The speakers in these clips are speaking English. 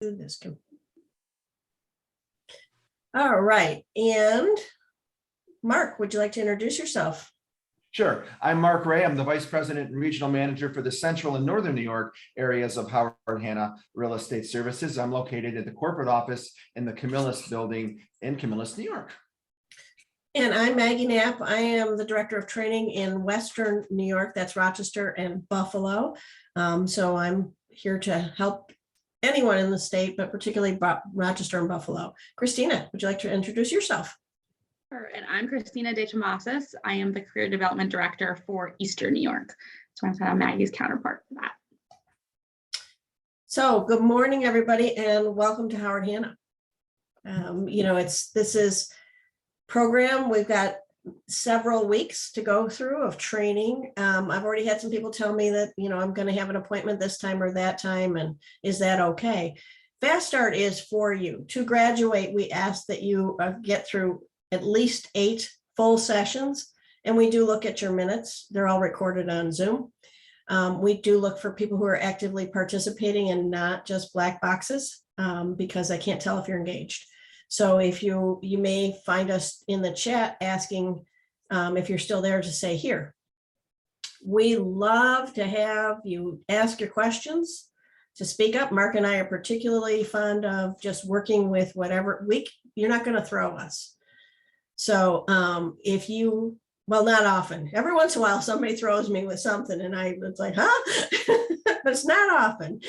do this. All right, and Mark, would you like to introduce yourself? Sure. I'm Mark Ray. I'm the Vice President and Regional Manager for the Central and Northern New York areas of Howard Hanna Real Estate Services. I'm located at the corporate office in the Camillus building in Camillus, New York. And I'm Maggie Knapp. I am the Director of Training in Western New York. That's Rochester and Buffalo. So I'm here to help anyone in the state, but particularly Rochester and Buffalo. Christina, would you like to introduce yourself? Sure, and I'm Christina De Tomasis. I am the Career Development Director for Eastern New York. So I'm kind of Maggie's counterpart for that. So good morning, everybody, and welcome to Howard Hanna. This is program. We've got several weeks to go through of training. I've already had some people tell me that, I'm going to have an appointment this time or that time. And is that okay? Fast Start is for you. To graduate, we ask that you get through at least 8 full sessions. And we do look at your minutes. They're all recorded on Zoom. We do look for people who are actively participating and not just black boxes, because I can't tell if you're engaged. So if you may find us in the chat asking if you're still there to say here. We love to have you ask your questions, to speak up. Mark and I are particularly fond of just working with whatever you're not going to throw us. So well, not often. Every once in a while, somebody throws me with something and it's like, huh? But it's not often.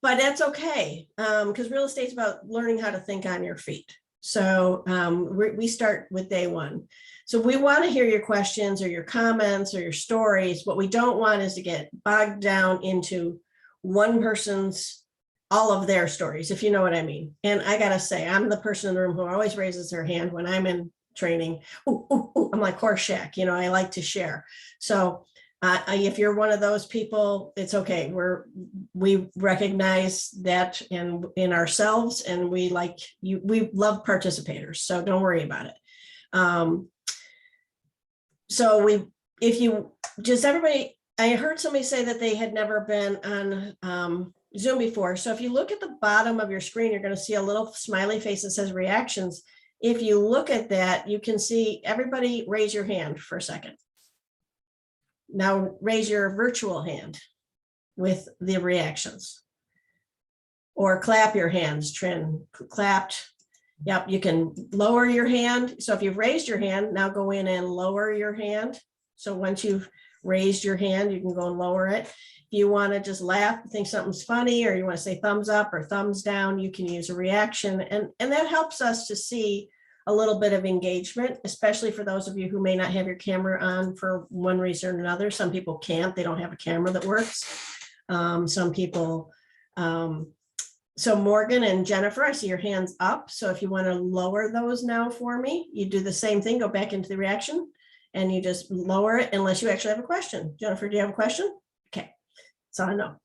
But that's okay, because real estate's about learning how to think on your feet. So we start with day one. So we want to hear your questions or your comments or your stories. What we don't want is to get bogged down into one person's, all of their stories, if you know what I mean. And I got to say, I'm the person in the room who always raises their hand when I'm in training. Ooh, I'm like Horseshack, I like to share. So if you're one of those people, it's okay. We recognize that in ourselves, and we love participators. So don't worry about it. I heard somebody say that they had never been on Zoom before. So if you look at the bottom of your screen, you're going to see a little smiley face that says reactions. If you look at that, you can see everybody raise your hand for a second. Now raise your virtual hand with the reactions, or clap your hands, clapped. Yep, you can lower your hand. So if you've raised your hand, now go in and lower your hand. So once you've raised your hand, you can go and lower it. If you want to just laugh, think something's funny, or you want to say thumbs up or thumbs down, you can use a reaction. And that helps us to see a little bit of engagement, especially for those of you who may not have your camera on for one reason or another. Some people can't, they don't have a camera that works. Some people, so Morgan and Jennifer, I see your hands up. So if you want to lower those now for me, you do the same thing, go back into the reaction and you just lower it unless you actually have a question. Jennifer, do you have a question? Okay, so I know.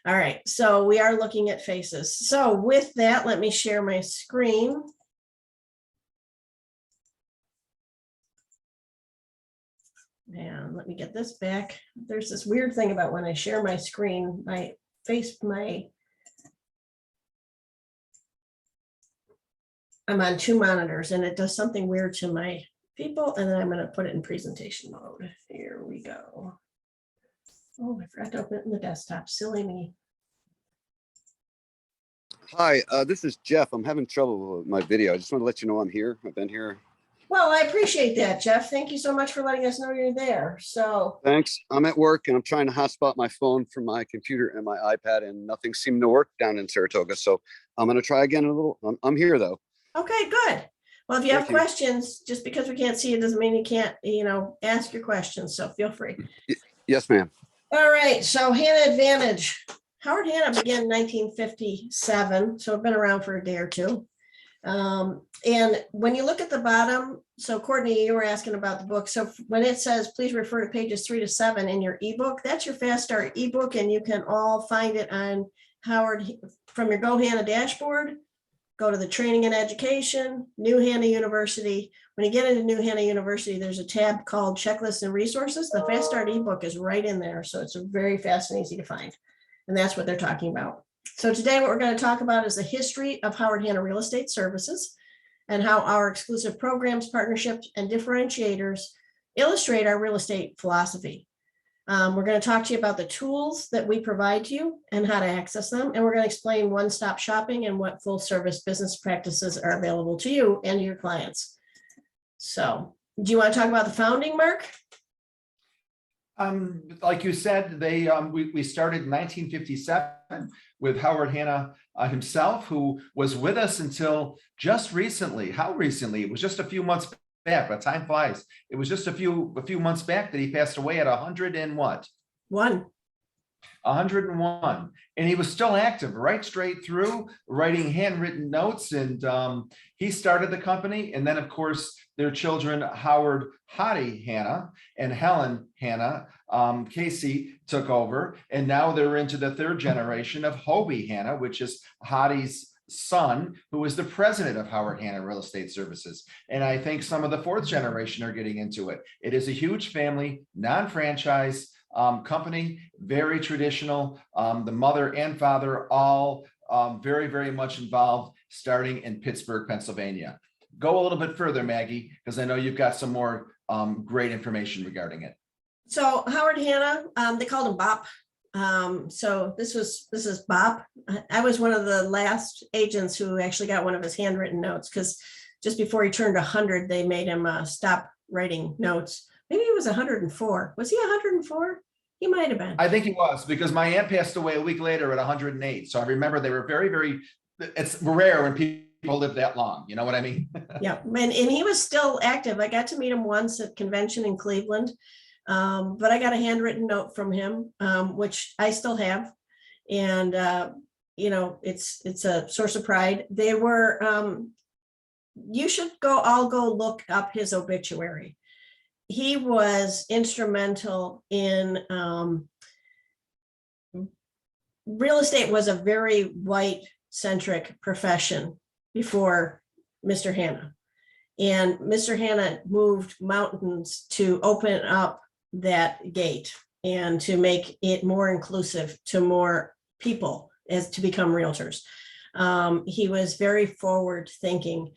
All right, so we are looking at faces. So with that, let me share my screen. And let me get this back. There's this weird thing about when I share my screen, I'm on 2 monitors and it does something weird to my people. And then I'm going to put it in presentation mode. Here we go. Oh, I forgot to open it in the desktop. Silly me. Hi, this is Jeff. I'm having trouble with my video. I just want to let you know I'm here. I've been here. Well, I appreciate that, Jeff. Thank you so much for letting us know you're there. So Thanks. I'm at work and I'm trying to hotspot my phone from my computer and my iPad, and nothing seemed to work down in Saratoga. So I'm going to try again in a little. I'm here though. okay, good. Well, if you have Thank you. questions, just because we can't see it doesn't mean you can't, ask your questions. So feel free. Yes, ma'am. All right. So Hanna Advantage. Howard Hanna began in 1957. So I've been around for a day or two. And when you look at the bottom, so Courtney, you were asking about the book. So when it says, please refer to pages 3 to 7 in your ebook, that's your Fast Start ebook. And you can all find it on Howard from your Go Hanna dashboard. Go to the training and education, New Hanna University. When you get into New Hanna University, there's a tab called checklists and resources. The Fast Start ebook is right in there. So it's very fast and easy to find. And that's what they're talking about. So today what we're going to talk about is the history of Howard Hanna Real Estate Services and how our exclusive programs, partnerships, and differentiators illustrate our real estate philosophy. We're going to talk to you about the tools that we provide to you and how to access them. And we're going to explain one-stop shopping and what full service business practices are available to you and your clients. So do you want to talk about the founding, Mark? Like you said, we started in 1957 with Howard Hanna himself, who was with us until just recently. How recently? It was just a few months back, but time flies. It was just a few months back that he passed away at 100 and what? 101, and he was still active right straight through, writing handwritten notes. And he started the company, and then of course their children, Howard Hottie Hanna and Helen Hanna, Casey, took over, and now they're into the third generation of Hobie Hanna, which is Hottie's son, who is the president of Howard Hanna Real Estate Services. And I think some of the fourth generation are getting into it. It is a huge family, non-franchise company, very traditional. The mother and father all very, very much involved, starting in Pittsburgh, Pennsylvania. Go a little bit further, Maggie, because I know you've got some more great information regarding it. So Howard Hanna, they called him Bop. So this is Bop. I was one of the last agents who actually got one of his handwritten notes, because just before he turned 100, they made him stop writing notes. Maybe he was 104. Was he 104? He might have been. I think he was, because my aunt passed away a week later at 108. So I remember they were very, very, it's rare when people live that long. You know what I mean? Yeah, and he was still active. I got to meet him once at convention in Cleveland, but I got a handwritten note from him, which I still have. And, you know, it's a source of pride. They were, you should all go look up his obituary. He was instrumental in, real estate was a very white-centric profession before Mr. Hanna. And Mr. Hanna moved mountains to open up that gate and to make it more inclusive to more people as to become realtors. He was very forward thinking.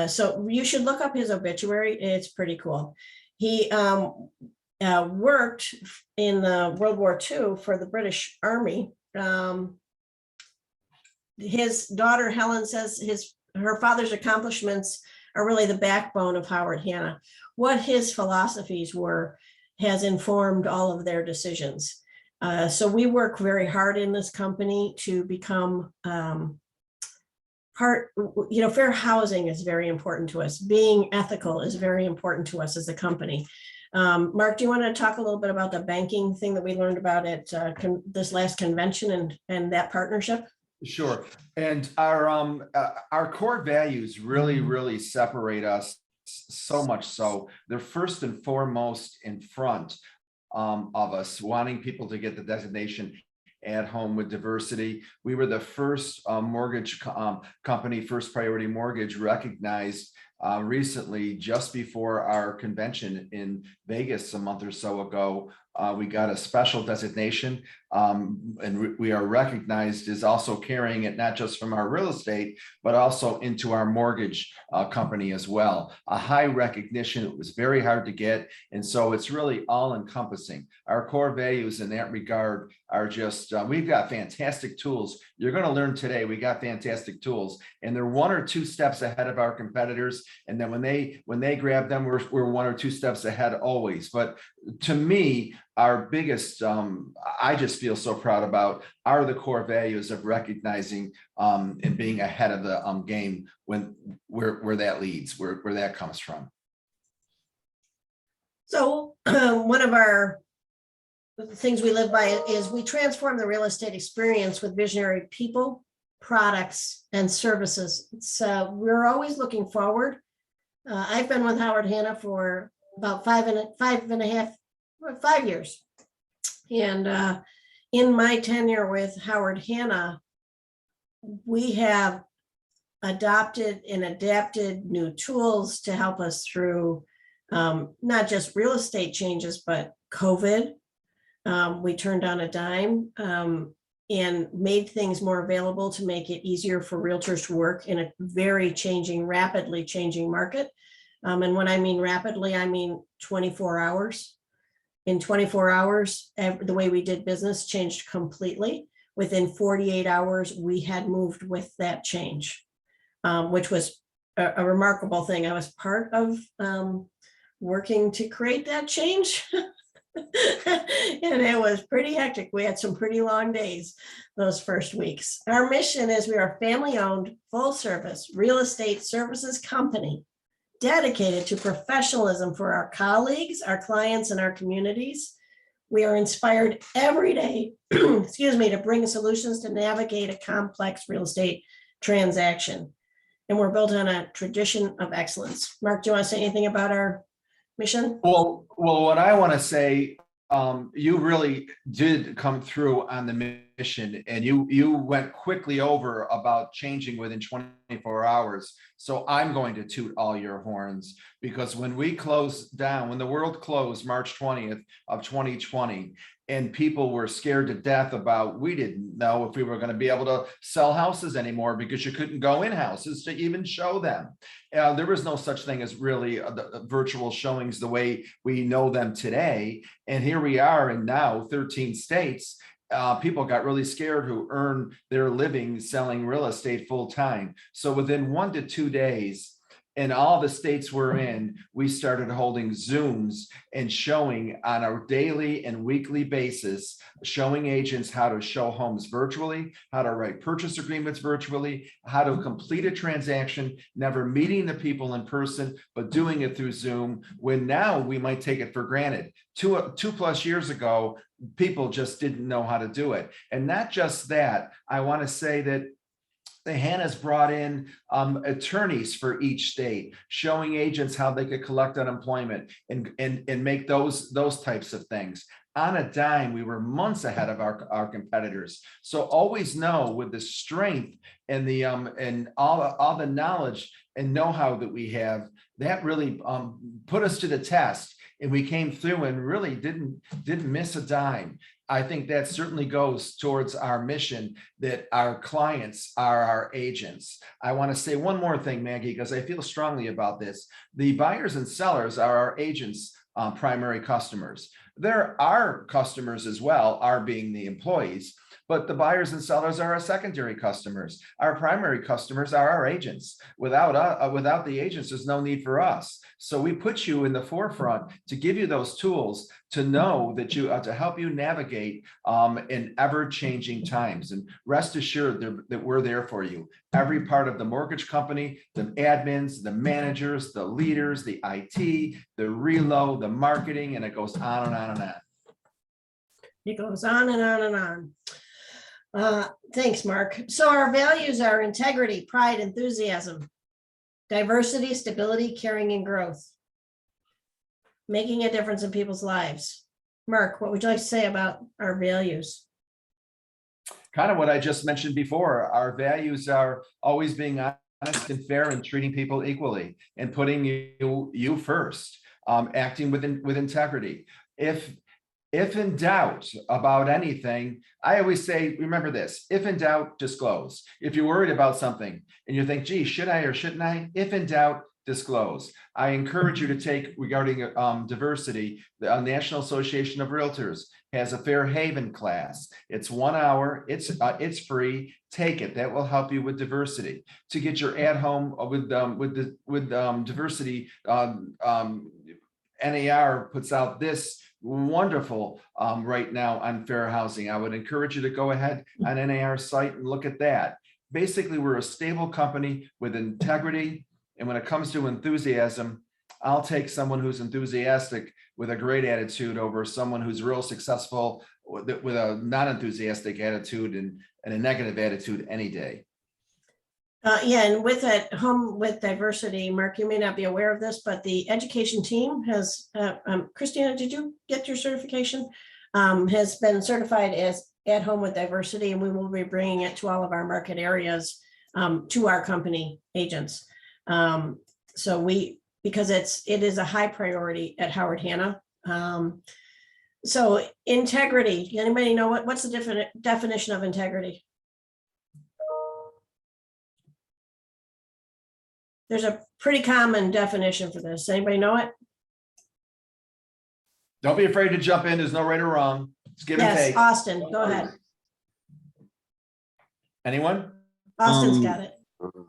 So you should look up his obituary. It's pretty cool. He worked in World War II for the British Army. His daughter Helen says her father's accomplishments are really the backbone of Howard Hanna. What his philosophies were has informed all of their decisions. So we work very hard in this company to become fair housing is very important to us. Being ethical is very important to us as a company. Mark, do you want to talk a little bit about the banking thing that we learned about at this last convention and that partnership? Sure. And our core values really, really separate us so much so. They're first and foremost in front of us, wanting people to get the designation at home with diversity. We were the first mortgage company, First Priority Mortgage, recognized recently, just before our convention in Vegas a month or so ago. We got a special designation, and we are recognized as also carrying it not just from our real estate, but also into our mortgage company as well. A high recognition. It was very hard to get, and so it's really all encompassing. Our core values in that regard are just, we've got fantastic tools. You're going to learn today, we got fantastic tools, and they're one or two steps ahead of our competitors. And then when they grab them, we're one or two steps ahead always. But to me, our biggest, I just feel so proud about, are the core values of recognizing and being ahead of the game when where that leads, where that comes from. So one of our things we live by is we transform the real estate experience with visionary people, products, and services. So we're always looking forward. I've been with Howard Hanna for about 5 years. And in my tenure with Howard Hanna, we have adopted and adapted new tools to help us through not just real estate changes, but COVID. We turned on a dime. and made things more available to make it easier for realtors to work in a very changing, rapidly changing market. And when I mean rapidly, I mean 24 hours. In 24 hours, the way we did business changed completely. Within 48 hours, we had moved with that change, which was a remarkable thing. I was part of working to create that change. And it was pretty hectic. We had some pretty long days those first weeks. Our mission is we are a family-owned, full-service real estate services company dedicated to professionalism for our colleagues, our clients, and our communities. We are inspired every day, excuse me, to bring solutions to navigate a complex real estate transaction. And we're built on a tradition of excellence. Mark, do you want to say anything about our mission? Well, what I want to say, you really did come through on the mission, and you went quickly over about changing within 24 hours. So I'm going to toot all your horns, because when we closed down, when the world closed March 20th of 2020, and people were scared to death about, we didn't know if we were going to be able to sell houses anymore because you couldn't go in houses to even show them. There was no such thing as really the virtual showings the way we know them today. And here we are in now 13 states. People got really scared who earn their living selling real estate full time. So within 1 to 2 days, in all the states we're in, we started holding Zooms and showing on a daily and weekly basis, showing agents how to show homes virtually, how to write purchase agreements virtually, how to complete a transaction, never meeting the people in person, but doing it through Zoom, when now we might take it for granted. Two plus years ago, people just didn't know how to do it. And not just that, I want to say that Hannah's brought in attorneys for each state, showing agents how they could collect unemployment and make those types of things. On a dime, we were months ahead of our competitors. So always know, with the strength and the and all the knowledge and know-how that we have, that really put us to the test, and we came through and really didn't miss a dime. I think that certainly goes towards our mission, that our clients are our agents. I want to say one more thing, Maggie, because I feel strongly about this. The buyers and sellers are our agents' primary customers. There are customers as well, our being the employees, but the buyers and sellers are our secondary customers. Our primary customers are our agents. Without the agents, there's no need for us. So we put you in the forefront to give you those tools to know that to help you navigate in ever-changing times. And rest assured that we're there for you. Every part of the mortgage company, the admins, the managers, the leaders, the IT, the reload, the marketing, and it goes on and on and on. It goes on and on and on. Thanks, Mark. So our values are integrity, pride, enthusiasm, diversity, stability, caring, and growth. Making a difference in people's lives. Mark, what would you like to say about our values? Kind of what I just mentioned before. Our values are always being honest and fair and treating people equally and putting you first, acting with integrity. If in doubt about anything, I always say, remember this: if in doubt, disclose. If you're worried about something and you think, gee, should I or shouldn't I? If in doubt, disclose. I encourage you to take, regarding diversity, the National Association of Realtors has a Fair Haven class. It's 1 hour. It's free. Take it. That will help you with diversity. To get your at home with diversity, NAR puts out this wonderful right now on fair housing. I would encourage you to go ahead on NAR's site and look at that. Basically, we're a stable company with integrity. And when it comes to enthusiasm, I'll take someone who's enthusiastic with a great attitude over someone who's real successful with a non-enthusiastic attitude and a negative attitude any day. Yeah, and with that home with diversity, Mark, you may not be aware of this, but the education team has, Christina, did you get your certification? Has been certified as at home with diversity, and we will be bringing it to all of our market areas, to our company agents. So because it is a high priority at Howard Hanna. So integrity, anybody know what's the definition of integrity? There's a pretty common definition for this. Anybody know it? Don't be afraid to jump in. There's no right or wrong. It's give and Yes, take. Austin, go ahead. Anyone? Austin's got it.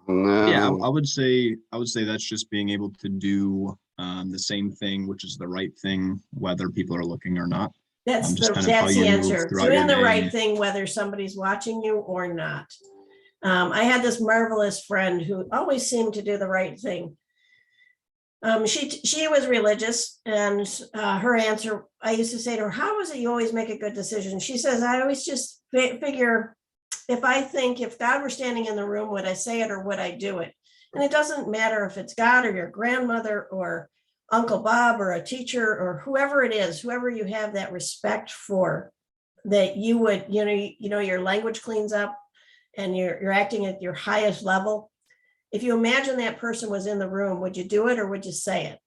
Yeah, No. I would say that's just being able to do the same thing, which is the right thing, whether people are looking or not. That's just the, kind of how that's the you move answer. throughout Doing your the day. right thing, whether somebody's watching you or not. I had this marvelous friend who always seemed to do the right thing. She was religious, and her answer, I used to say to her, how is it you always make a good decision? She says, I always just figure, if God were standing in the room, would I say it or would I do it? And it doesn't matter if it's God or your grandmother or Uncle Bob or a teacher or whoever it is, whoever you have that respect for, that you would, your language cleans up and you're acting at your highest level. If you imagine that person was in the room, would you do it or would you say it?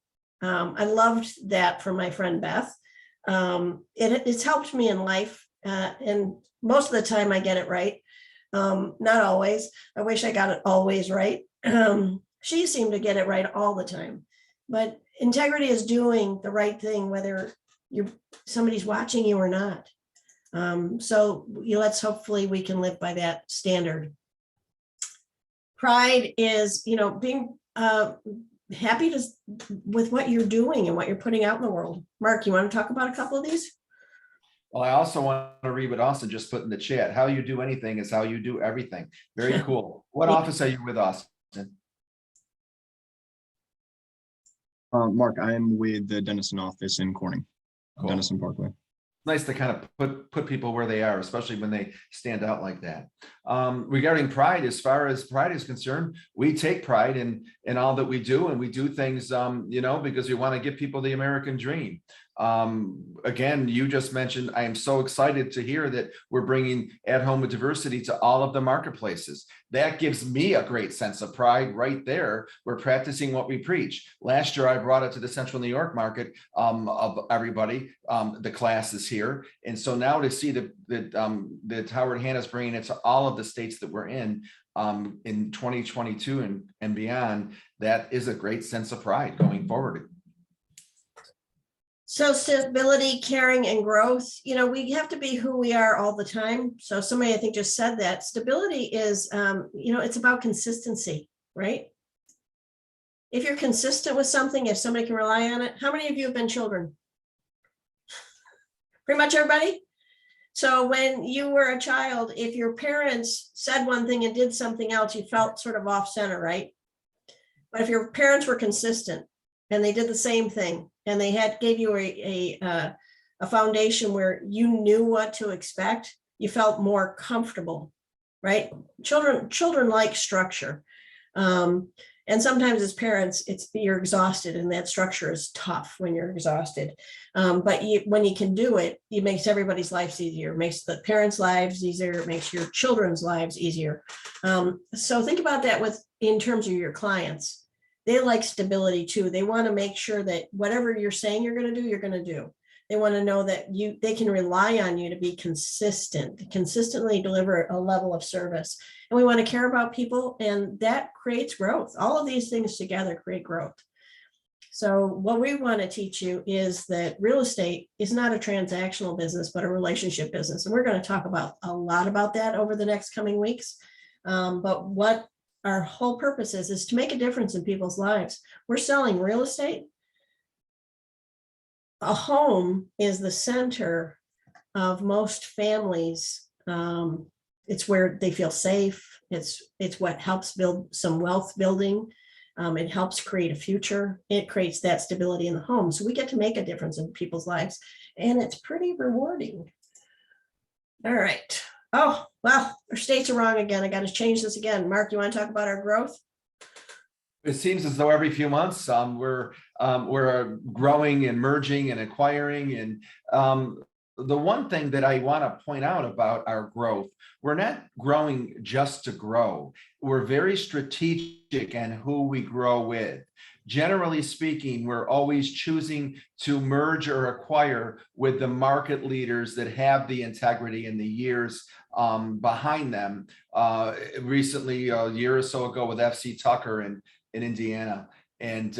I loved that from my friend Beth. It's helped me in life, and most of the time I get it right. Not always. I wish I got it always right. She seemed to get it right all the time. But integrity is doing the right thing, whether somebody's watching you or not. So let's hopefully we can live by that standard. Pride is, being happy with what you're doing and what you're putting out in the world. Mark, you want to talk about a couple of these? Well, I also want to read what Austin just put in the chat. How you do anything is how you do everything. Very cool. What Yeah. office are you with, Austin? Mark, I am with the Denison office in Corning, Cool. Denison Parkway. Nice to kind of put people where they are, especially when they stand out like that. Regarding pride, as far as pride is concerned, we take pride in all that we do, and we do things, because we want to give people the American dream. Again, you just mentioned, I am so excited to hear that we're bringing At Home with Diversity to all of the marketplaces. That gives me a great sense of pride right there. We're practicing what we preach. Last year, I brought it to the Central New York market of everybody. The class is here. And so now to see that Howard Hanna's bringing it to all of the states that we're in 2022 and beyond, that is a great sense of pride going forward. So stability, caring, and growth, we have to be who we are all the time. So somebody, I think, just said that stability is, it's about consistency, right? If you're consistent with something, if somebody can rely on it, how many of you have been children? Pretty much everybody. So when you were a child, if your parents said one thing and did something else, you felt sort of off center, right? But if your parents were consistent and they did the same thing, and they gave you a foundation where you knew what to expect, you felt more comfortable, right? Children like structure. And sometimes as parents, you're exhausted, and that structure is tough when you're exhausted. But when you can do it, it makes everybody's lives easier. It makes the parents' lives easier. It makes your children's lives easier. So think about that in terms of your clients. They like stability too. They want to make sure that whatever you're saying you're going to do, you're going to do. They want to know that they can rely on you to be consistently deliver a level of service. And we want to care about people, and that creates growth. All of these things together create growth. So what we want to teach you is that real estate is not a transactional business, but a relationship business. And we're going to talk about a lot about that over the next coming weeks. But what our whole purpose is to make a difference in people's lives. We're selling real estate. A home is the center of most families. It's where they feel safe. It's what helps build some wealth building. It helps create a future. It creates that stability in the home. So we get to make a difference in people's lives, and it's pretty rewarding. All right. Oh, well, our states are wrong again. I got to change this again. Mark, you want to talk about our growth? It seems as though every few months we're growing and merging and acquiring, and the one thing that I want to point out about our growth, we're not growing just to grow. We're very strategic in who we grow with. Generally speaking, we're always choosing to merge or acquire with the market leaders that have the integrity and the years behind them. Recently, a year or so ago with FC Tucker in Indiana. And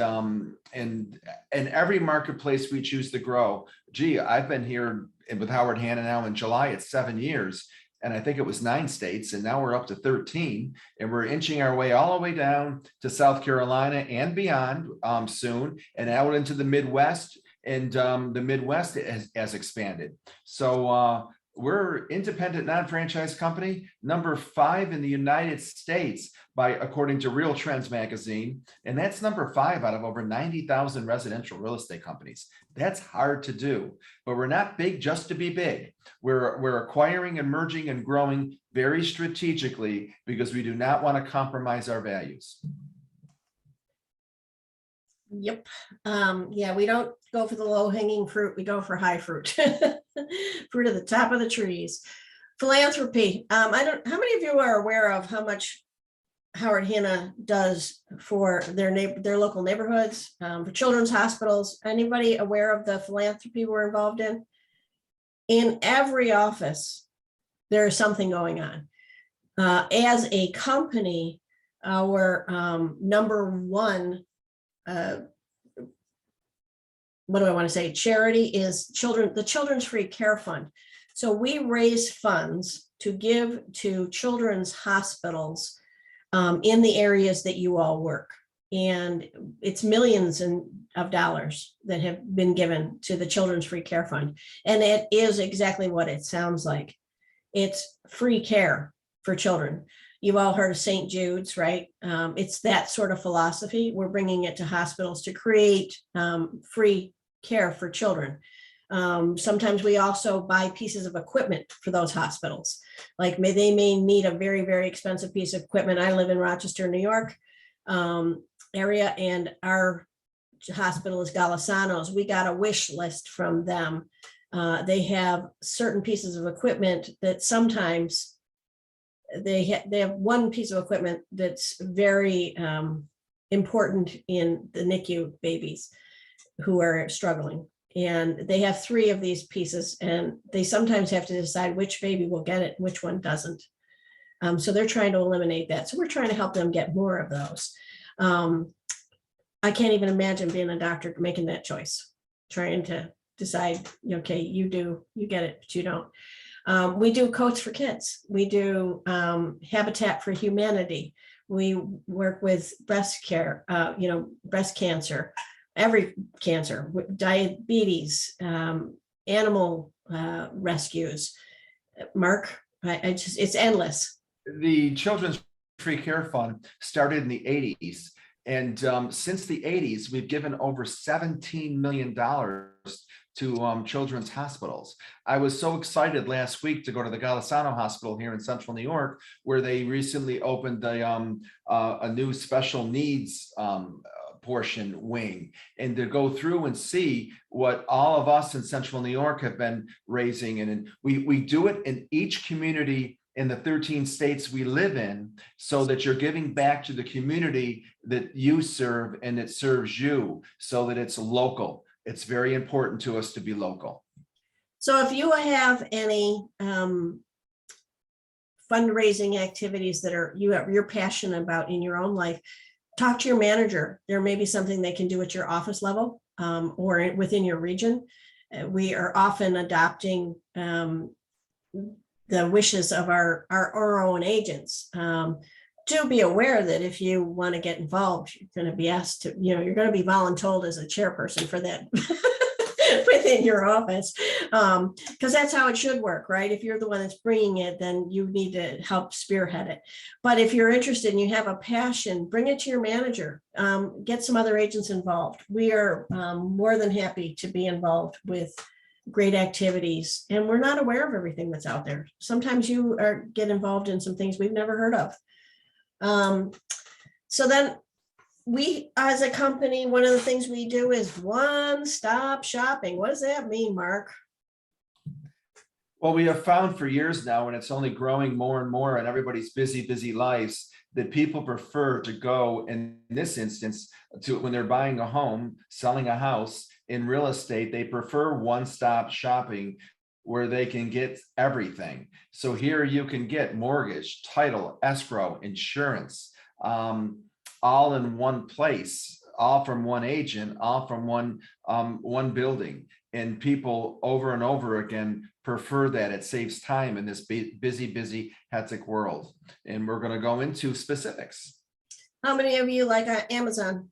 every marketplace we choose to grow. Gee, I've been here with Howard Hanna now in July, it's 7 years. And I think it was 9 states, and now we're up to 13, and we're inching our way all the way down to South Carolina and beyond soon, and out into the Midwest. And the Midwest has expanded. So we're independent non-franchise company, number 5 in the United States according to Real Trends magazine. And that's number 5 out of over 90,000 residential real estate companies. That's hard to do, but we're not big just to be big. We're acquiring and merging and growing very strategically because we do not want to compromise our values. Yep. Yeah, we don't go for the low hanging fruit. We go for high fruit. Fruit at the top of the trees. Philanthropy. How many of you are aware of how much Howard Hanna does for their local neighborhoods, for children's hospitals? Anybody aware of the philanthropy we're involved in? In every office, there is something going on. As a company, our number one, what do I want to say? Charity is the Children's Free Care Fund. So we raise funds to give to children's hospitals in the areas that you all work. And it's millions of dollars that have been given to the Children's Free Care Fund. And it is exactly what it sounds like. It's free care for children. You've all heard of St. Jude's, right? It's that sort of philosophy. We're bringing it to hospitals to create free care for children. Sometimes we also buy pieces of equipment for those hospitals. Like they may need a very, very expensive piece of equipment. I live in Rochester, New York area, and our hospital is Golisano's. We got a wish list from them. They have certain pieces of equipment that sometimes they have one piece of equipment that's very important in the NICU babies who are struggling. And they have 3 of these pieces, and they sometimes have to decide which baby will get it, which one doesn't. So they're trying to eliminate that. So we're trying to help them get more of those. I can't even imagine being a doctor making that choice, trying to decide, okay, you get it, but you don't. We do Coats for Kids. We do Habitat for Humanity. We work with breast care, breast cancer, every cancer, diabetes, animal rescues. Mark, it's endless. The Children's Free Care Fund started in the 80s. And since the 80s, we've given over $17 million to children's hospitals. I was so excited last week to go to the Golisano Hospital here in Central New York, where they recently opened a new special needs portion wing, and to go through and see what all of us in Central New York have been raising. And we do it in each community in the 13 states we live in, so that you're giving back to the community that you serve and it serves you, so that it's local. It's very important to us to be local. So if you have any fundraising activities that you're passionate about in your own life, talk to your manager. There may be something they can do at your office level or within your region. We are often adopting the wishes of our own agents. Do be aware that if you want to get involved, you're going to be asked to, you're going to be voluntold as a chairperson for that within your office, because that's how it should work, right? If you're the one that's bringing it, then you need to help spearhead it. But if you're interested and you have a passion, bring it to your manager. Get some other agents involved. We are more than happy to be involved with great activities, and we're not aware of everything that's out there. Sometimes you get involved in some things we've never heard of. So then we, as a company, one of the things we do is one-stop shopping. What does that mean, Mark? Well, we have found for years now, and it's only growing more and more in everybody's busy lives, that people prefer to go, in this instance, to when they're buying a home, selling a house in real estate, they prefer one-stop shopping where they can get everything. So here you can get mortgage, title, escrow, insurance, all in one place, all from one agent, all from one building. And people over and over again prefer that. It saves time in this busy, hectic world. And we're going to go into specifics. How many of you like Amazon?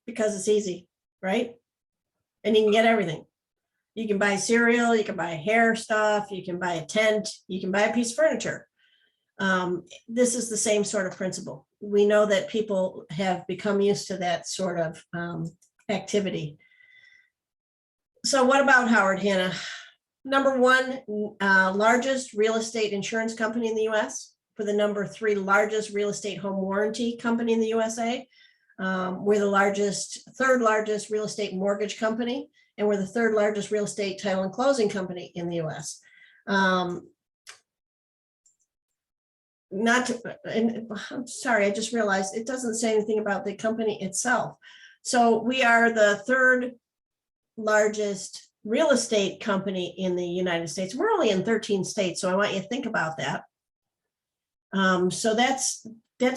Because it's easy, right? And you can get everything. You can buy cereal, you can buy hair stuff, you can buy a tent, you can buy a piece of furniture. This is the same sort of principle. We know that people have become used to that sort of activity. So what about Howard Hanna? Number one, largest real estate insurance company in the US, for the number 3 largest real estate home warranty company in the USA. We're the third largest real estate mortgage company, and we're the 3rd largest real estate title and closing company in the US. I'm sorry, I just realized it doesn't say anything about the company itself. So we are the 3rd largest real estate company in the United States. We're only in 13 states, so I want you to think about that. So that's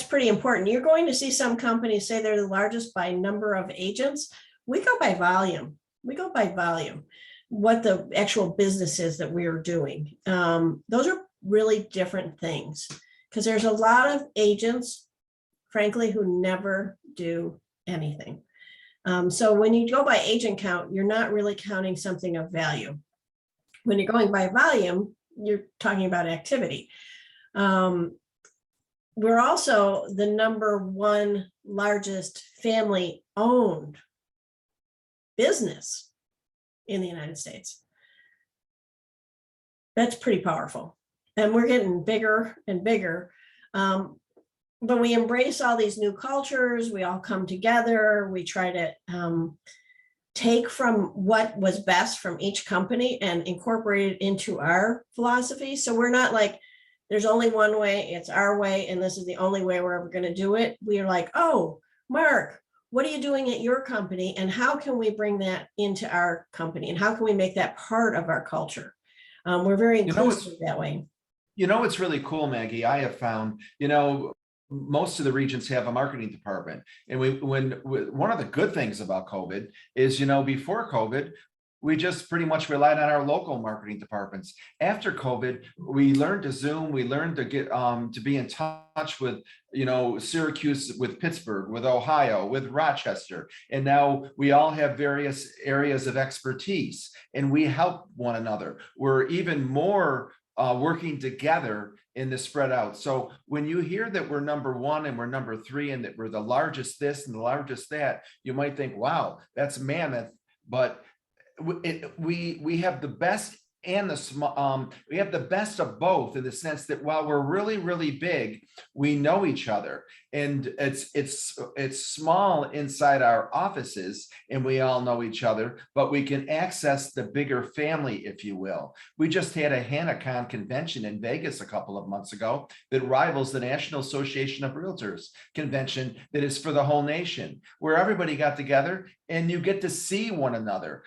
pretty important. You're going to see some companies say they're the largest by number of agents. We go by volume. We go by volume, what the actual business is that we're doing. Those are really different things, because there's a lot of agents, frankly, who never do anything. So when you go by agent count, you're not really counting something of value. When you're going by volume, you're talking about activity. We're also the number 1 largest family-owned business in the United States. That's pretty powerful. And we're getting bigger and bigger. But we embrace all these new cultures. We all come together. We try to take from what was best from each company and incorporate it into our philosophy. So we're not like, there's only one way, it's our way, and this is the only way we're ever going to do it. We are like, oh, Mark, what are you doing at your company? And how can we bring that into our company? And how can we make that part of our culture? We're very inclusive that way. You know, it's really cool, Maggie. I have found, most of the regions have a marketing department. And one of the good things about COVID is, before COVID, we just pretty much relied on our local marketing departments. After COVID, we learned to Zoom, we learned to get to be in touch with, Syracuse, with Pittsburgh, with Ohio, with Rochester. And now we all have various areas of expertise and we help one another. We're even more working together in the spread out. So when you hear that we're number 1 and we're number 3 and that we're the largest this and the largest that, you might think, wow, that's mammoth. But we have the best and the small, we have the best of both, in the sense that while we're really big, we know each other, and it's small inside our offices and we all know each other, but we can access the bigger family, if you will. We just had a HannahCon convention in Vegas a couple of months ago that rivals the National Association of Realtors convention that is for the whole nation, where everybody got together and you get to see one another.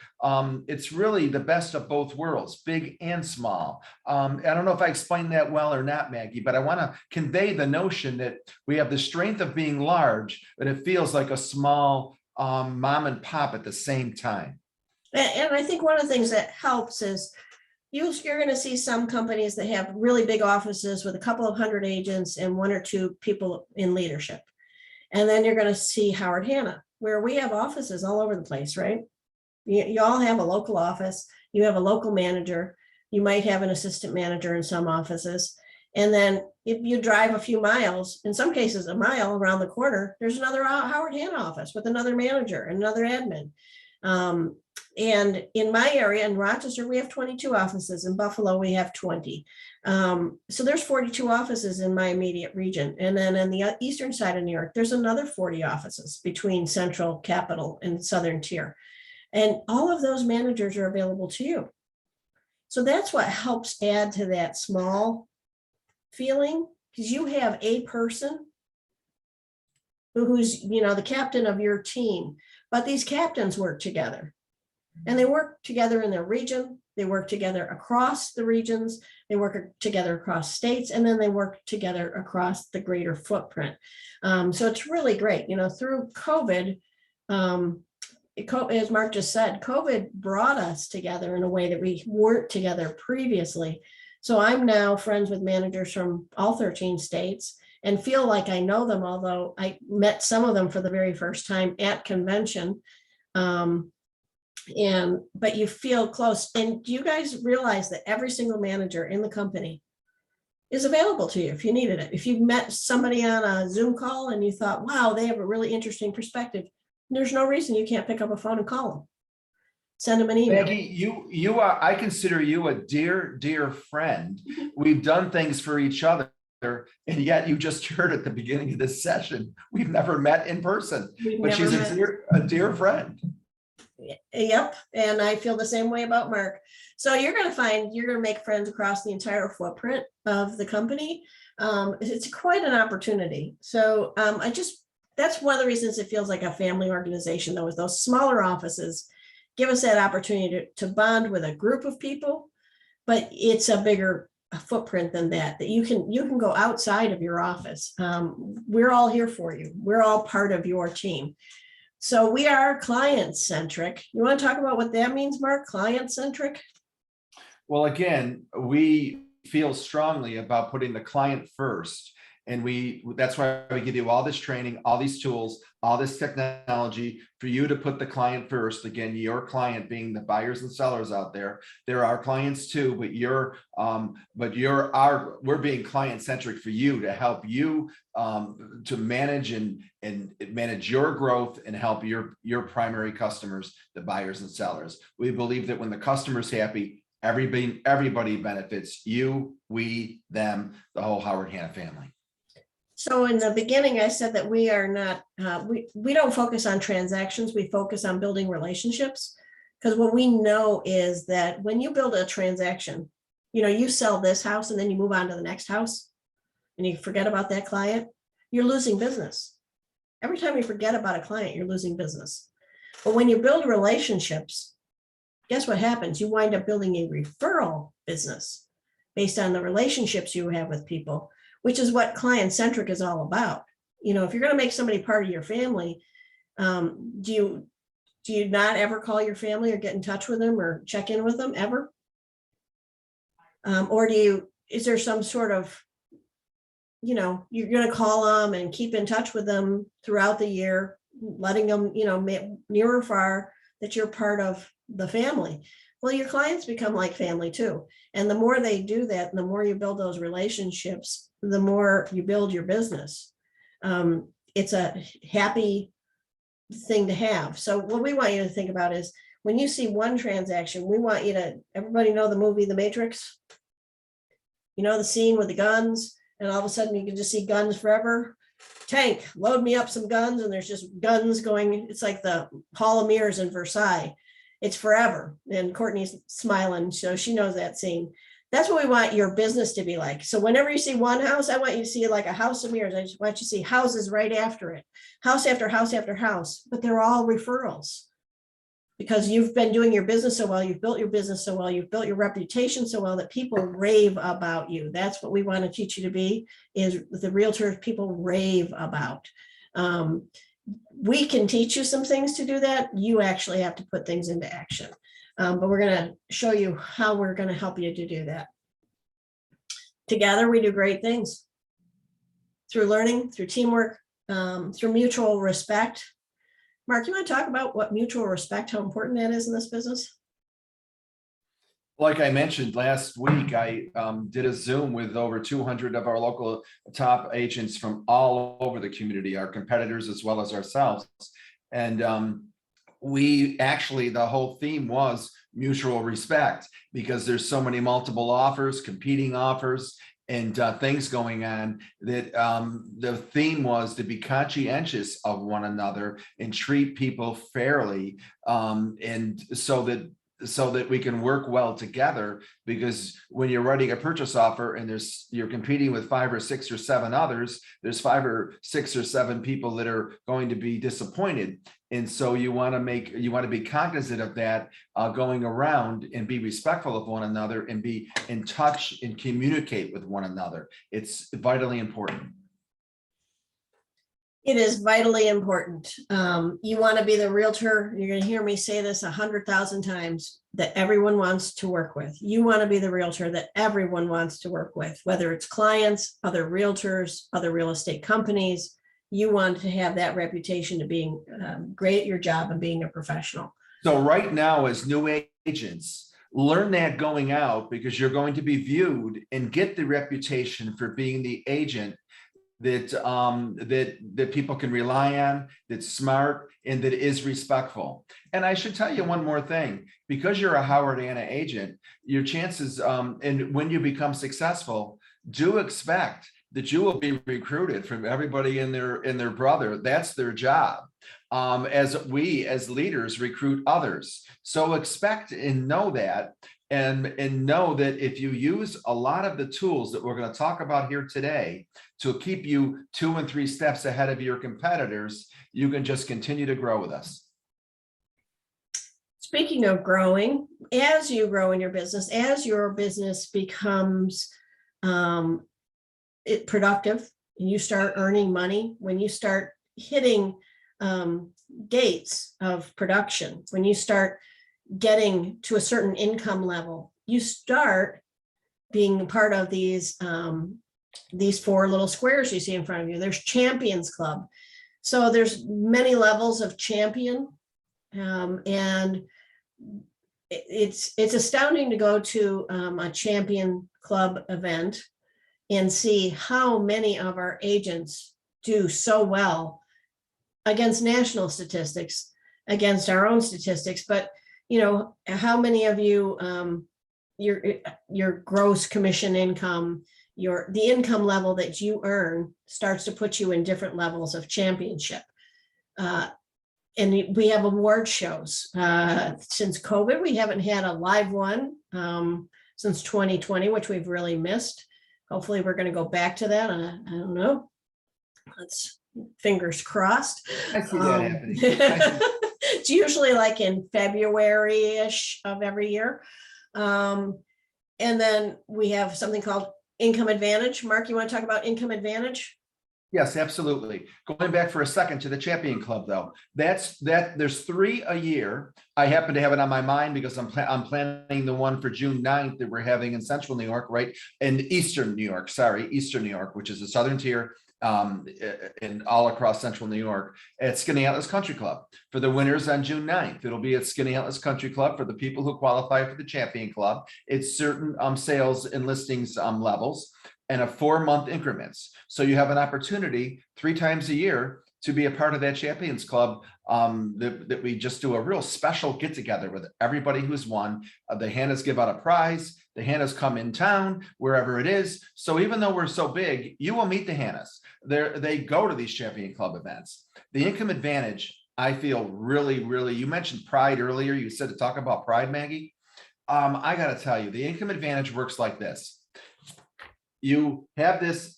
It's really the best of both worlds, big and small. I don't know if I explained that well or not, Maggie, but I want to convey the notion that we have the strength of being large, but it feels like a small mom and pop at the same time. And I think one of the things that helps is you're going to see some companies that have really big offices with a couple of hundred agents and 1 or 2 people in leadership. And then you're going to see Howard Hanna, where we have offices all over the place, right? You all have a local office, you have a local manager, you might have an assistant manager in some offices. And then if you drive a few miles, in some cases a mile around the corner, there's another Howard Hanna office with another manager and another admin. And in my area in Rochester, we have 22 offices. In Buffalo, we have 20. So there's 42 offices in my immediate region. And then in the eastern side of New York, there's another 40 offices between Central, Capital, and Southern Tier. And all of those managers are available to you. So that's what helps add to that small feeling, because you have a person who's, the captain of your team, but these captains work together. And they work together in their region, they work together across the regions, they work together across states, and then they work together across the greater footprint. So it's really great, through COVID, as Mark just said, COVID brought us together in a way that we weren't together previously. So I'm now friends with managers from all 13 states and feel like I know them, although I met some of them for the very first time at convention. But you feel close. And do you guys realize that every single manager in the company is available to you if you needed it? If you met somebody on a Zoom call and you thought, wow, they have a really interesting perspective, there's no reason you can't pick up a phone and call them. Send them an email. Maggie, you are, I consider you a dear friend. We've done things for each other. And yet you just heard at the beginning of this session, we've never met in person, but she's a dear friend. Yep. And I feel the same way about Mark. So you're going to make friends across the entire footprint of the company. It's quite an opportunity. So that's one of the reasons it feels like a family organization, though, is those smaller offices give us that opportunity to bond with a group of people, but it's a bigger footprint than that you can go outside of your office. We're all here for you. We're all part of your team. So we are client centric. You want to talk about what that means, Mark? Client centric? Well, again, we feel strongly about putting the client first. And that's why we give you all this training, all these tools, all this technology for you to put the client first. Again, your client being the buyers and sellers out there. There are clients too, but we're being client centric for you to help you to manage and manage your growth and help your primary customers, the buyers and sellers. We believe that when the customer's happy, everybody benefits, you, we, them, the whole Howard Hanna family. So in the beginning, I said that we are not, we don't focus on transactions, we focus on building relationships. Because what we know is that when you build a transaction, you sell this house and then you move on to the next house and you forget about that client, you're losing business. Every time you forget about a client, you're losing business. But when you build relationships, guess what happens? You wind up building a referral business based on the relationships you have with people, which is what client-centric is all about. If you're going to make somebody part of your family, do you not ever call your family or get in touch with them or check in with them ever? Or is there some sort of, you're going to call them and keep in touch with them throughout the year, letting them, near or far, that you're part of the family? Well, your clients become like family too. And the more they do that, and the more you build those relationships, the more you build your business. It's a happy thing to have. So what we want you to think about is when you see one transaction, we want you to, everybody know the movie, The Matrix? The scene with the guns, and all of a sudden you can just see guns forever. Tank, load me up some guns, and there's just guns going. It's like the Hall of Mirrors in Versailles. It's forever. And Courtney's smiling, so she knows that scene. That's what we want your business to be like. So whenever you see one house, I want you to see like a house of mirrors. I just want you to see houses right after it, house after house after house, but they're all referrals because you've been doing your business so well, you've built your business so well, you've built your reputation so well that people rave about you. That's what we want to teach you to be, is the realtors people rave about. We can teach you some things to do that. You actually have to put things into action. But we're going to show you how we're going to help you to do that. Together, we do great things through learning, through teamwork, through mutual respect. Mark, you want to talk about what mutual respect, how important that is in this business? Like I mentioned last week, I did a Zoom with over 200 of our local top agents from all over the community, our competitors as well as ourselves. And the whole theme was mutual respect, because there's so many multiple offers, competing offers, and things going on that the theme was to be conscientious of one another and treat people fairly. And so that so that we can work well together, because when you're writing a purchase offer and you're competing with 5 or 6 or 7 others, there's 5 or 6 or 7 people that are going to be disappointed. And so you want to be cognizant of that, going around, and be respectful of one another, and be in touch and communicate with one another. It's vitally important. It is vitally important. You want to be the realtor. You're going to hear me say this 100,000 times, that everyone wants to work with. You want to be the realtor that everyone wants to work with, whether it's clients, other realtors, other real estate companies. You want to have that reputation to being great at your job and being a professional. So right now, as new agents, learn that going out, because you're going to be viewed and get the reputation for being the agent that people can rely on, that's smart, and that is respectful. And I should tell you one more thing, because you're a Howard Hanna agent, your chances, and when you become successful, do expect that you will be recruited from everybody and their brother. That's their job. As we as leaders recruit others. So expect and know that. And know that if you use a lot of the tools that we're going to talk about here today to keep you 2 and 3 steps ahead of your competitors, you can just continue to grow with us. Speaking of growing, as you grow in your business, as your business becomes productive, and you start earning money, when you start hitting gates of production, when you start getting to a certain income level, you start being part of these 4 little squares you see in front of you. There's Champions Club. So there's many levels of champion, and it's astounding to go to a Champion Club event and see how many of our agents do so well against national statistics, against our own statistics. But you know, how many of you, your gross commission income, the income level that you earn starts to put you in different levels of championship. And we have award shows. Since COVID, we haven't had a live one since 2020, which we've really missed. Hopefully we're going to go back to that. I don't know. Let's fingers crossed. I see that happening. It's usually like in February-ish of every year. And then we have something called Income Advantage. Mark, you want to talk about Income Advantage? Yes, absolutely. Going back for a second to the Champion Club, though, there's 3 a year. I happen to have it on my mind because I'm planning the one for June 9th that we're having in Central New York, right? And Eastern New York, which is the southern tier. And all across Central New York at Skinny Atlas Country Club for the winners on June 9th. It'll be at Skinny Atlas Country Club for the people who qualify for the Champion Club. It's certain sales and listings levels and a 4-month increments. So you have an opportunity 3 times a year to be a part of that Champions Club, that we just do a real special get together with everybody who's won. The Hannas give out a prize. The Hannas come in town, wherever it is. So even though we're so big, you will meet the Hannas. They go to these Champion Club events. The Income Advantage, I feel really, really, you mentioned pride earlier. You said to talk about pride, Maggie. I got to tell you, the Income Advantage works like this. You have this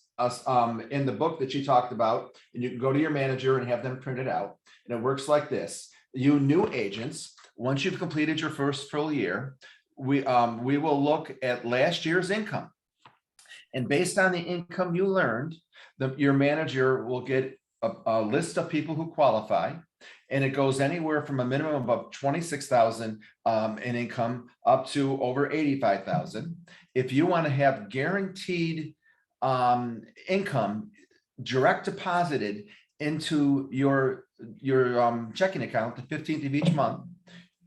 in the book that you talked about, and you can go to your manager and have them print it out. And it works like this. You new agents, once you've completed your first full year, we will look at last year's income. And based on the income you learned, your manager will get a list of people who qualify. And it goes anywhere from a minimum of 26,000 in income up to over 85,000. If you want to have guaranteed income direct deposited into your checking account the 15th of each month,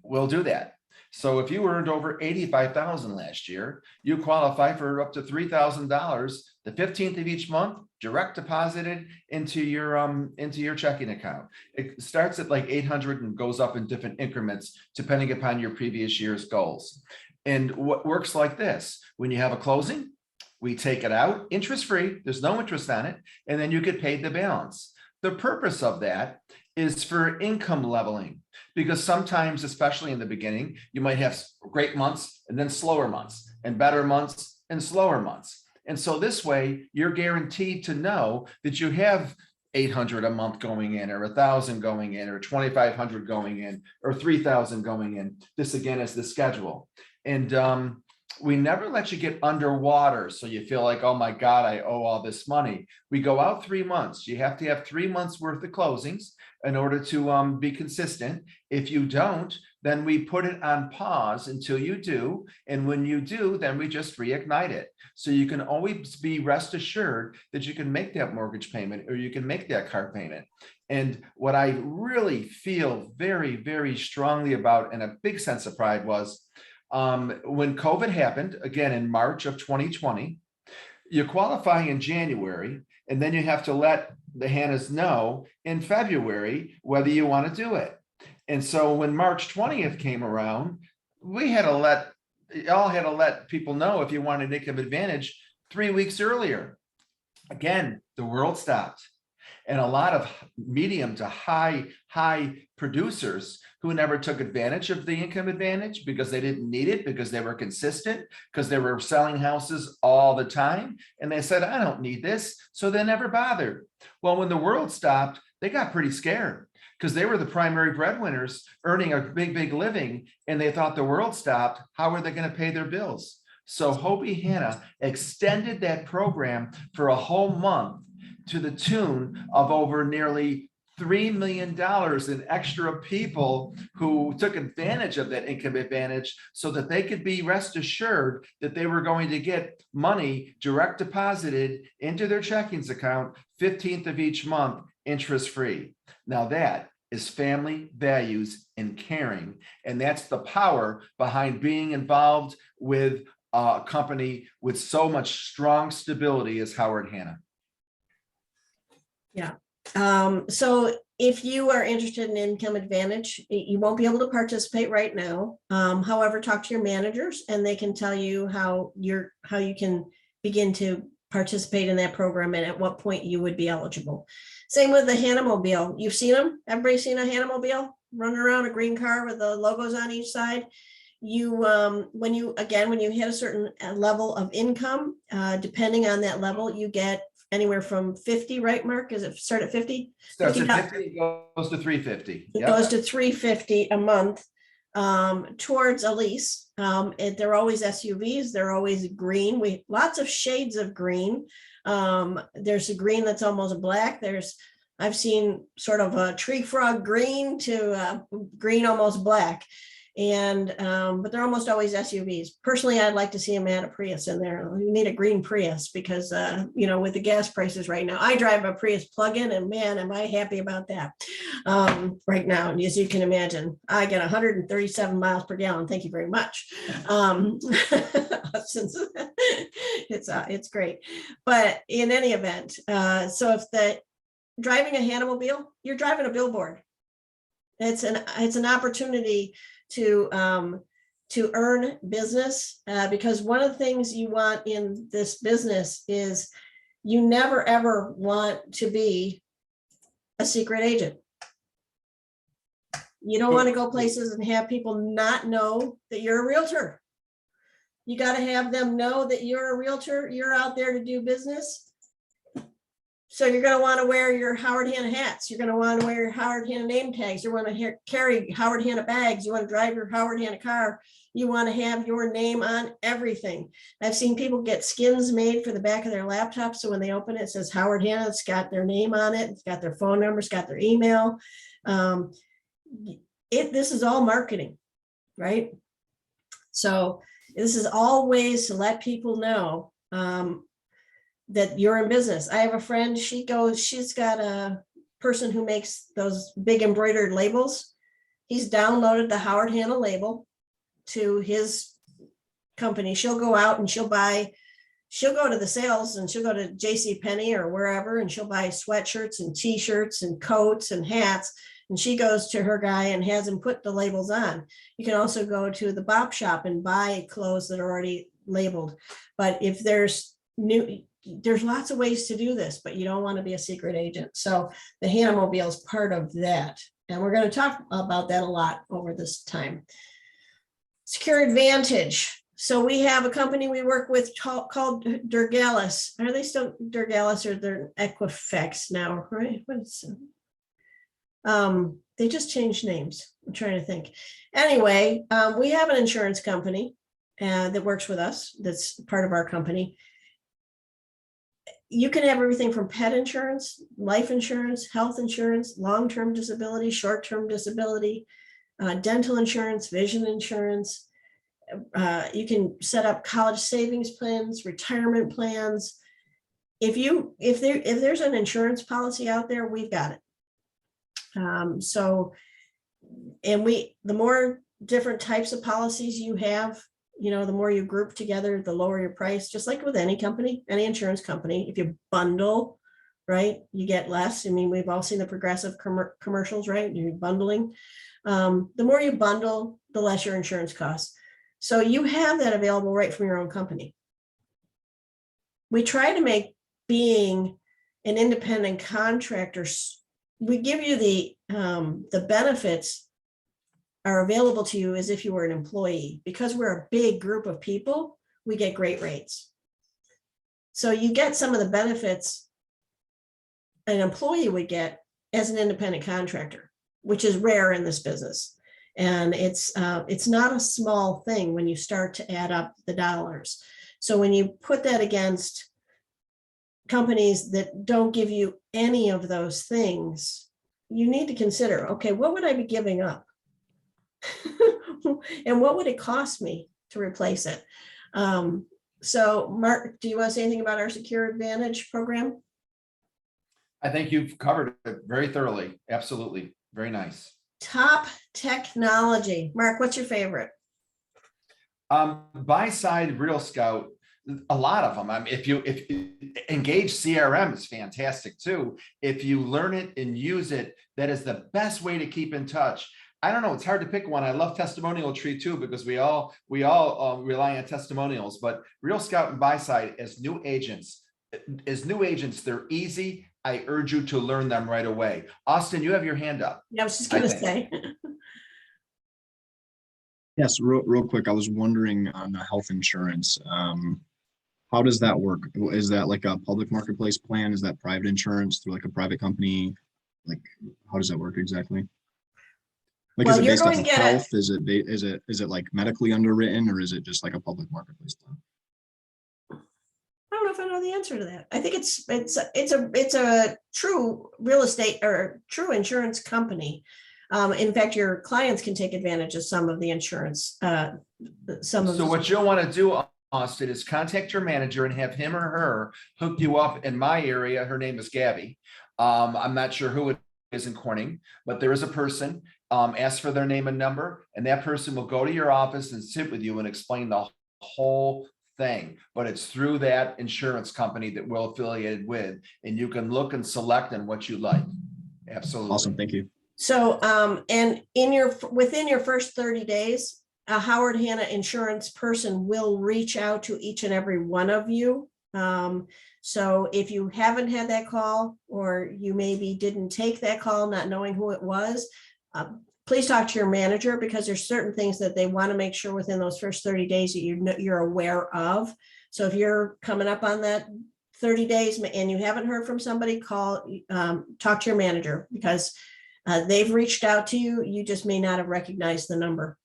we'll do that. So if you earned over 85,000 last year, you qualify for up to $3,000 the 15th of each month, direct deposited into your checking account. It starts at like 800 and goes up in different increments depending upon your previous year's goals. And what works like this: when you have a closing, we take it out interest-free. There's no interest on it, and then you get paid the balance. The purpose of that is for income leveling. Because sometimes, especially in the beginning, you might have great months and then slower months and better months and slower months. And so this way you're guaranteed to know that you have 800 a month going in, or 1,000 going in, or 2,500 going in, or 3,000 going in. This again is the schedule. And we never let you get underwater so you feel like, oh my God, I owe all this money. We go out 3 months. You have to have 3 months worth of closings in order to be consistent. If you don't, then we put it on pause until you do. And when you do, then we just reignite it. So you can always be rest assured that you can make that mortgage payment or you can make that car payment. And what I really feel very, very strongly about, and a big sense of pride, was when COVID happened, again, in March of 2020, you qualify in January, and then you have to let the Hannahs know in February whether you want to do it. And so when March 20th came around, we had to let people know if you wanted income advantage 3 weeks earlier. Again, the world stopped. And a lot of medium to high producers who never took advantage of the income advantage because they didn't need it, because they were consistent, because they were selling houses all the time. And they said, I don't need this. So they never bothered. Well, when the world stopped, they got pretty scared because they were the primary breadwinners earning a big living. And they thought the world stopped. How are they going to pay their bills? So Hopi Hannah extended that program for a whole month to the tune of over nearly $3 million in extra people who took advantage of that income advantage so that they could be rest assured that they were going to get money direct deposited into their checkings account 15th of each month, interest free. Now that is family values and caring. And that's the power behind being involved with a company with so much strong stability as Howard Hannah. Yeah. So if you are interested in income advantage, you won't be able to participate right now. However, talk to your managers and they can tell you how you can begin to participate in that program and at what point you would be eligible. Same with the Hannah-mobile. You've seen them? Everybody's seen a Hannah-mobile running around, a green car with the logos on each side? When you hit a certain level of income, depending on that level, you get anywhere from 50, right, Mark? Is it start at 50? Starts at 50, it goes to 350. It goes to 350 a month towards a lease. They're always SUVs. They're always green. Lots of shades of green. There's a green that's almost black. I've seen sort of a tree frog green to green almost black. And but they're almost always SUVs. Personally, I'd like to see them add a Prius in there. You need a green Prius because with the gas prices right now, I drive a Prius plug-in, and man, am I happy about that right now. And as you can imagine, I get 137 miles per gallon. Thank you very much. Since it's great, but in any event, so if driving a Hannah-mobile, you're driving a billboard. It's an opportunity to earn business, because one of the things you want in this business is you never ever want to be a secret agent. You don't want to go places and have people not know that you're a realtor. You got to have them know that you're a realtor. You're out there to do business. So you're going to want to wear your Howard Hannah hats. You're going to want to wear your Howard Hannah name tags. You want to carry Howard Hannah bags. You want to drive your Howard Hannah car. You want to have your name on everything. I've seen people get skins made for the back of their laptop. So when they open it, it says Howard Hannah. It's got their name on it. It's got their phone number. It's got their email. This is all marketing, right? So this is all ways to let people know that you're in business. I have a friend, she's got a person who makes those big embroidered labels. He's downloaded the Howard Hannah label to his company. She'll go out and she'll go to the sales and she'll go to JCPenney or wherever, and she'll buy sweatshirts and t-shirts and coats and hats. And she goes to her guy and has him put the labels on. You can also go to the Bop Shop and buy clothes that are already labeled. But if there's there's lots of ways to do this, but you don't want to be a secret agent. So the Hannah-mobile is part of that. And we're going to talk about that a lot over this time. Secure Advantage. So we have a company we work with called Durgalis. Are they still Durgalis, or they're Equifax now, right? What is they just changed names. I'm trying to think. Anyway, we have an insurance company that works with us. That's part of our company. You can have everything from pet insurance, life insurance, health insurance, long-term disability, short-term disability, dental insurance, vision insurance. You can set up college savings plans, retirement plans. If there's an insurance policy out there, we've got it. The more different types of policies you have, the more you group together, the lower your price, just like with any company, any insurance company. If you bundle, right, you get less. I mean, we've all seen the Progressive commercials, right? You're bundling. The more you bundle, the less your insurance costs. So you have that available right from your own company. We try to make being an independent contractor, we give you the benefits are available to you as if you were an employee. Because we're a big group of people, we get great rates. So you get some of the benefits an employee would get as an independent contractor, which is rare in this business. And it's not a small thing when you start to add up the dollars. So when you put that against companies that don't give you any of those things, you need to consider, okay, what would I be giving up? And what would it cost me to replace it? So Mark, do you want to say anything about our Secure Advantage program? I think you've covered it very thoroughly. Absolutely. Very nice. Top technology. Mark, what's your favorite? Buy side Real Scout, a lot of them. I mean, if you Engage CRM is fantastic too. If you learn it and use it, that is the best way to keep in touch. I don't know, it's hard to pick one. I love Testimonial Tree too, because we all rely on testimonials, but Real Scout and Buy Side as new agents, they're easy. I urge you to learn them right away. Austin, you have your hand up. Yeah, I was just gonna say. Yes, real quick. I was wondering on the health insurance, how does that work? Is that like a public marketplace plan? Is that private insurance through like a private company? Like, how does that work exactly? Like, Well, is it you're based going off to of get health? Is it like medically underwritten, or is it just like a public marketplace plan? I don't know if I know the answer to that. I think it's a true real estate or true insurance company. In fact, your clients can take advantage of some of the insurance. So what you'll want to do, Austin, is contact your manager and have him or her hook you up. In my area, her name is Gabby. I'm not sure who it is in Corning, but there is a person. Ask for their name and number, and that person will go to your office and sit with you and explain the whole thing. But it's through that insurance company that we're affiliated with, and you can look and select on what you like. Absolutely. Awesome, thank you. So, and within your first 30 days, a Howard Hanna insurance person will reach out to each and every one of you. So if you haven't had that call, or you maybe didn't take that call, not knowing who it was, please talk to your manager, because there's certain things that they want to make sure within those first 30 days that you're aware of. So if you're coming up on that 30 days and you haven't heard from somebody, talk to your manager, because they've reached out to you. You just may not have recognized the number.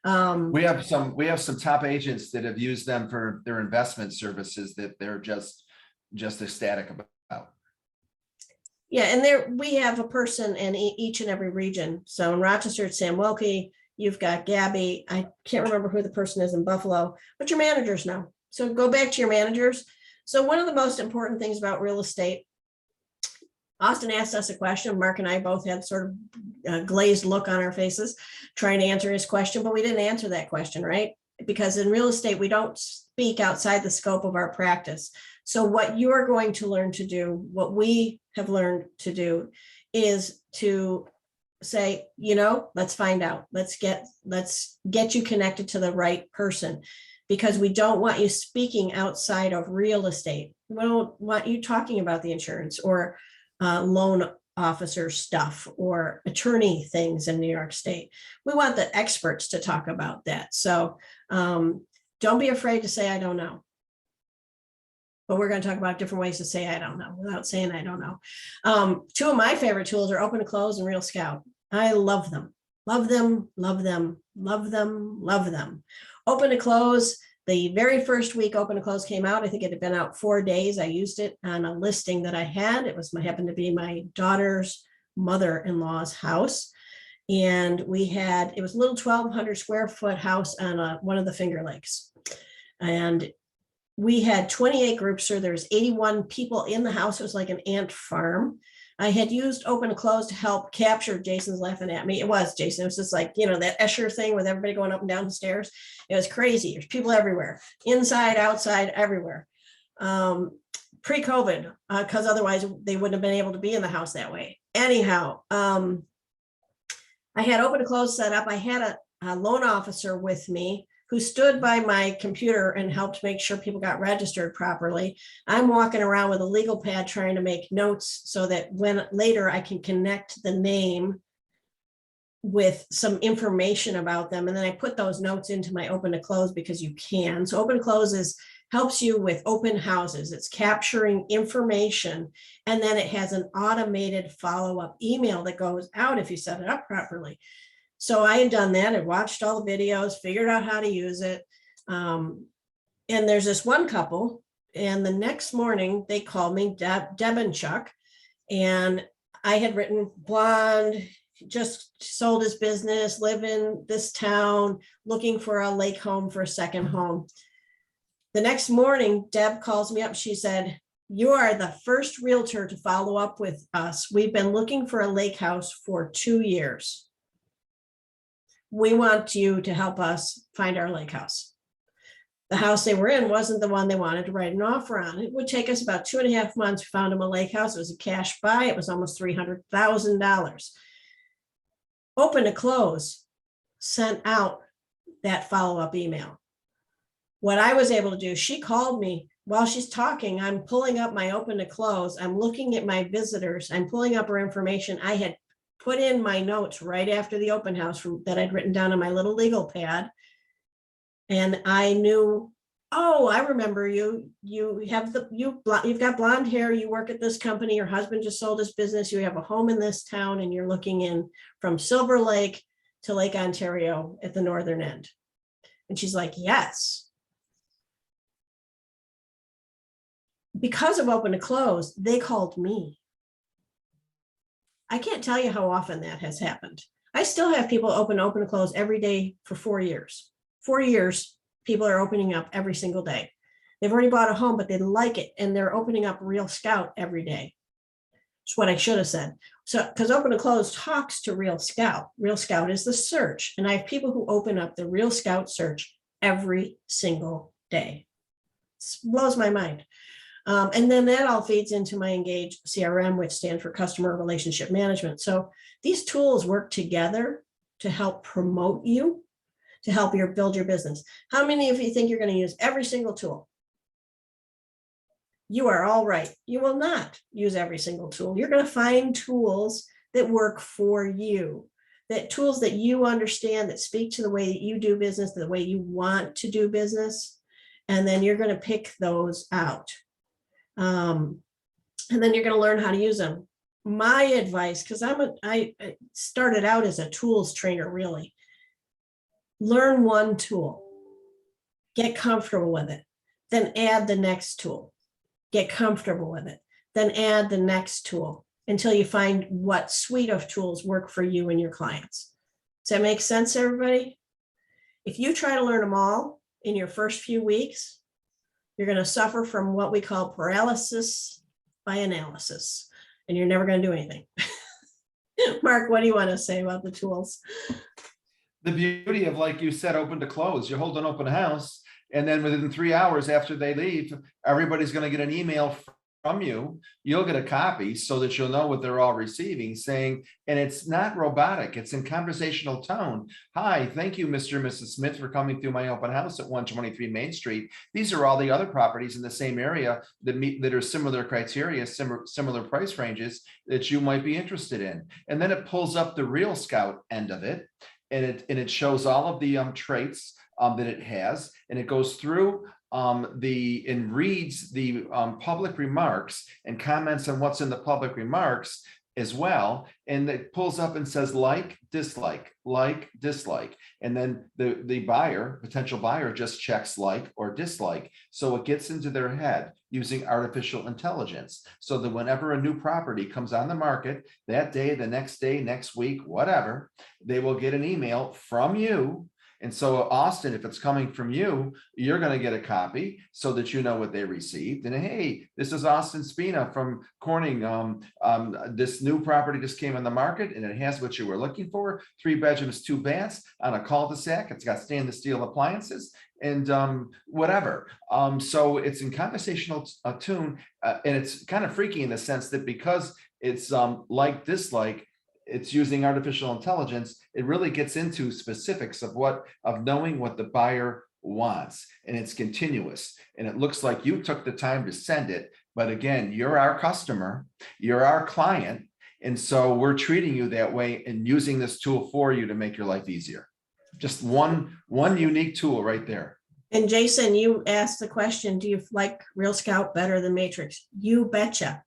We have some top agents that have used them for their investment services that they're just ecstatic about. Yeah, and we have a person in each and every region. So in Rochester, it's Sam Wilkie. You've got Gabby. I can't remember who the person is in Buffalo, but your managers know. So go back to your managers. So one of the most important things about real estate, Austin asked us a question. Mark and I both had sort of a glazed look on our faces trying to answer his question, but we didn't answer that question, right? Because in real estate, we don't speak outside the scope of our practice. So what you're going to learn to do, what we have learned to do, is to say, let's find out. Let's get you connected to the right person, because we don't want you speaking outside of real estate. We don't want you talking about the insurance or loan officer stuff or attorney things in New York State. We want the experts to talk about that. So don't be afraid to say, I don't know. But we're going to talk about different ways to say, I don't know, without saying, I don't know. Two of my favorite tools are Open to Close and Real Scout. I love them, love them, love them, love them, love them. Open to Close, the very first week Open to Close came out, I think it had been out 4 days. I used it on a listing that I had. It happened to be my daughter's mother-in-law's house. And it was a little 1,200 square foot house on one of the Finger Lakes. And we had 28 groups, so there's 81 people in the house. It was like an ant farm. I had used Open to Close to help capture. Jason's laughing at me. It was Jason. It was just like, that Escher thing with everybody going up and down the stairs. It was crazy. There's people everywhere, inside, outside, everywhere. Pre-COVID, because otherwise they wouldn't have been able to be in the house that way. Anyhow, I had Open to Close set up. I had a loan officer with me who stood by my computer and helped make sure people got registered properly. I'm walking around with a legal pad trying to make notes so that when later I can connect the name with some information about them. And then I put those notes into my Open to Close because you can. So Open to Close helps you with open houses. It's capturing information, and then it has an automated follow-up email that goes out if you set it up properly. So I had done that. I watched all the videos, figured out how to use it. And there's this one couple, and the next morning they called me, Deb and Chuck, and I had written blonde, just sold his business, live in this town, looking for a lake home for a second home. The next morning, Deb calls me up. She said, "You are the first realtor to follow up with us. We've been looking for a lake house for 2 years. We want you to help us find our lake house." The house they were in wasn't the one they wanted to write an offer on. It would take us about 2.5 months. We found them a lake house. It was a cash buy. It was almost $300,000. Open to Close sent out that follow-up email. What I was able to do, she called me while she's talking. I'm pulling up my Open to Close. I'm looking at my visitors. I'm pulling up her information. I had put in my notes right after the open house that I'd written down on my little legal pad. And I knew, oh, I remember you. You've got blonde hair. You work at this company. Your husband just sold his business. You have a home in this town, and you're looking in from Silver Lake to Lake Ontario at the northern end. And she's like, yes. Because of Open to Close, they called me. I can't tell you how often that has happened. I still have people open to Close every day for 4 years. 4 years, people are opening up every single day. They've already bought a home, but they like it, and they're opening up Real Scout every day. That's what I should have said. So, because Open to Close talks to Real Scout. Real Scout is the search, and I have people who open up the Real Scout search every single day. It blows my mind. And then that all feeds into my Engage CRM, which stands for Customer Relationship Management. So these tools work together to help promote you, to help you build your business. How many of you think you're going to use every single tool? You are all right. You will not use every single tool. You're going to find tools that work for you, that tools that you understand, that speak to the way that you do business, the way you want to do business. And then you're going to pick those out. And then you're going to learn how to use them. My advice, because I started out as a tools trainer, really. Learn one tool, get comfortable with it, then add the next tool, get comfortable with it, then add the next tool until you find what suite of tools work for you and your clients. Does that make sense, everybody? If you try to learn them all in your first few weeks, you're going to suffer from what we call paralysis by analysis, and you're never going to do anything. Mark, what do you want to say about the tools? The beauty of, like you said, Open to Close, you hold an open house, and then within 3 hours after they leave, everybody's going to get an email from you, you'll get a copy so that you'll know what they're all receiving, saying, and it's not robotic, it's in conversational tone. Hi, thank you, Mr. and Mrs. Smith, for coming through my open house at 123 Main Street. These are all the other properties in the same area that are similar criteria, similar price ranges that you might be interested in. And then it pulls up the Real Scout end of it, and it shows all of the traits that it has, and it goes through and reads the public remarks and comments on what's in the public remarks as well. And it pulls up and says like, dislike, and then the buyer, potential buyer, just checks like or dislike. So it gets into their head using artificial intelligence, so that whenever a new property comes on the market that day, the next day, next week, whatever, they will get an email from you. And so Austin, if it's coming from you, you're going to get a copy so that you know what they received. And hey, this is Austin Spina from Corning. This new property just came on the market and it has what you were looking for: 3 bedrooms, 2 baths on a cul-de-sac. It's got stainless steel appliances and whatever. So it's in conversational tune, and it's kind of freaky in the sense that because it's like, dislike, it's using artificial intelligence, it really gets into specifics of knowing what the buyer wants, and it's continuous. And it looks like you took the time to send it, but again, you're our customer, you're our client, and so we're treating you that way and using this tool for you to make your life easier. Just one unique tool right there. And Jason, you asked the question, do you like Real Scout better than Matrix? You betcha.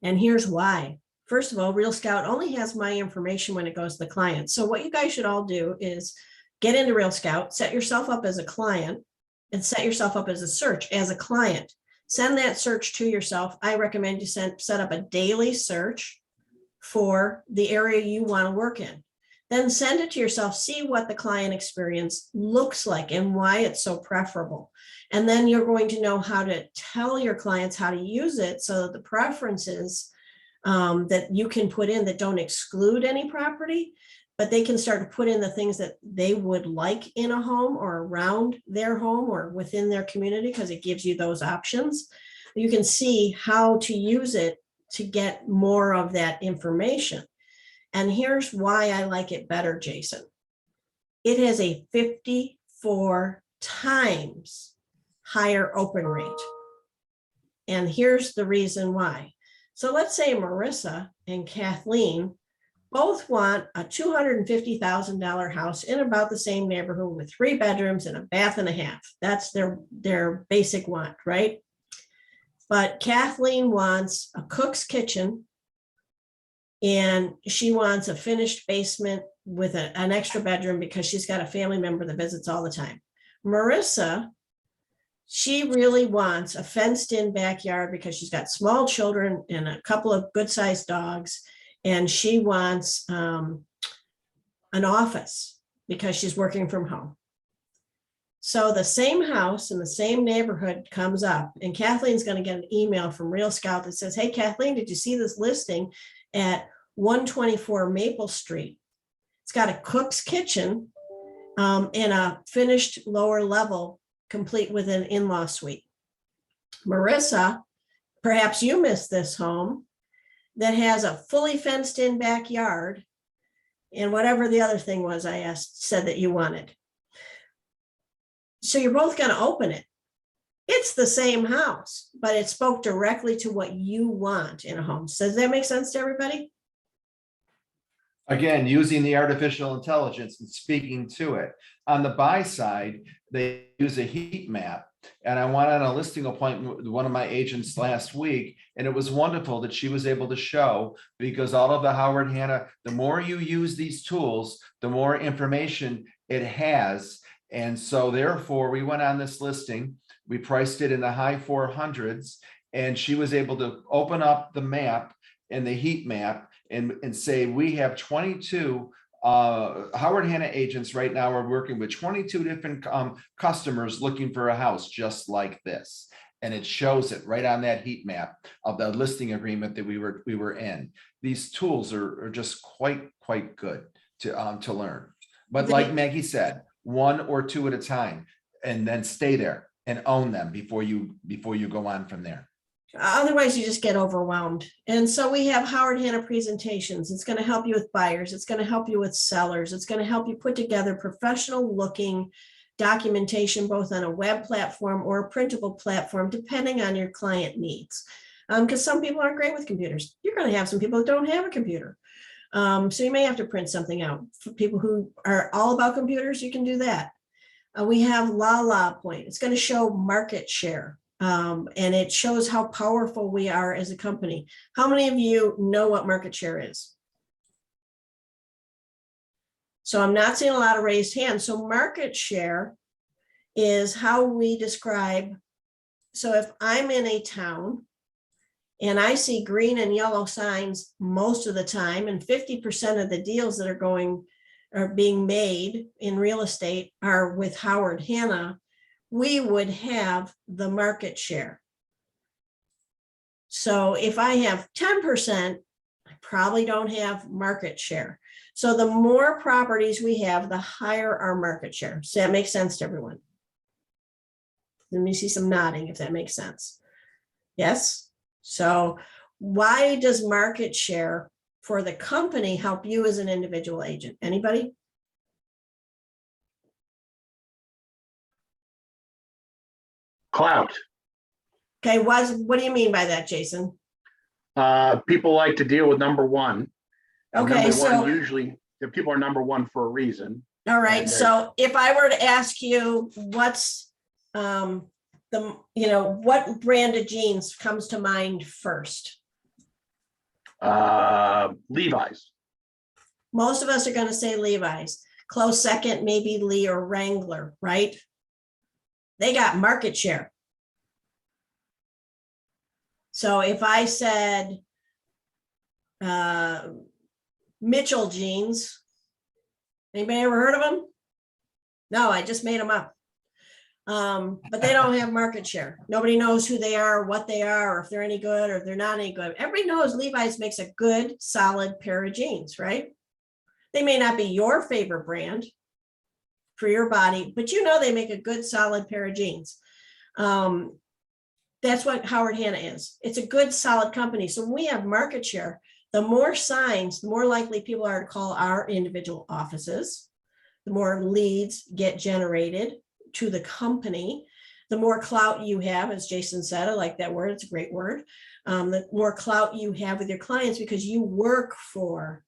And here's why. First of all, Real Scout only has my information when it goes to the client. So what you guys should all do is get into Real Scout, set yourself up as a client, and set yourself up as a search as a client. Send that search to yourself. I recommend you set up a daily search for the area you want to work in. Then send it to yourself, see what the client experience looks like and why it's so preferable. And then you're going to know how to tell your clients how to use it so that the preferences that you can put in that don't exclude any property, but they can start to put in the things that they would like in a home or around their home or within their community, because it gives you those options. You can see how to use it to get more of that information. And here's why I like it better, Jason. It has a 54 times higher open rate. And here's the reason why. So let's say Marissa and Kathleen both want a $250,000 house in about the same neighborhood with 3 bedrooms and a bath and a half. That's their basic want, right? But Kathleen wants a cook's kitchen, and she wants a finished basement with an extra bedroom because she's got a family member that visits all the time. Marissa, she really wants a fenced-in backyard because she's got small children and a couple of good-sized dogs, and she wants an office because she's working from home. So the same house in the same neighborhood comes up, and Kathleen's going to get an email from Real Scout that says, hey, Kathleen, did you see this listing at 124 Maple Street? It's got a cook's kitchen and a finished lower level complete with an in-law suite. Marissa, perhaps you missed this home that has a fully fenced in backyard and whatever the other thing was I said that you wanted. So you're both going to open it. It's the same house, but it spoke directly to what you want in a home. So does that make sense to everybody? Again, using the artificial intelligence and speaking to it. On the buy side, they use a heat map. And I went on a listing appointment with one of my agents last week, and it was wonderful that she was able to show, because all of the Howard Hanna, the more you use these tools, the more information it has. And so therefore, we went on this listing, we priced it in the high 400s, and she was able to open up the map and the heat map and say, we have 22 Howard Hanna agents right now are working with 22 different customers looking for a house just like this. And it shows it right on that heat map of the listing agreement that we were in. These tools are just quite good to learn. But like Maggie said, 1 or 2 at a time, and then stay there and own them before you go on from there. Otherwise, you just get overwhelmed. And so we have Howard Hanna presentations. It's going to help you with buyers. It's going to help you with sellers. It's going to help you put together professional looking documentation, both on a web platform or a printable platform, depending on your client needs. Because some people aren't great with computers. You're going to have some people who don't have a computer. So you may have to print something out. For people who are all about computers, you can do that. We have La Point. It's going to show market share. And it shows how powerful we are as a company. How many of you know what market share is? So I'm not seeing a lot of raised hands. So market share is how we describe. So if I'm in a town and I see green and yellow signs most of the time, and 50% of the deals that are being made in real estate are with Howard Hanna, we would have the market share. So if I have 10%, I probably don't have market share. So the more properties we have, the higher our market share. Does that make sense to everyone? Let me see some nodding if that makes sense. Yes? So why does market share for the company help you as an individual agent? Anybody? Clout. Okay, what do you mean by that, Jason? People like to deal with number one. And Okay, number so one, usually the people are number one for a reason. all right, and so if I were to ask you what's what brand of jeans comes to mind first? Levi's. Most of us are going to say Levi's. Close second, maybe Lee or Wrangler, right? They got market share. So if I said Mitchell jeans, anybody ever heard of them? No, I just made them up. But they don't have market share. Nobody knows who they are, what they are, or if they're any good or if they're not any good. Everybody knows Levi's makes a good, solid pair of jeans, right? They may not be your favorite brand for your body, but you know they make a good, solid pair of jeans. That's what Howard Hanna is. It's a good, solid company. So when we have market share, the more signs, the more likely people are to call our individual offices, the more leads get generated to the company, the more clout you have, as Jason said, I like that word, it's a great word. The more clout you have with your clients because you work for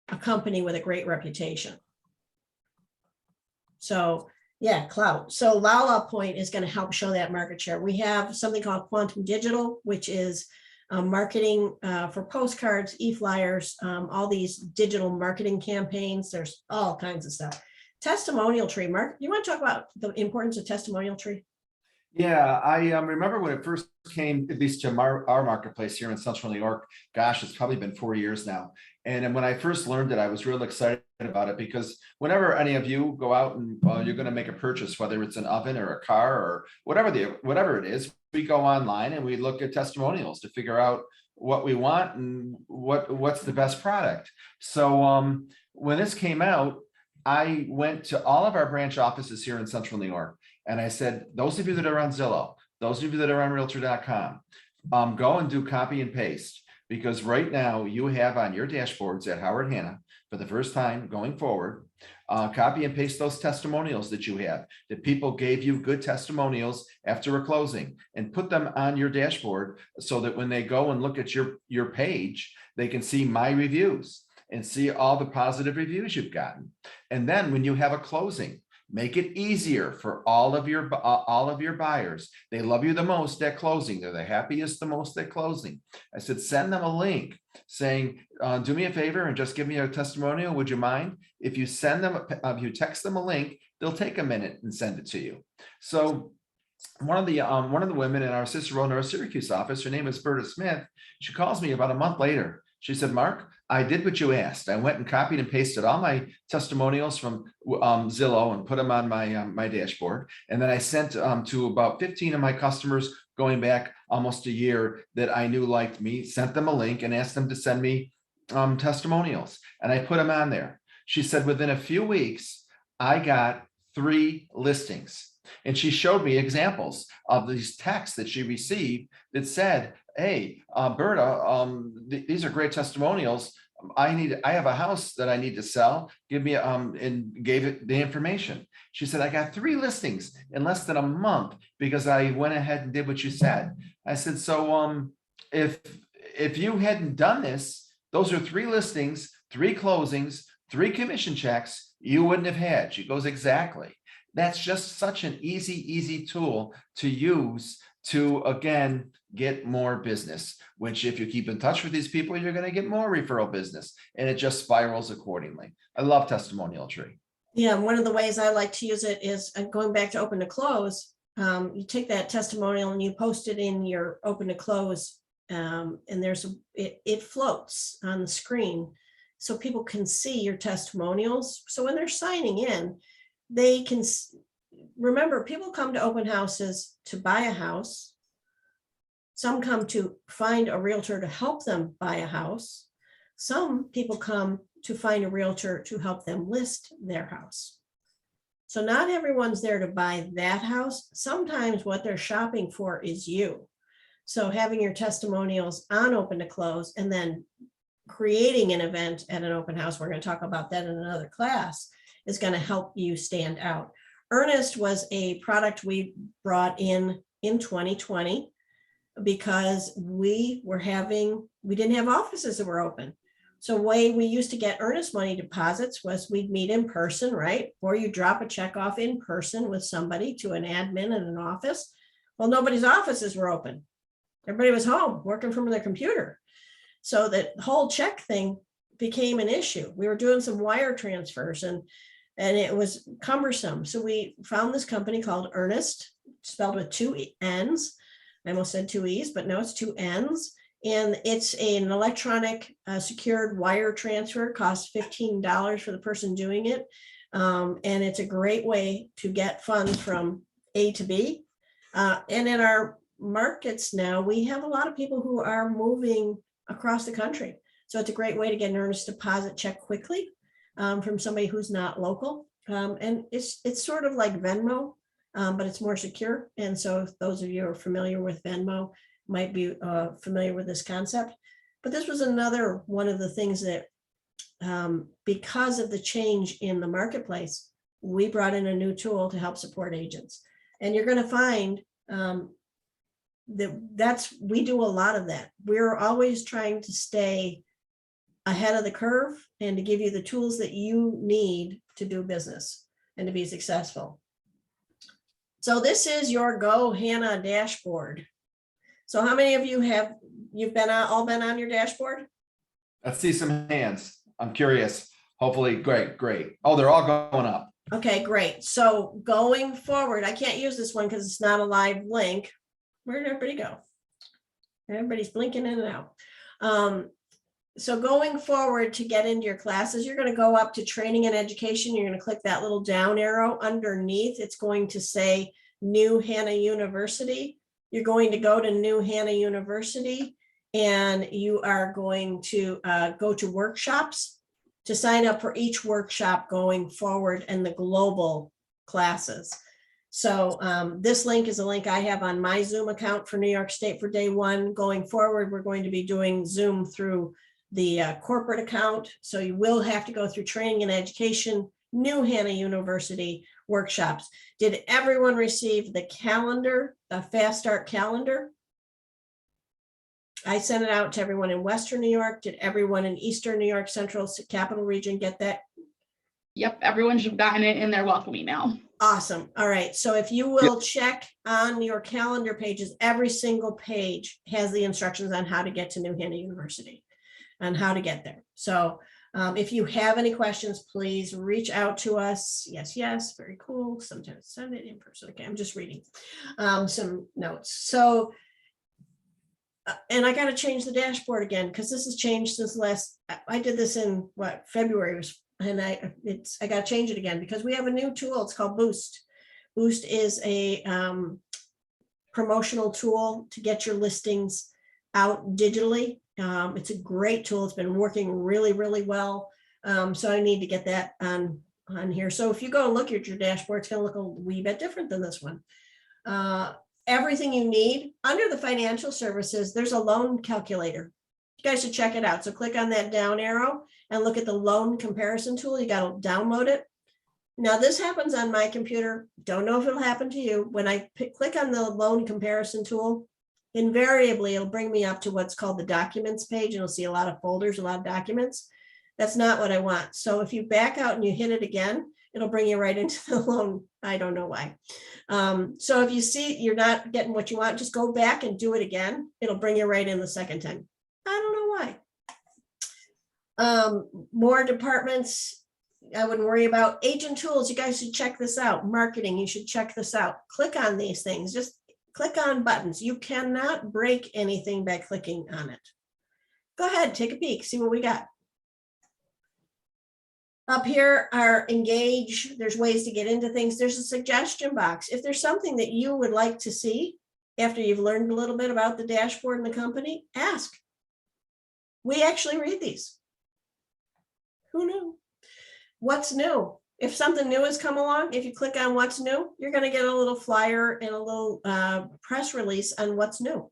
a company with a great reputation. So yeah, clout. So La Point is going to help show that market share. We have something called Quantum Digital, which is marketing for postcards, e-flyers, all these digital marketing campaigns. There's all kinds of stuff. Testimonial tree. Mark, you want to talk about the importance of testimonial tree? Yeah, I remember when it first came, at least to our marketplace here in Central New York. Gosh, it's probably been 4 years now. And then when I first learned it, I was real excited about it because whenever any of you go out and you're going to make a purchase, whether it's an oven or a car or whatever it is, we go online and we look at testimonials to figure out what we want and what's the best product. So when this came out, I went to all of our branch offices here in Central New York. And I said, those of you that are on Zillow, those of you that are on Realtor.com, go and do copy and paste. Because right now you have on your dashboards at Howard Hanna, for the first time going forward, copy and paste those testimonials that you have, that people gave you good testimonials after a closing, and put them on your dashboard so that when they go and look at your page, they can see my reviews and see all the positive reviews you've gotten. And then when you have a closing, make it easier for all of your buyers. They love you the most at closing. They're the happiest the most at closing. I said, send them a link saying, do me a favor and just give me a testimonial. Would you mind? If you send them, if you text them a link, they'll take a minute and send it to you. So one of the women in our Cicero North Syracuse office, her name is Berta Smith. She calls me about a month later. She said, Mark, I did what you asked. I went and copied and pasted all my testimonials from Zillow and put them on my dashboard. And then I sent to about 15 of my customers going back almost a year that I knew liked me, sent them a link and asked them to send me testimonials. And I put them on there. She said, within a few weeks, I got 3 listings. And she showed me examples of these texts that she received that said, hey, Berta, these are great testimonials. I have a house that I need to sell. Give me, and gave it the information. She said, I got 3 listings in less than a month because I went ahead and did what you said. I said, so, if you hadn't done this, those are 3 listings, 3 closings, 3 commission checks you wouldn't have had. She goes, exactly. That's just such an easy tool to use to, again, get more business, which if you keep in touch with these people, you're going to get more referral business, and it just spirals accordingly. I love Testimonial Tree. Yeah, one of the ways I like to use it is going back to open to close. You take that testimonial and you post it in your open to close, and it floats on the screen so people can see your testimonials. So when they're signing in, they can remember, people come to open houses to buy a house. Some come to find a realtor to help them buy a house. Some people come to find a realtor to help them list their house. So not everyone's there to buy that house. Sometimes what they're shopping for is you. So having your testimonials on open to close and then creating an event at an open house, we're going to talk about that in another class, is going to help you stand out. Earnest was a product we brought in 2020 because we didn't have offices that were open. So the way we used to get earnest money deposits was we'd meet in person, right? Or you drop a check off in person with somebody to an admin in an office. Well, nobody's offices were open. Everybody was home working from their computer. So that whole check thing became an issue. We were doing some wire transfers and it was cumbersome. So we found this company called Earnest, spelled with 2 N's. I almost said 2 E's, but no, it's 2 N's. And it's an electronic secured wire transfer. It costs $15 for the person doing it. And it's a great way to get funds from A to B. And in our markets now, we have a lot of people who are moving across the country. So it's a great way to get an earnest deposit check quickly from somebody who's not local. And it's sort of like Venmo, but it's more secure. And so if those of you who are familiar with Venmo might be familiar with this concept. But this was another one of the things that because of the change in the marketplace, we brought in a new tool to help support agents. And you're going to find we do a lot of that. We're always trying to stay ahead of the curve and to give you the tools that you need to do business and to be successful. So this is your Go Hannah dashboard. So how many of you you've all been on your dashboard? Let's see some hands. I'm curious. Hopefully, great. Oh, they're all going up. Okay, great. So going forward, I can't use this one because it's not a live link. Where did everybody go? Everybody's blinking in and out. So going forward to get into your classes, you're going to go up to training and education. You're going to click that little down arrow underneath. It's going to say New Hannah University. You're going to go to New Hannah University and you are going to go to workshops to sign up for each workshop going forward and the global classes. So this link is a link I have on my Zoom account for New York State for day 1. Going forward, we're going to be doing Zoom through the corporate account. So you will have to go through training and education, New Hannah University workshops. Did everyone receive the calendar, the Fast Start calendar? I sent it out to everyone in Western New York. Did everyone in Eastern New York, Central Capital Region get that? Yep, everyone should have gotten it in their welcome email. Awesome. All right. So if you will check on your calendar pages, every single page has the instructions on how to get to New Hannah University and how to get there. So if you have any questions, please reach out to us. Yes. Very cool. Sometimes send it in person. Okay. I'm just reading some notes. So, and I got to change the dashboard again, because this has changed since I did this in February, and I got to change it again because we have a new tool. It's called Boost. Boost is a promotional tool to get your listings out digitally. It's a great tool. It's been working really, really well. So I need to get that on here. So if you go and look at your dashboard, it's going to look a wee bit different than this one. everything you need. Under the financial services, there's a loan calculator. You guys should check it out. So click on that down arrow and look at the loan comparison tool. You got to download it. Now this happens on my computer. Don't know if it'll happen to you. When I click on the loan comparison tool, invariably it'll bring me up to what's called the documents page, and you'll see a lot of folders, a lot of documents. That's not what I want. So if you back out and you hit it again, it'll bring you right into the loan. I don't know why. So if you see you're not getting what you want, just go back and do it again. It'll bring you right in the second time. I don't know why. More departments I wouldn't worry about. Agent tools, you guys should check this out. Marketing, you should check this out. Click on these things. Just click on buttons. You cannot break anything by clicking on it. Go ahead, take a peek, see what we got. Up here are engage. There's ways to get into things. There's a suggestion box. If there's something that you would like to see after you've learned a little bit about the dashboard and the company, ask. We actually read these. Who knew? What's new? If something new has come along, if you click on what's new, you're going to get a little flyer and a little press release on what's new.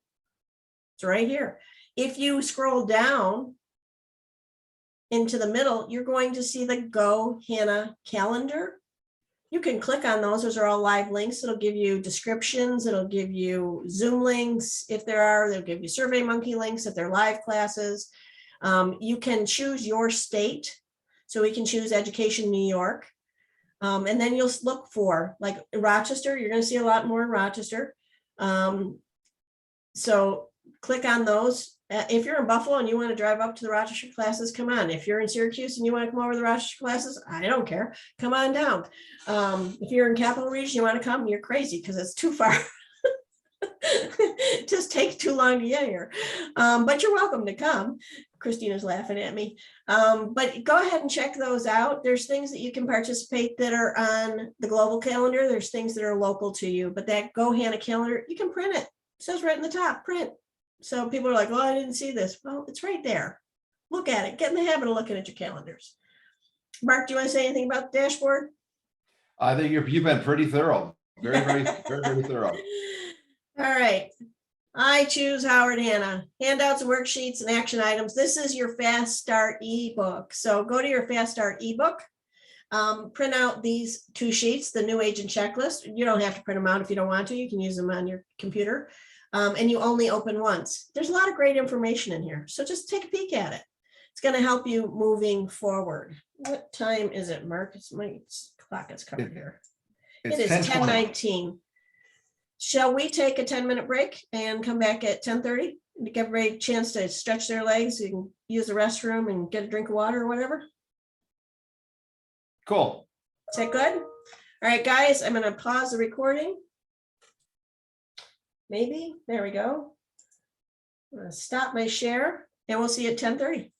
It's right here. If you scroll down into the middle, you're going to see the Go Hannah calendar. You can click on those. Those are all live links. It'll give you descriptions. It'll give you Zoom links if there are. They'll give you SurveyMonkey links if they're live classes. You can choose your state. So we can choose Education New York. And then you'll look for, like Rochester, you're going to see a lot more in Rochester. So click on those. If you're in Buffalo and you want to drive up to the Rochester classes, come on. If you're in Syracuse and you want to come over to the Rochester classes, I don't care. Come on down. If you're in Capital Region, you want to come, you're crazy because it's too far. It just takes too long to get here. But you're welcome to come. Christina's laughing at me. But go ahead and check those out. There's things that you can participate that are on the global calendar. There's things that are local to you, but that Go Hannah calendar, you can print it. It says right in the top, print. So people are like, oh, I didn't see this. Well, it's right there. Look at it. Get in the habit of looking at your calendars. Mark, do you want to say anything about the dashboard? I think you've been pretty thorough. Very thorough. All right. I choose Howard Hannah. Handouts, worksheets, and action items. This is your Fast Start ebook. So go to your Fast Start ebook. Print out these 2 sheets, the new agent checklist. You don't have to print them out if you don't want to. You can use them on your computer. And you only open once. There's a lot of great information in here. So just take a peek at it. It's going to help you moving forward. What time is it, Mark? It's my clock is covered here. It is 10:19. Shall we take a 10-minute break and come back at 10:30 to give everybody a chance to stretch their legs? You can use the restroom and get a drink of water or whatever. Cool. Is that good? All right, guys, I'm going to pause the recording. Maybe. There we go. I'm going to stop my share and we'll see you at 10:30.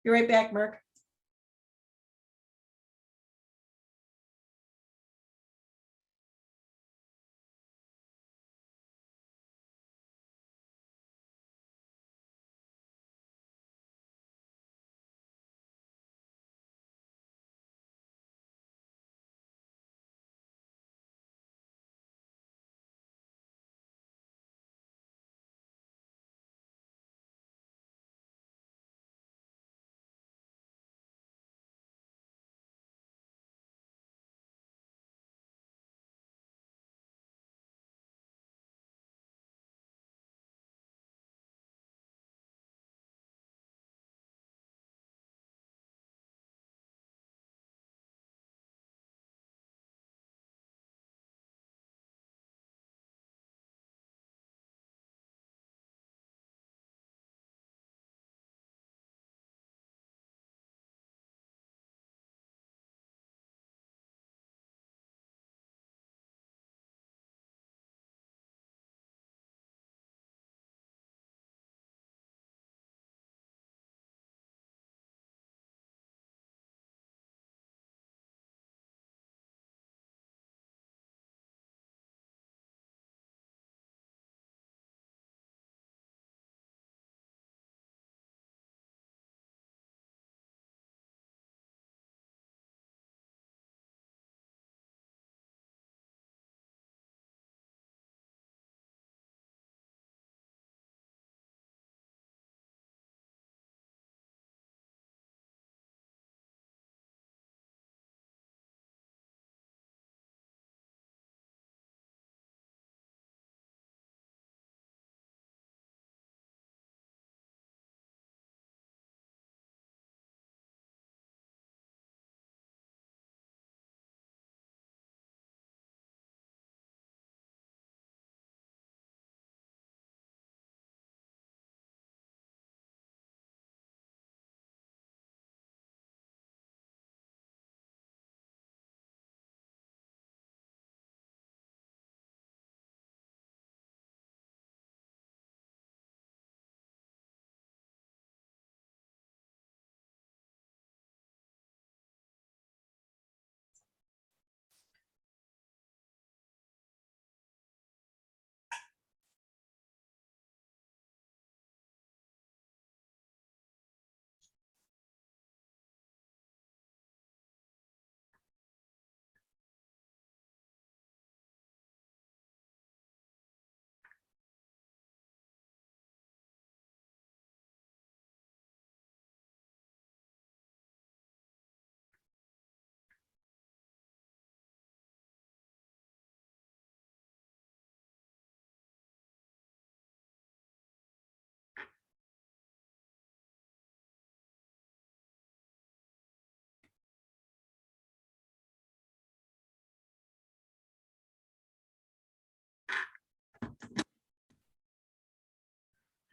Be right back, Mark.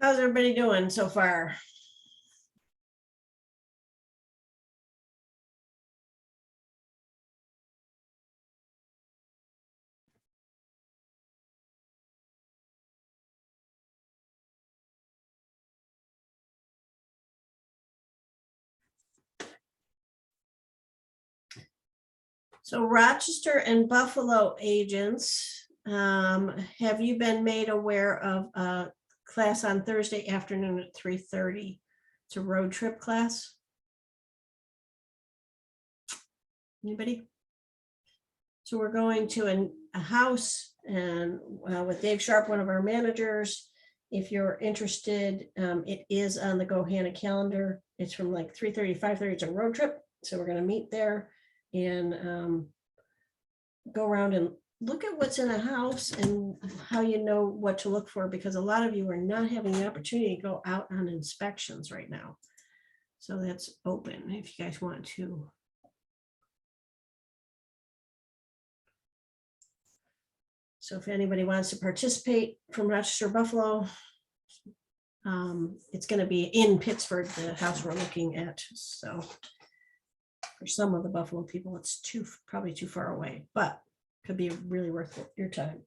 How's everybody doing so far? So Rochester and Buffalo agents, have you been made aware of a class on Thursday afternoon at 3:30? It's a road trip class. Anybody? So we're going to a house and with Dave Sharp, one of our managers. If you're interested, it is on the GoHanna calendar. It's from like 3:30, 5:30. It's a road trip. So we're going to meet there and go around and look at what's in a house and how you know what to look for, because a lot of you are not having the opportunity to go out on inspections right now. So that's open if you guys want to. So if anybody wants to participate from Rochester, Buffalo, it's going to be in Pittsburgh, the house we're looking at. So for some of the Buffalo people, it's probably too far away, but could be really worth your time.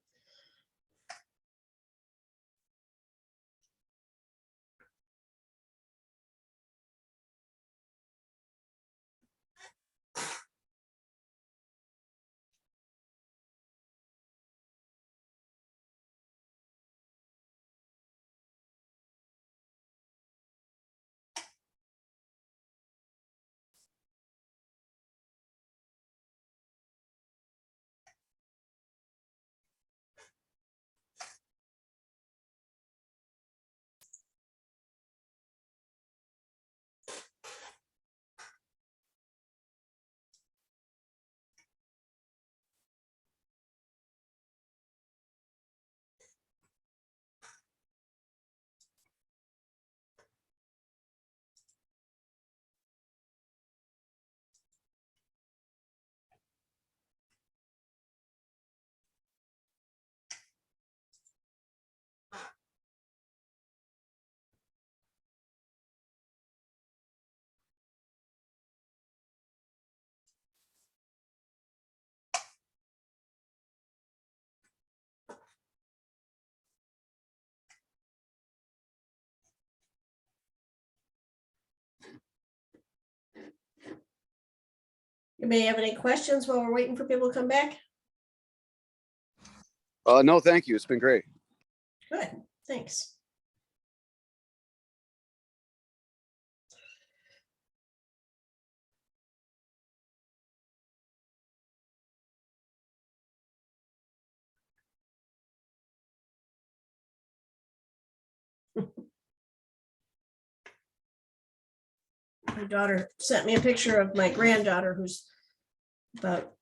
You may have any questions while we're waiting for people to come back? No, thank you. It's been great. Good, thanks. My daughter sent me a picture of my granddaughter who's about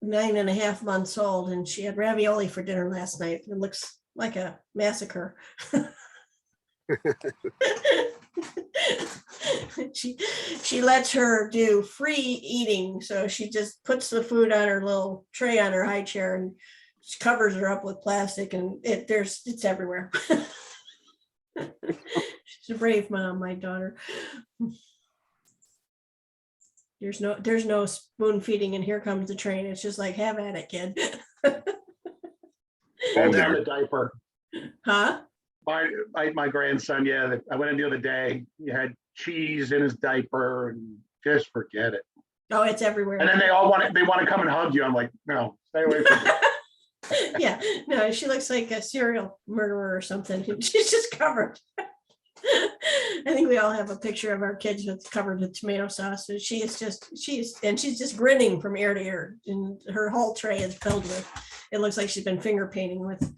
9.5 months old, and she had ravioli for dinner last night. It looks like a massacre. She lets her do free eating, so she just puts the food on her little tray on her high chair and she covers her up with plastic, and it's everywhere. She's a brave mom, my daughter. There's no spoon feeding, and here comes the train. It's just like, have at it, kid. Pull down the diaper. Huh? My grandson, yeah, I went in the other day, he had cheese in his diaper and just forget it. Oh, it's everywhere. And then they want to come and hug you. I'm like, no, stay away from me. Yeah, no, she looks like a serial murderer or something. She's just covered. I think we all have a picture of our kids that's covered with tomato sauce. So she's just grinning from ear to ear, and her whole tray is filled with, it looks like she's been finger painting with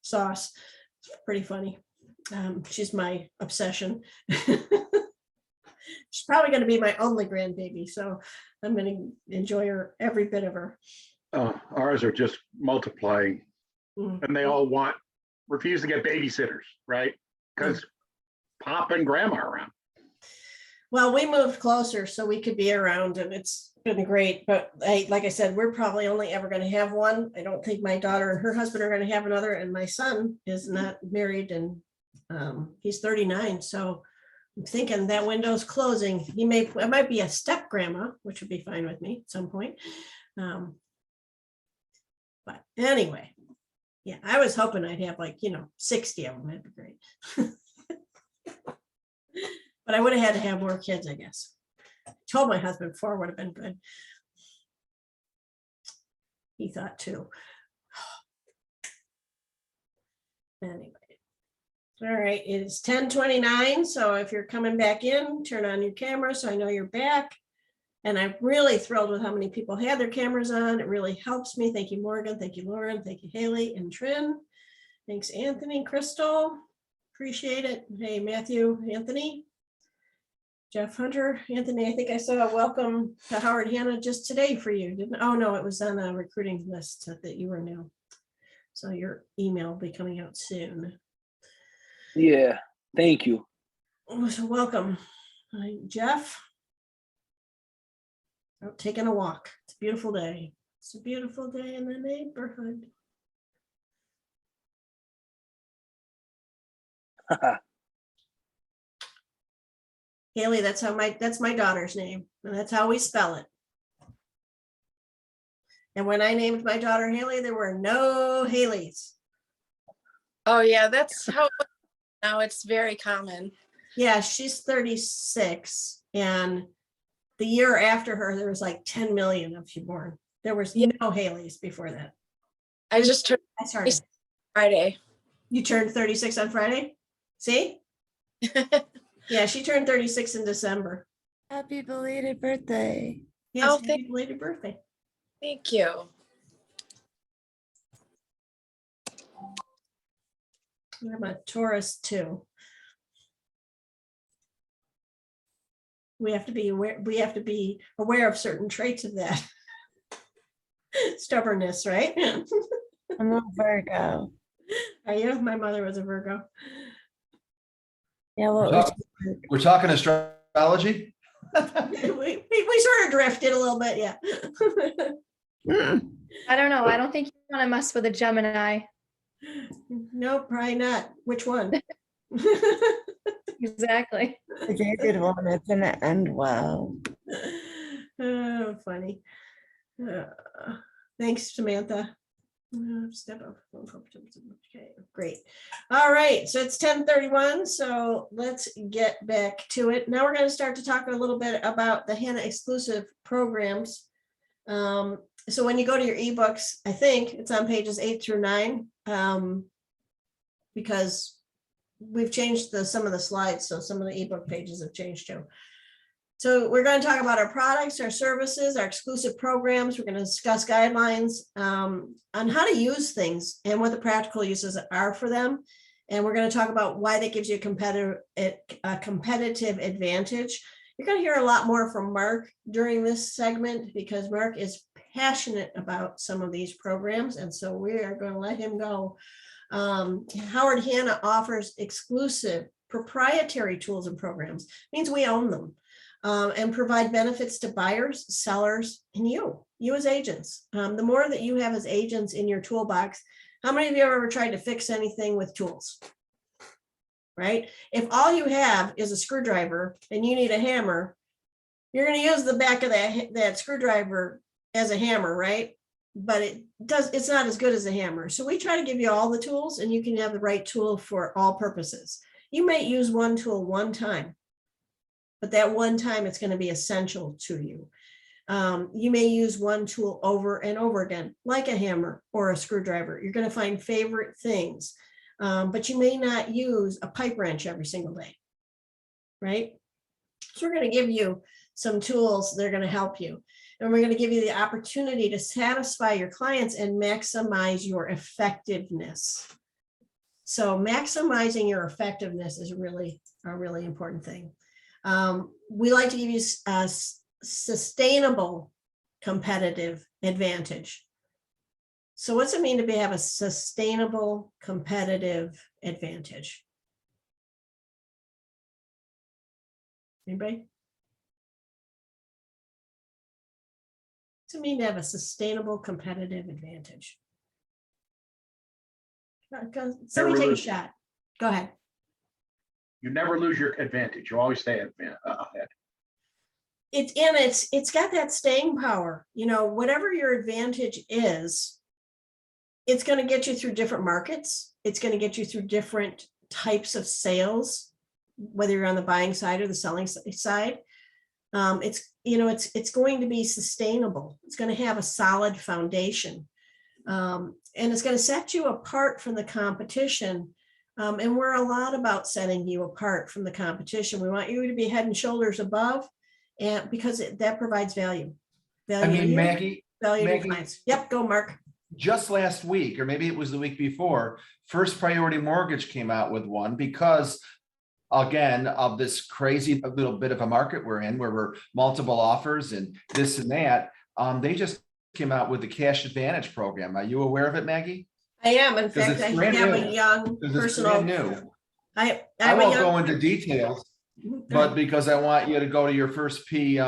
sauce. It's pretty funny. She's my obsession. She's probably going to be my only grandbaby, so I'm going to enjoy her, every bit of her. Ours are just multiplying, Mm. and they all refuse to get babysitters, right? Because Pop and Grandma are around. Well, we moved closer so we could be around, and it's been great. But like I said, we're probably only ever going to have one. I don't think my daughter and her husband are going to have another, and my son is not married and He's 39, so I'm thinking that window's closing. It might be a step grandma, which would be fine with me at some point. But anyway, yeah, I was hoping I'd have 60 of them. That'd be great. But I would have had to have more kids, I guess. Told my husband 4 would have been good. He thought 2. Anyway. All right, it's 10:29. So if you're coming back in, turn on your camera so I know you're back. And I'm really thrilled with how many people had their cameras on. It really helps me. Thank you, Morgan. Thank you, Lauren. Thank you, Haley and Trin. Thanks, Anthony, Crystal. Appreciate it. Hey, Matthew, Anthony. Jeff Hunter, Anthony, I think I saw a welcome to Howard Hanna just today for you, didn't? Oh, no, it was on a recruiting list that you were new. So your email will be coming out soon. Yeah, thank you. So welcome, Hi, Jeff. Out taking a walk. It's a beautiful day. It's a beautiful day in the neighborhood. Haley, that's my daughter's name, and that's how we spell it. And when I named my daughter Haley, there were no Haleys. Oh yeah, that's how now it's very common. Yeah, she's 36, and the year after her, there was like 10 million of you born. There was Yeah. no Haleys before that. I just turned I started. Friday. You turned 36 on Friday? See? Yeah, she turned 36 in December. Happy belated birthday. Yes, Oh, happy belated birthday. Thank you. I'm a Taurus too. We have to be aware of certain traits of that. Stubbornness, right? I'm a Virgo. Are you? My mother was a Virgo. Yeah, We're talking astrology. we sort of drifted a little bit, yeah. I don't know. I don't think you want to mess with a Gemini. No, probably not. Which one? Exactly. a very good one. It's gonna end well. Oh, funny. Thanks, Samantha. Step up. Okay, great. All right, so it's 10:31. So let's get back to it. Now we're going to start to talk a little bit about the Hannah exclusive programs. So when you go to your ebooks, I think it's on pages 8 through 9, because we've changed some of the slides, so some of the ebook pages have changed too. So we're going to talk about our products, our services, our exclusive programs. We're going to discuss guidelines on how to use things and what the practical uses are for them. And we're going to talk about why that gives you a competitive advantage. You're going to hear a lot more from Mark during this segment because Mark is passionate about some of these programs. And so we are going to let him go. Howard Hanna offers exclusive proprietary tools and programs. It means we own them. And provide benefits to buyers, sellers, and you as agents. The more that you have as agents in your toolbox, how many of you have ever tried to fix anything with tools? Right? If all you have is a screwdriver and you need a hammer, you're going to use the back of that screwdriver as a hammer, right? But it's not as good as a hammer. So we try to give you all the tools, and you can have the right tool for all purposes. You may use one tool one time, but that one time it's going to be essential to you. You may use one tool over and over again, like a hammer or a screwdriver. You're going to find favorite things, but you may not use a pipe wrench every single day, right? So we're going to give you some tools that are going to help you. And we're going to give you the opportunity to satisfy your clients and maximize your effectiveness. So maximizing your effectiveness is really a really important thing. We like to give you a sustainable competitive advantage. So what's it mean to have a sustainable competitive advantage? Anybody? What's it mean to have a sustainable competitive advantage? Somebody take a shot. Go ahead. You never lose your advantage. You always stay ahead. It's got that staying power, whatever your advantage is, it's going to get you through different markets. It's going to get you through different types of sales, whether you're on the buying side or the selling side. It's going to be sustainable. It's going to have a solid foundation. And it's going to set you apart from the competition. And we're a lot about setting you apart from the competition. We want you to be head and shoulders above, and because that provides value. I mean, Maggie, Value to your Maggie- clients. Yep, go Mark. just last week, or maybe it was the week before, First Priority Mortgage came out with one because, again, of this crazy little bit of a market we're in, where we're multiple offers and this and that. They just came out with the Cash Advantage program. Are you aware of it, Maggie? I am. In fact, it's I brand have new. a young Because it's personal. brand new. I I have a won't go young. into details, Go but ahead. because I want you to go to your first P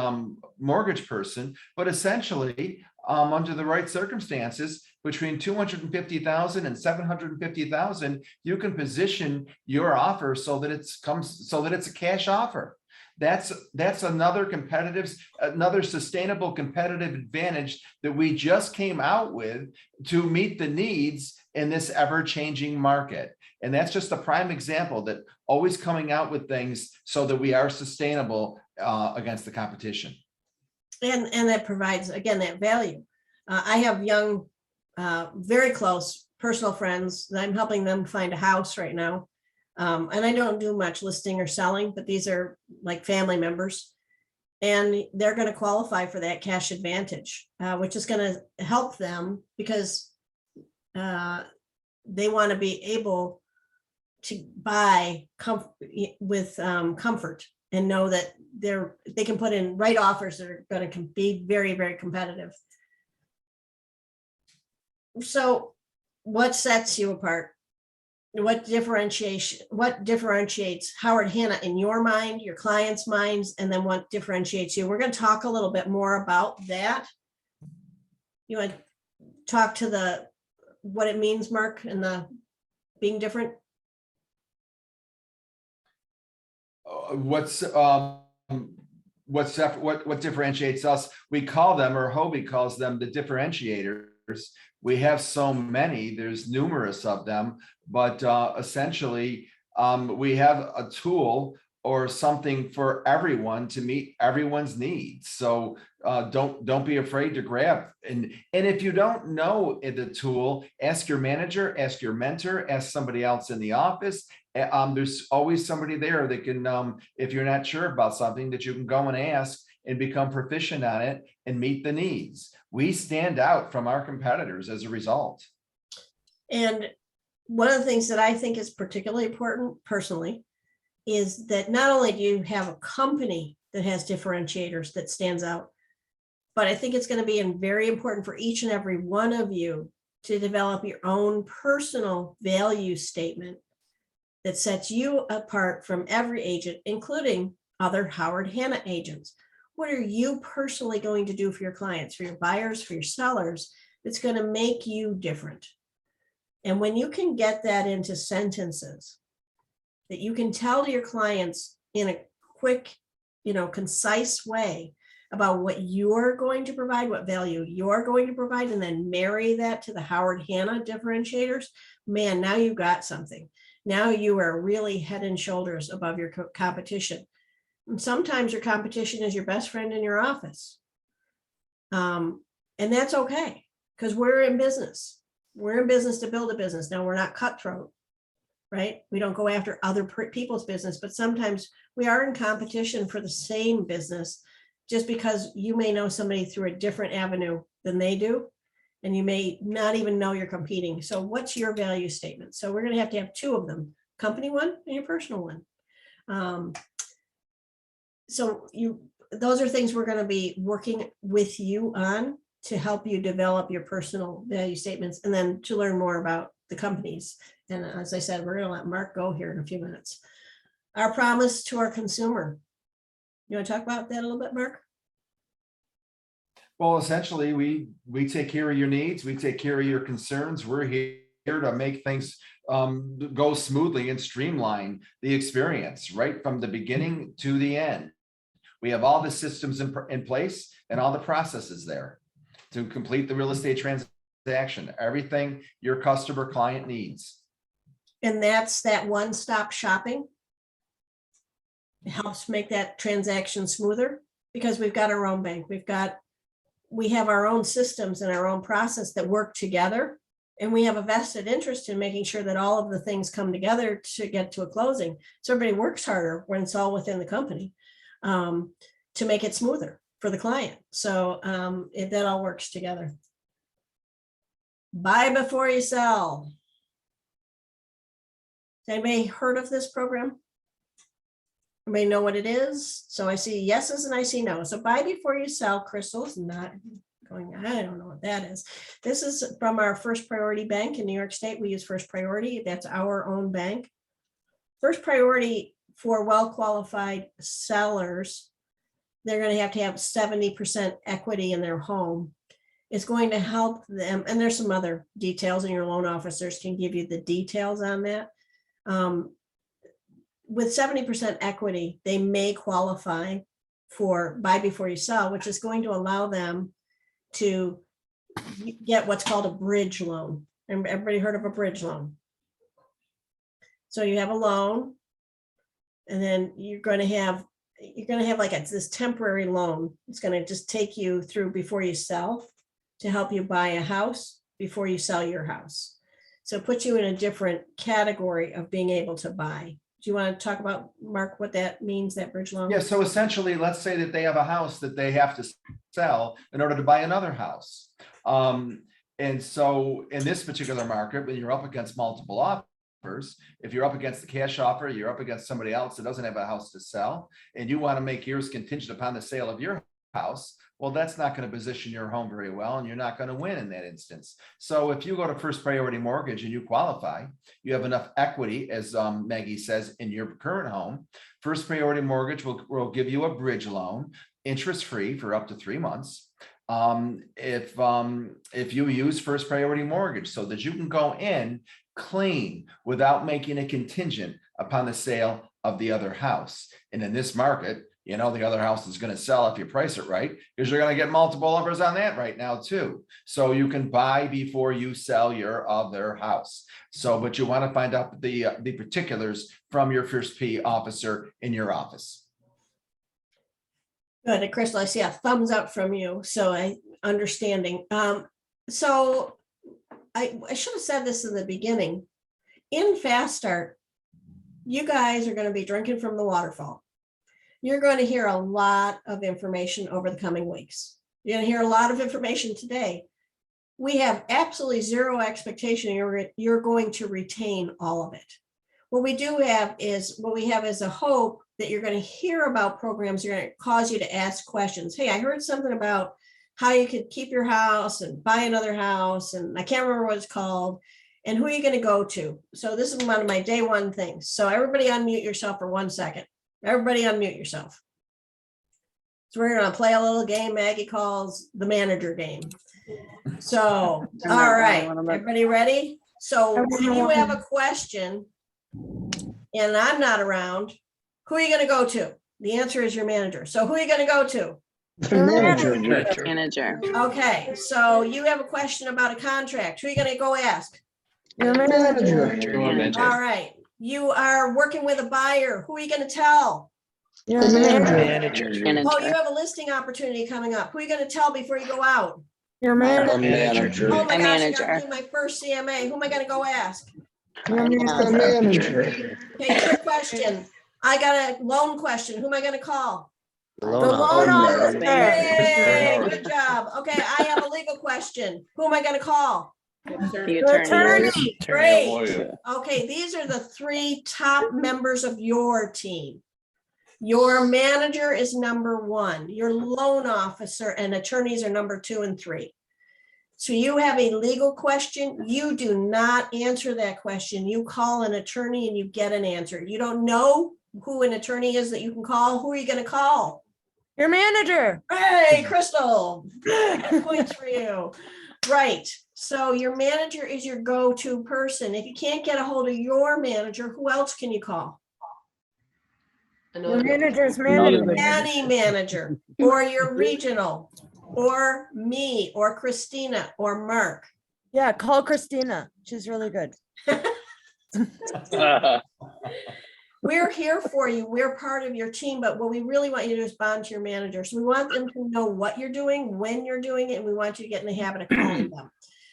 mortgage person, but essentially, under the right circumstances, between 250,000 and 750,000, you can position your offer so that it's a cash offer. That's another sustainable competitive advantage that we just came out with to meet the needs in this ever-changing market. And that's just a prime example that always coming out with things so that we are sustainable against the competition. And that provides, again, that value. I have young, very close personal friends that I'm helping them find a house right now. And I don't do much listing or selling, but these are like family members. And they're going to qualify for that cash advantage, which is going to help them because they want to be able to buy with comfort and know that they can put in right offers that are going to be very, very competitive. So what sets you apart? What differentiates Howard Hanna in your mind, your clients' minds, and then what differentiates you? We're going to talk a little bit more about that. You want to talk to what it means, Mark, and the being different? What differentiates us? We call them, or Hobie calls them, the differentiators. We have so many, there's numerous of them, but essentially we have a tool or something for everyone to meet everyone's needs. So don't be afraid to grab. And if you don't know the tool, ask your manager, ask your mentor, ask somebody else in the office. There's always somebody there that can, if you're not sure about something, that you can go and ask and become proficient on it and meet the needs. We stand out from our competitors as a result. And one of the things that I think is particularly important personally is that not only do you have a company that has differentiators that stands out, but I think it's going to be very important for each and every one of you to develop your own personal value statement that sets you apart from every agent, including other Howard Hanna agents. What are you personally going to do for your clients, for your buyers, for your sellers, that's going to make you different? And when you can get that into sentences that you can tell to your clients in a quick, concise way about what you're going to provide, what value you're going to provide, and then marry that to the Howard Hanna differentiators, man, now you've got something. Now you are really head and shoulders above your competition. And sometimes your competition is your best friend in your office. And that's okay, because we're in business. We're in business to build a business. Now, we're not cutthroat, right? We don't go after other people's business, but sometimes we are in competition for the same business just because you may know somebody through a different avenue than they do, and you may not even know you're competing. So what's your value statement? So we're going to have two of them, company one and your personal one. So those are things we're going to be working with you on to help you develop your personal value statements and then to learn more about the companies. And as I said, we're going to let Mark go here in a few minutes. Our promise to our consumer. You want to talk about that a little bit, Mark? Well, essentially, we take care of your needs. We take care of your concerns. We're here to make things go smoothly and streamline the experience right from the beginning to the end. We have all the systems in place and all the processes there to complete the real estate transaction, everything your customer client needs. And that's that one-stop shopping. It helps make that transaction smoother because we've got our own bank. We have our own systems and our own process that work together. And we have a vested interest in making sure that all of the things come together to get to a closing. So everybody works harder when it's all within the company to make it smoother for the client. So that all works together. Buy before you sell. Has anybody heard of this program? Anybody know what it is? So I see yeses and I see no. So buy before you sell. Crystal's not going, I don't know what that is. This is from our First Priority Bank in New York State. We use First Priority. That's our own bank. First Priority for well-qualified sellers, they're going to have 70% equity in their home. It's going to help them. And there's some other details, and your loan officers can give you the details on that. With 70% equity, they may qualify for buy before you sell, which is going to allow them to get what's called a bridge loan. Everybody heard of a bridge loan? So you have a loan, and then you're going to have like this temporary loan. It's going to just take you through before you sell to help you buy a house before you sell your house. So it puts you in a different category of being able to buy. Do you want to talk about, Mark, what that means, that bridge loan? Yeah, so essentially, let's say that they have a house that they have to sell in order to buy another house. And so in this particular market, when you're up against multiple offers, if you're up against the cash offer, you're up against somebody else that doesn't have a house to sell, and you want to make yours contingent upon the sale of your house, well, that's not going to position your home very well, and you're not going to win in that instance. So if you go to First Priority Mortgage and you qualify, you have enough equity, as Maggie says, in your current home. First Priority Mortgage will give you a bridge loan, interest-free for up to 3 months. If you use First Priority Mortgage, so that you can go in clean without making a contingent upon the sale of the other house. And in this market, you know, the other house is going to sell if you price it right, because you're going to get multiple offers on that right now too. So you can buy before you sell your other house. So, but you want to find out the particulars from your First P officer in your office. Good. And Crystal, I see a thumbs up from you. So understanding. So I should have said this in the beginning. In Fast Start, you guys are going to be drinking from the waterfall. You're going to hear a lot of information over the coming weeks. You're going to hear a lot of information today. We have absolutely zero expectation you're going to retain all of it. What we have is a hope that you're going to hear about programs that are going to cause you to ask questions. Hey, I heard something about how you could keep your house and buy another house, and I can't remember what it's called, and who are you going to go to? So this is one of my day one things. So everybody unmute yourself for 1 second. Everybody unmute yourself. So we're going to play a little game Maggie calls the manager game. So, all right, everybody ready? So when you have a question and I'm not around, who are you going to go to? The answer is your manager. So who are you going to go to? Manager. Okay, so you have a question about a contract. Who are you going to go ask? Manager. All right. You are working with a buyer. Who are you going to tell? Manager. Oh, you have a listing opportunity coming up. Who are you going to tell before you go out? Manager. Oh my A gosh, I manager. gotta do my first CMA. Who am I going to go ask? Manager. Okay, trick question. I got a loan question. Who am I going to call? The loan officer. Yay, good job. Okay, I have a legal question. Who am I going to call? The The attorney. attorney. Great. Okay, these are the 3 top members of your team. Your manager is number 1. Your loan officer and attorneys are number 2 and 3. So you have a legal question. You do not answer that question. You call an attorney and you get an answer. You don't know who an attorney is that you can call. Who are you going to call? Your manager. Hey, Crystal. Points for you. Right. So your manager is your go-to person. If you can't get a hold of your manager, who else can you call? Your manager's Another manager. Any manager, or your regional, or me, or Christina, or Mark. Yeah, call Christina. She's really good. We're here for you. We're part of your team, but what we really want you to do is bond to your managers. We want them to know what you're doing, when you're doing it, and we want you to get in the habit of calling them.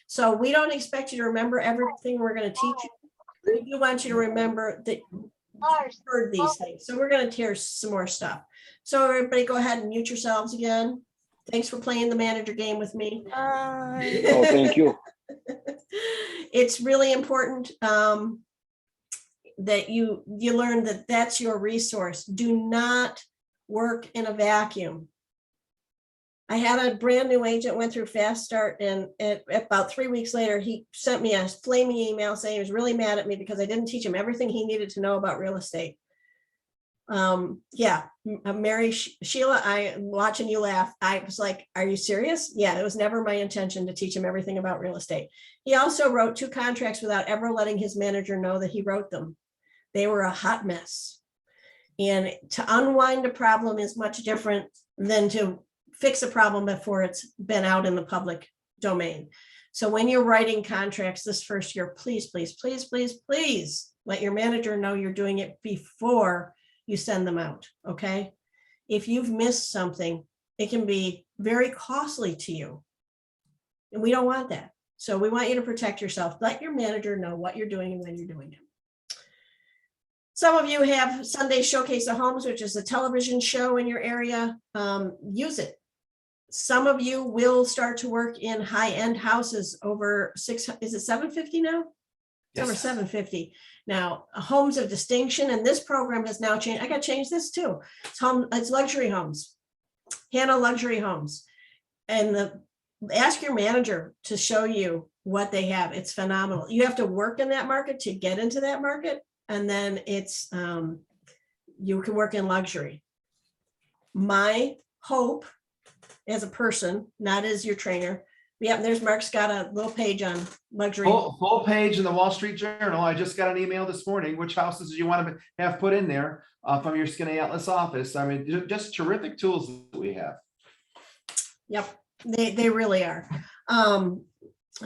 So we don't expect you to remember everything we're going to teach you. We do want you to remember that you've heard these things. So we're going to hear some more stuff. So everybody go ahead and mute yourselves again. Thanks for playing the manager game with me. Oh, thank you. It's really important that you learn that that's your resource. Do not work in a vacuum. I had a brand new agent went through Fast Start, and about 3 weeks later, he sent me a flaming email saying he was really mad at me because I didn't teach him everything he needed to know about real estate. Yeah, Mary Sheila, I'm watching you laugh. I was like, are you serious? Yeah, it was never my intention to teach him everything about real estate. He also wrote 2 contracts without ever letting his manager know that he wrote them. They were a hot mess. And to unwind a problem is much different than to fix a problem before it's been out in the public domain. So when you're writing contracts this first year, please, please, please, please, please let your manager know you're doing it before you send them out, okay? If you've missed something, it can be very costly to you. And we don't want that. So we want you to protect yourself. Let your manager know what you're doing and when you're doing it. Some of you have Sunday Showcase of Homes, which is a television show in your area. Use it. Some of you will start to work in high-end houses over is it 750 now? It's over 750. Now, homes of distinction, and this program has now changed. I got to change this too. It's luxury homes, Hannah Luxury Homes. And ask your manager to show you what they have. It's phenomenal. You have to work in that market to get into that market. And then it's, you can work in luxury. My hope as a person, not as your trainer. Yeah, there's Mark's got a little page on luxury. Full page in the Wall Street Journal. I just got an email this morning. Which houses do you want to have put in there from your Skinny Atlas office? I mean, just terrific tools that we have. Yep, they really are. I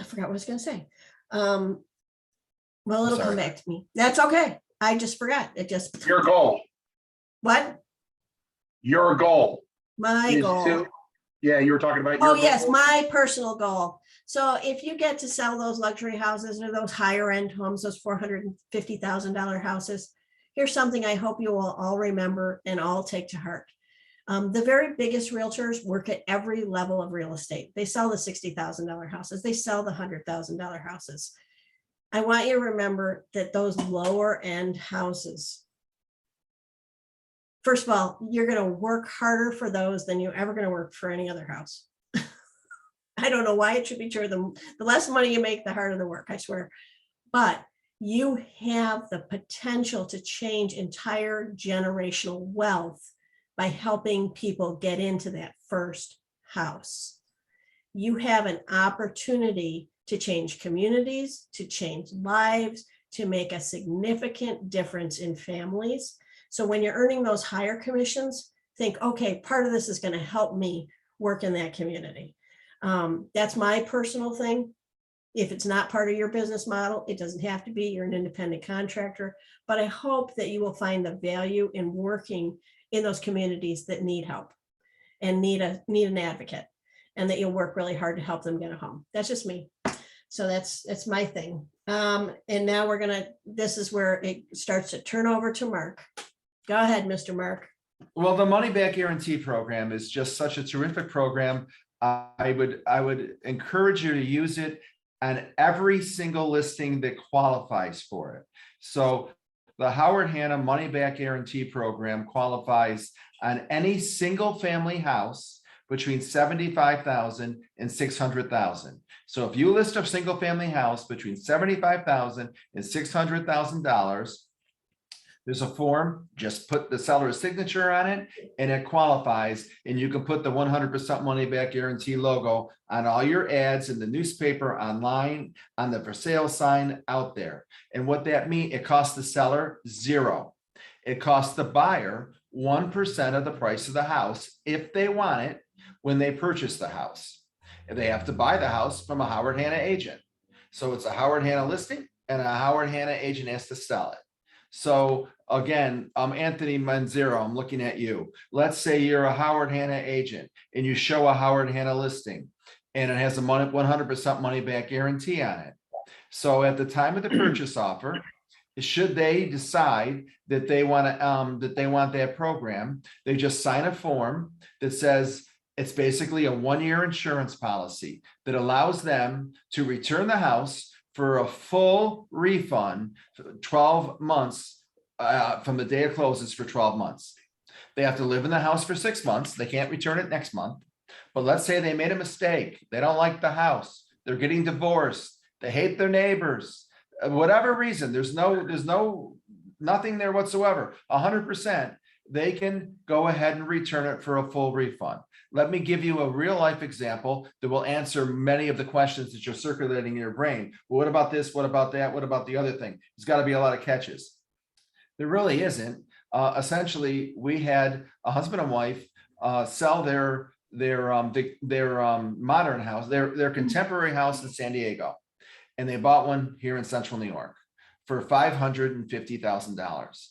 forgot what I was going to say. Well, it'll come back to me. That's okay. I just forgot. It just. Your goal. What? Your goal. My goal. Yeah, you were talking about. Oh, your yes, goal. my personal goal. So if you get to sell those luxury houses or those higher end homes, those $450,000 houses, here's something I hope you will all remember and all take to heart. The very biggest realtors work at every level of real estate. They sell the $60,000 houses. They sell the $100,000 houses. I want you to remember that those lower end houses, first of all, you're going to work harder for those than you're ever going to work for any other house. I don't know why it should be true. The less money you make, the harder the work, I swear. But you have the potential to change entire generational wealth by helping people get into that first house. You have an opportunity to change communities, to change lives, to make a significant difference in families. So when you're earning those higher commissions, think, okay, part of this is going to help me work in that community. That's my personal thing. If it's not part of your business model, it doesn't have to be. You're an independent contractor, but I hope that you will find the value in working in those communities that need help and need an advocate, and that you'll work really hard to help them get a home. That's just me. So that's my thing. And now this is where it starts to turn over to Mark. Go ahead, Mr. Mark. Well, the money back guarantee program is just such a terrific program. I would encourage you to use it on every single listing that qualifies for it. So the Howard Hanna money back guarantee program qualifies on any single family house between $75,000 and $600,000. So if you list a single family house between $75,000 and $600,000, There's a form, just put the seller's signature on it and it qualifies. And you can put the 100% money back guarantee logo on all your ads in the newspaper, online, on the for sale sign out there. And what that means, it costs the seller zero. It costs the buyer 1% of the price of the house if they want it when they purchase the house. If they have to buy the house from a Howard Hanna agent. So it's a Howard Hanna listing and a Howard Hanna agent has to sell it. So again, Anthony Manzero, I'm looking at you. Let's say you're a Howard Hanna agent and you show a Howard Hanna listing and it has a 100% money back guarantee on it. So at the time of the purchase offer, should they decide that they want that program, they just sign a form that says it's basically a 1-year insurance policy that allows them to return the house for a full refund, 12 months from the day it closes for 12 months. They have to live in the house for 6 months. They can't return it next month. But let's say they made a mistake. They don't like the house. They're getting divorced. They hate their neighbors. Whatever reason, there's nothing there whatsoever. 100%, they can go ahead and return it for a full refund. Let me give you a real life example that will answer many of the questions that you're circulating in your brain. Well, what about this? What about that? What about the other thing? There's got to be a lot of catches. There really isn't. Essentially, we had a husband and wife sell their modern house, their contemporary house in San Diego. And they bought one here in central New York for $550,000.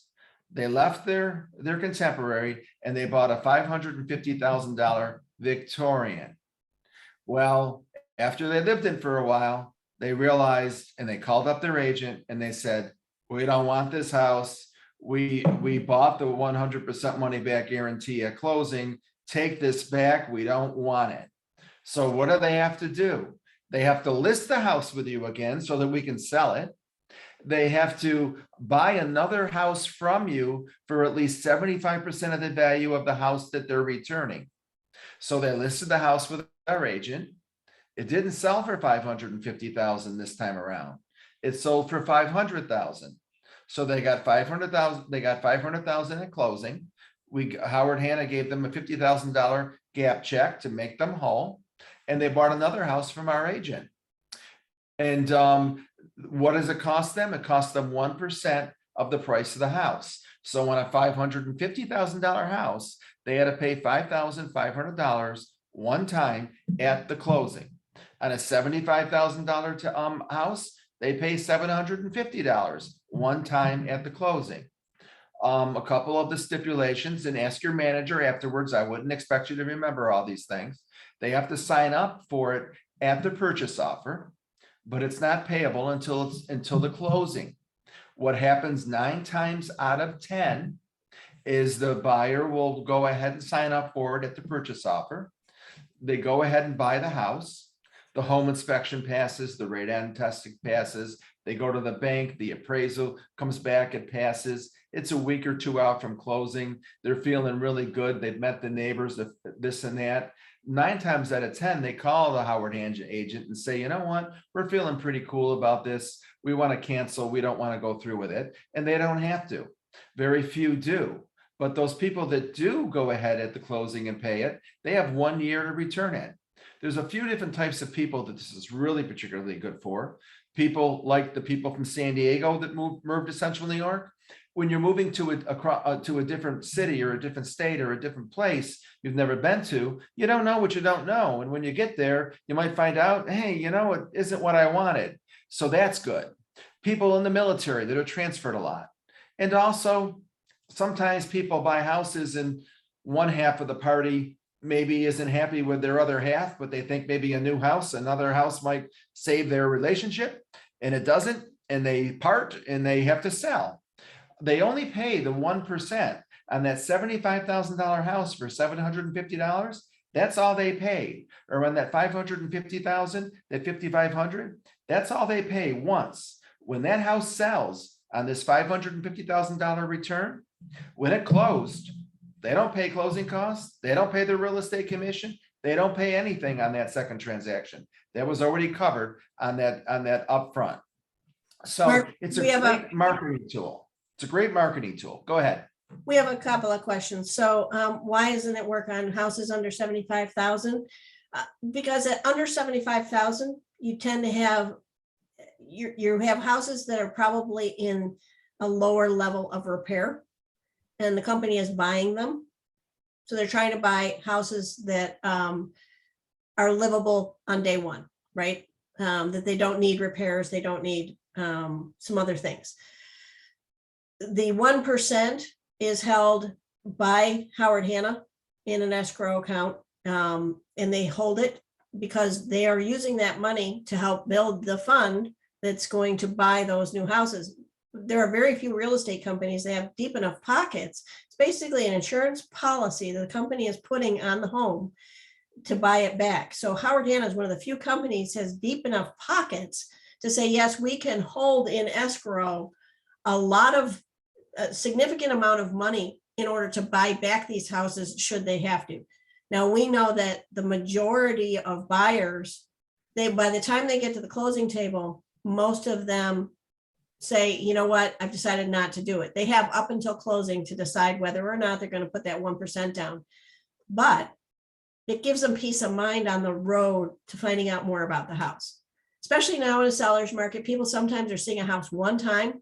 They left their contemporary and they bought a $550,000 Victorian. Well, after they lived in for a while, they realized and they called up their agent and they said, we don't want this house. We bought the 100% money back guarantee at closing. Take this back. We don't want it. So what do they have to do? They have to list the house with you again so that we can sell it. They have to buy another house from you for at least 75% of the value of the house that they're returning. So they listed the house with our agent. It didn't sell for $550,000 this time around. It sold for $500,000. So they got $500,000. They got $500,000 at closing. Howard Hanna gave them a $50,000 gap check to make them whole. And they bought another house from our agent. And what does it cost them? It cost them 1% of the price of the house. So on a $550,000 house, they had to pay $5,500 one time at the closing. On a $75,000 house, they pay $750 one time at the closing. A couple of the stipulations, and ask your manager afterwards. I wouldn't expect you to remember all these things. They have to sign up for it at the purchase offer, but it's not payable until the closing. What happens 9 times out of 10 is the buyer will go ahead and sign up for it at the purchase offer. They go ahead and buy the house. The home inspection passes, the radon testing passes. They go to the bank, the appraisal comes back, it passes. It's a week or 2 out from closing. They're feeling really good. They've met the neighbors, this and that. 9 times out of 10, they call the Howard Hanna agent and say, you know what, we're feeling pretty cool about this. We want to cancel. We don't want to go through with it. And they don't have to. Very few do. But those people that do go ahead at the closing and pay it, they have 1 year to return it. There's a few different types of people that this is really particularly good for. People like the people from San Diego that moved to central New York. When you're moving to a different city or a different state or a different place you've never been to, you don't know what you don't know. And when you get there, you might find out, hey, you know, it isn't what I wanted. So that's good. People in the military that are transferred a lot. And also, sometimes people buy houses and one half of the party maybe isn't happy with their other half, but they think maybe a new house, another house might save their relationship, and it doesn't, and they part and they have to sell. They only pay the 1% on that $75,000 house for $750. That's all they paid. Or on that $550,000, that $5,500, that's all they pay once. When that house sells on this $550,000 return, when it closed, they don't pay closing costs. They don't pay the real estate commission. They don't pay anything on that second transaction. That was already covered on that upfront. So Mark, it's a we have great marketing tool. It's a great marketing tool. Go ahead. We have a couple of questions. So why doesn't it work on houses under 75,000? Because at under 75,000, you tend to have, you have houses that are probably in a lower level of repair, and the company is buying them. So they're trying to buy houses that are livable on day one, right? That they don't need repairs, they don't need some other things. The 1% is held by Howard Hanna in an escrow account, and they hold it because they are using that money to help build the fund that's going to buy those new houses. There are very few real estate companies that have deep enough pockets. It's basically an insurance policy that the company is putting on the home to buy it back. So Howard Hanna is one of the few companies has deep enough pockets to say, yes, we can hold in escrow a significant amount of money in order to buy back these houses should they have to. Now, we know that the majority of buyers, by the time they get to the closing table, most of them say, you know what, I've decided not to do it. They have up until closing to decide whether or not they're going to put that 1% down. But it gives them peace of mind on the road to finding out more about the house. Especially now in a seller's market, people sometimes are seeing a house one time.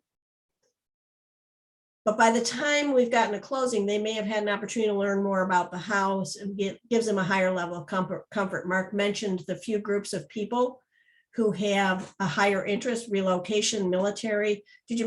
But by the time we've gotten a closing, they may have had an opportunity to learn more about the house, and gives them a higher level of comfort. Mark mentioned the few groups of people who have a higher interest: relocation, military. Did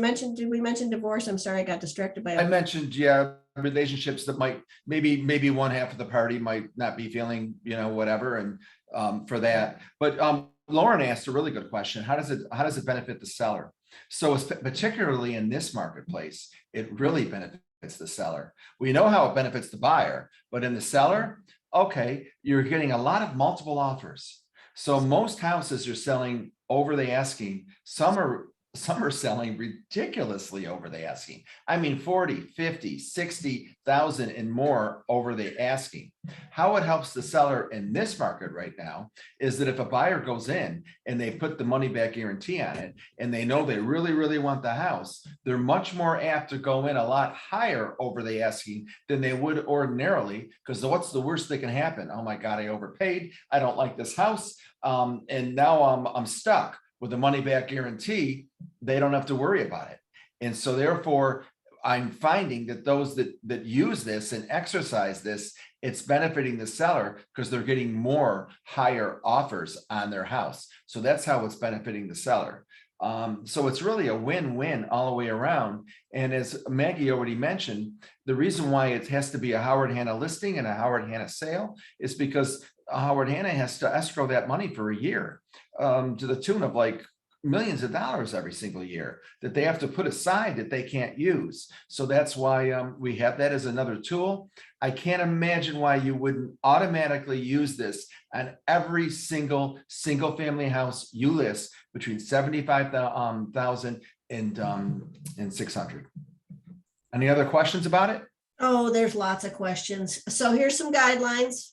we mention divorce? I'm sorry, I got distracted by I mentioned, yeah, relationships that might, maybe one half of the party might not be feeling, whatever, and for that. But Lauren asked a really good question. How does it benefit the seller? So particularly in this marketplace, it really benefits the seller. We know how it benefits the buyer, but in the seller, okay, you're getting a lot of multiple offers. So most houses are selling over the asking. Some are selling ridiculously over the asking. I mean, 40, 50, 60,000 and more over the asking. How it helps the seller in this market right now is that if a buyer goes in and they put the money back guarantee on it, and they know they really, really want the house, they're much more apt to go in a lot higher over the asking than they would ordinarily, because what's the worst that can happen? Oh my God, I overpaid. I don't like this house. And now I'm stuck. With the money back guarantee, they don't have to worry about it. And so therefore, I'm finding that those that use this and exercise this, it's benefiting the seller because they're getting more higher offers on their house. So that's how it's benefiting the seller. So it's really a win-win all the way around. And as Maggie already mentioned, the reason why it has to be a Howard Hanna listing and a Howard Hanna sale is because Howard Hanna has to escrow that money for a year, to the tune of like millions of dollars every single year that they have to put aside that they can't use. So that's why we have that as another tool. I can't imagine why you wouldn't automatically use this on every single family house you list between 75,000 and 600. Any other questions about it? Oh, there's lots of questions. So here's some guidelines.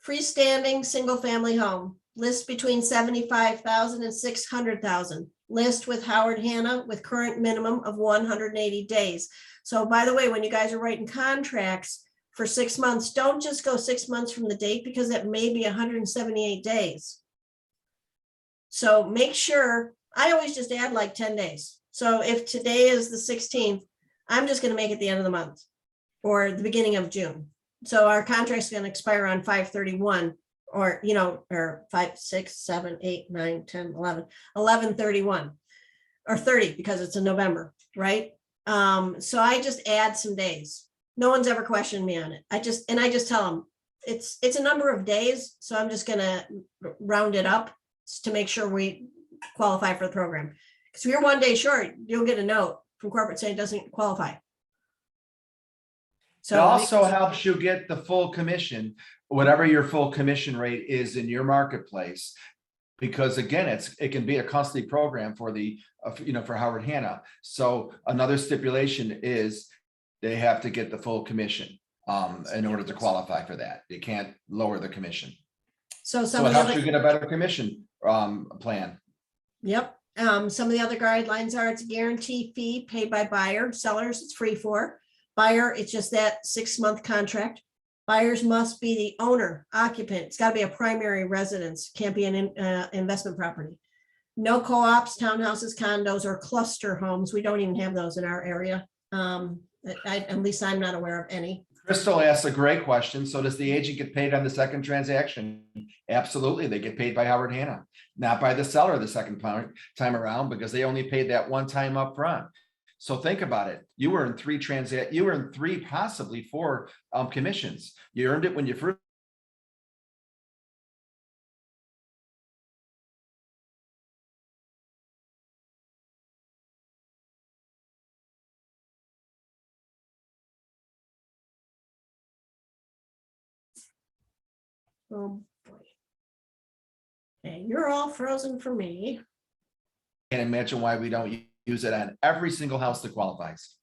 Freestanding single-family home, list between 75,000 and 600,000. List with Howard Hanna with current minimum of 180 days. So by the way, when you guys are writing contracts for 6 months, don't just go 6 months from the date, because it may be 178 days. So make sure, I always just add like 10 days. So if today is the 16th, I'm just going to make it the end of the month or the beginning of June. So our contract's going to expire on 5/31, or, or 5, 6, 7, 8, 9, 10, 11, 11/31, or 30, because it's in November, right? So I just add some days. No one's ever questioned me on it. I just tell them it's a number of days. So I'm just going to round it up to make sure we qualify for the program. Because if you're 1 day short, you'll get a note from corporate saying it doesn't qualify. It also helps you get the full commission, whatever your full commission rate is in your marketplace, because again, it can be a costly program for for Howard Hanna. So another stipulation is they have to get the full commission in order to qualify for that. You can't lower the commission. So it helps you get a better commission plan. Yep. Some of the other guidelines are it's a guarantee fee paid by buyer. Sellers, it's free for. Buyer, it's just that 6-month contract. Buyers must be the owner, occupant. It's got to be a primary residence. Can't be an investment property. No co-ops, townhouses, condos, or cluster homes. We don't even have those in our area. At least I'm not aware of any. Crystal asks a great question. So does the agent get paid on the second transaction? Absolutely. They get paid by Howard Hanna, not by the seller the second time around, because they only paid that one time up front. So think about it. You were in three, possibly 4 commissions. You earned it when you first. Oh boy. Okay, you're all frozen for me. Can't imagine why we don't use it on every single house that qualifies.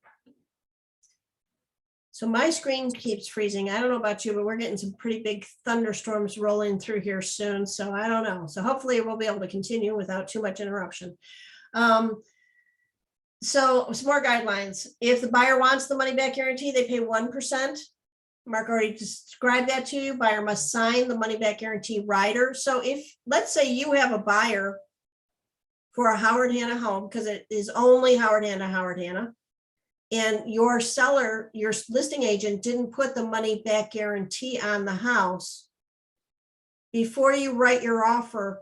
So my screen keeps freezing. I don't know about you, but we're getting some pretty big thunderstorms rolling through here soon. So I don't know. So hopefully we'll be able to continue without too much interruption. So some more guidelines. If the buyer wants the money back guarantee, they pay 1%. Mark already described that to you. Buyer must sign the money back guarantee rider. So if, let's say you have a buyer for a Howard Hanna home, because it is only Howard Hanna, and your seller, your listing agent didn't put the money back guarantee on the house, before you write your offer,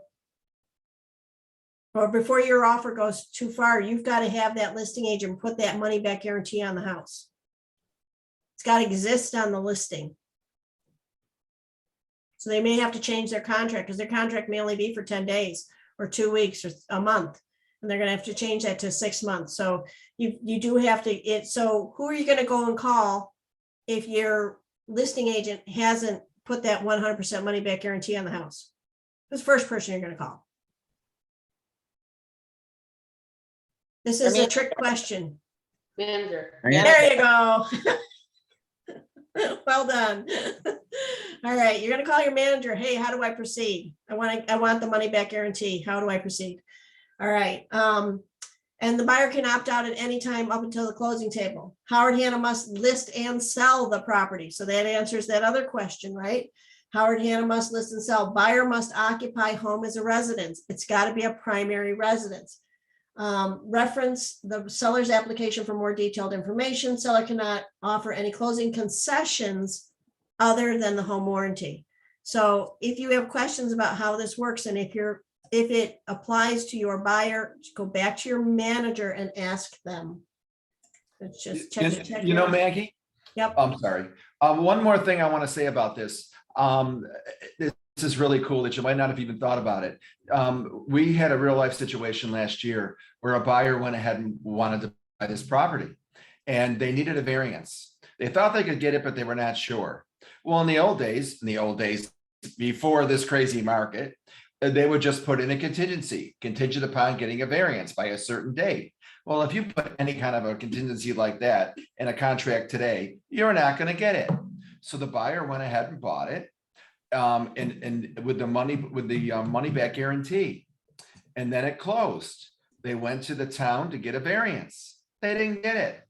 or before your offer goes too far, you've got to have that listing agent put that money back guarantee on the house. It's got to exist on the listing. So they may have to change their contract, because their contract may only be for 10 days or 2 weeks or a month. And they're going to have to change that to 6 months. So you do have to, so who are you going to go and call if your listing agent hasn't put that 100% money back guarantee on the house? Who's the first person you're going to call? This is a trick question. Manager. There you go. Well done. All right, you're gonna call your manager. Hey, how do I proceed? I want the money back guarantee. How do I proceed? All right. And the buyer can opt out at any time up until the closing table. Howard Hanna must list and sell the property. So that answers that other question, right? Howard Hanna must list and sell. Buyer must occupy home as a residence. It's got to be a primary residence. Reference the seller's application for more detailed information. Seller cannot offer any closing concessions other than the home warranty. So if you have questions about how this works, and if it applies to your buyer, go back to your manager and ask them. It's just check. You know, Maggie? Yep. I'm sorry. One more thing I want to say about this. This is really cool that you might not have even thought about it. We had a real life situation last year where a buyer went ahead and wanted to buy this property, and they needed a variance. They thought they could get it, but they were not sure. Well, in the old days before this crazy market, they would just put in a contingency, contingent upon getting a variance by a certain date. Well, if you put any kind of a contingency like that in a contract today, you're not going to get it. So the buyer went ahead and bought it. And with the money back guarantee, and then it closed. They went to the town to get a variance. They didn't get it.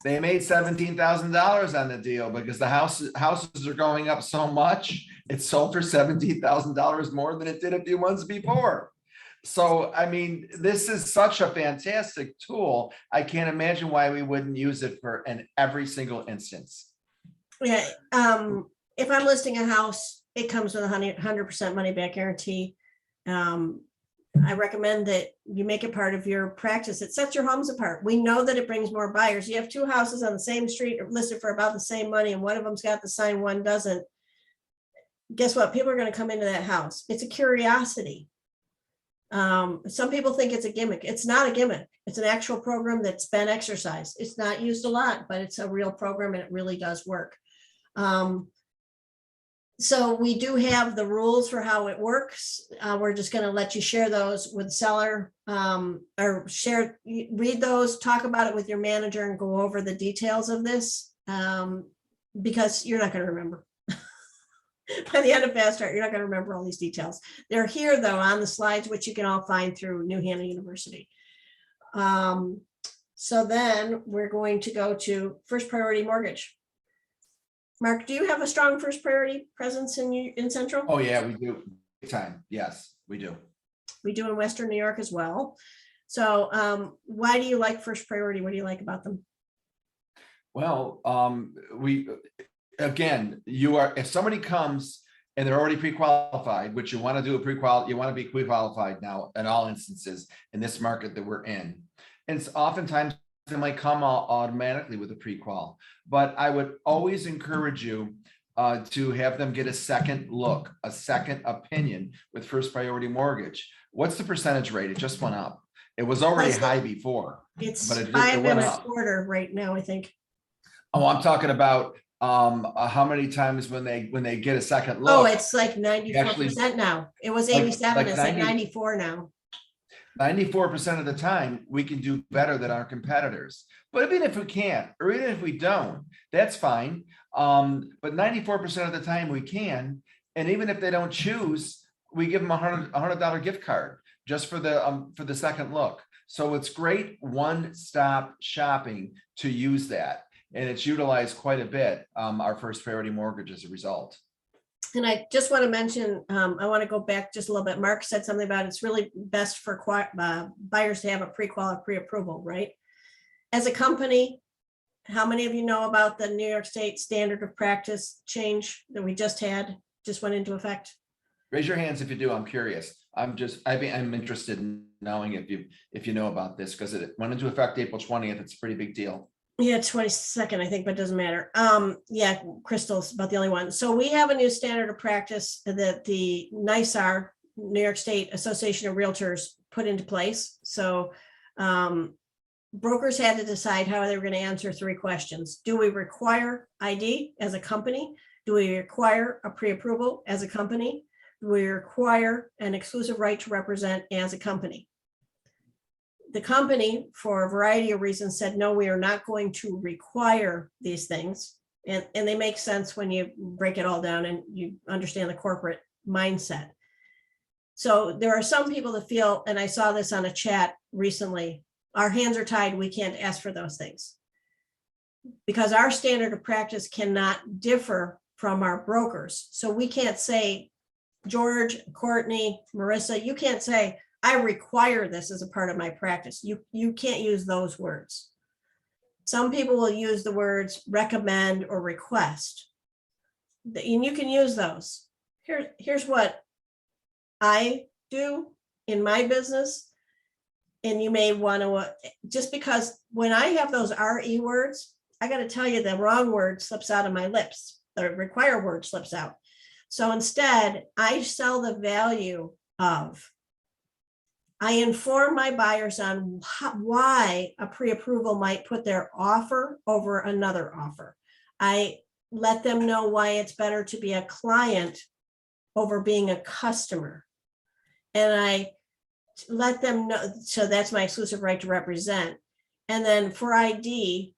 They made $17,000 on the deal because the houses are going up so much. It sold for $17,000 more than it did a few months before. So, I mean, this is such a fantastic tool. I can't imagine why we wouldn't use it in every single instance. Yeah. If I'm listing a house, it comes with a 100% money back guarantee. I recommend that you make it part of your practice. It sets your homes apart. We know that it brings more buyers. You have 2 houses on the same street listed for about the same money, and one of them's got the sign, one doesn't. Guess what? People are going to come into that house. It's a curiosity. Some people think it's a gimmick. It's not a gimmick. It's an actual program that's been exercised. It's not used a lot, but it's a real program and it really does work. So we do have the rules for how it works. We're just going to let you share those with seller, or read those, talk about it with your manager, and go over the details of this, because you're not going to remember. By the end of Fast Start, you're not gonna remember all these details. They're here though on the slides, which you can all find through New Hannah University. So then we're going to go to first priority mortgage. Mark, do you have a strong first priority presence in Central? Oh, yeah, we do. Big time. Yes, we do. We do in Western New York as well. So why do you like first priority? What do you like about them? Well, again, if somebody comes and they're already pre-qualified, which you want to do you want to be pre-qualified now in all instances in this market that we're in. And it's oftentimes they might come automatically with a pre-qual, but I would always encourage you to have them get a second look, a second opinion with first priority mortgage. What's the percentage rate? It just went up. It was already high before. It's But it 5.25 right now, I think. Oh, I'm talking about how many times when they get a second Oh, look. it's like 94% now. It was Like- 87, like it's like 90 94 now. 94% of the time, we can do better than our competitors. But even if we can't, or even if we don't, that's fine. But 94% of the time we can. And even if they don't choose, we give them a $100 gift card just for the second look. So it's great one-stop shopping to use that. And it's utilized quite a bit, our first priority mortgage as a result. And I just want to mention, I want to go back just a little bit. Mark said something about it's really best for buyers to have a pre-qual, pre-approval, right? As a company, how many of you know about the New York State standard of practice change that we just went into effect? Raise your hands if you do. I'm curious. I'm interested in knowing if you know about this, because it went into effect April 20th. It's a pretty big deal. Yeah, 22nd, I think, but it doesn't matter. Yeah, Crystal's about the only one. So we have a new standard of practice that the NYS, New York State Association of Realtors, put into place. So brokers had to decide how they were going to answer 3 questions. Do we require ID as a company? Do we require a pre-approval as a company? Do we require an exclusive right to represent as a company? The company, for a variety of reasons, said, no, we are not going to require these things. And they make sense when you break it all down and you understand the corporate mindset. So there are some people that feel, and I saw this on a chat recently, our hands are tied, we can't ask for those things. Because our standard of practice cannot differ from our brokers. So we can't say, George, Courtney, Marissa, you can't say, I require this as a part of my practice. You can't use those words. Some people will use the words recommend or request. And you can use those. Here's what I do in my business. And you may want to, just because when I have those RE words, I got to tell you the wrong word slips out of my lips. The require word slips out. So instead, I sell the value of, I inform my buyers on why a pre-approval might put their offer over another offer. I let them know why it's better to be a client over being a customer. And I let them know, so that's my exclusive right to represent. And then for ID,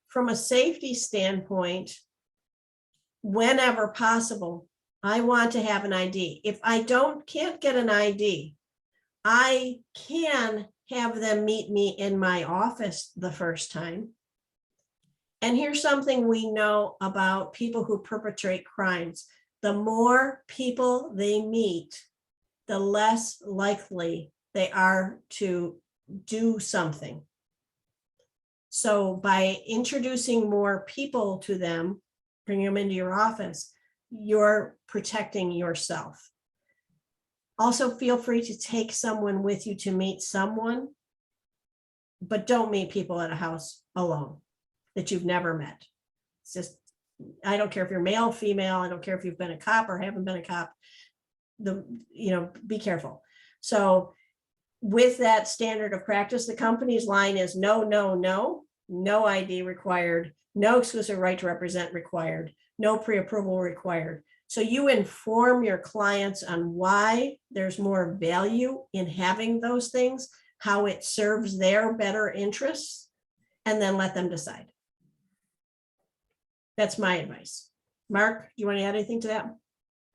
from a safety standpoint, whenever possible, I want to have an ID. If I can't get an ID, I can have them meet me in my office the first time. And here's something we know about people who perpetrate crimes. The more people they meet, the less likely they are to do something. So by introducing more people to them, bring them into your office, you're protecting yourself. Also, feel free to take someone with you to meet someone, but don't meet people at a house alone that you've never met. It's just, I don't care if you're male, female, I don't care if you've been a cop or haven't been a cop, be careful. So with that standard of practice, the company's line is no, no, no, no ID required, no exclusive right to represent required, no pre-approval required. So you inform your clients on why there's more value in having those things, how it serves their better interests, and then let them decide. That's my advice. Mark, do you want to add anything to that?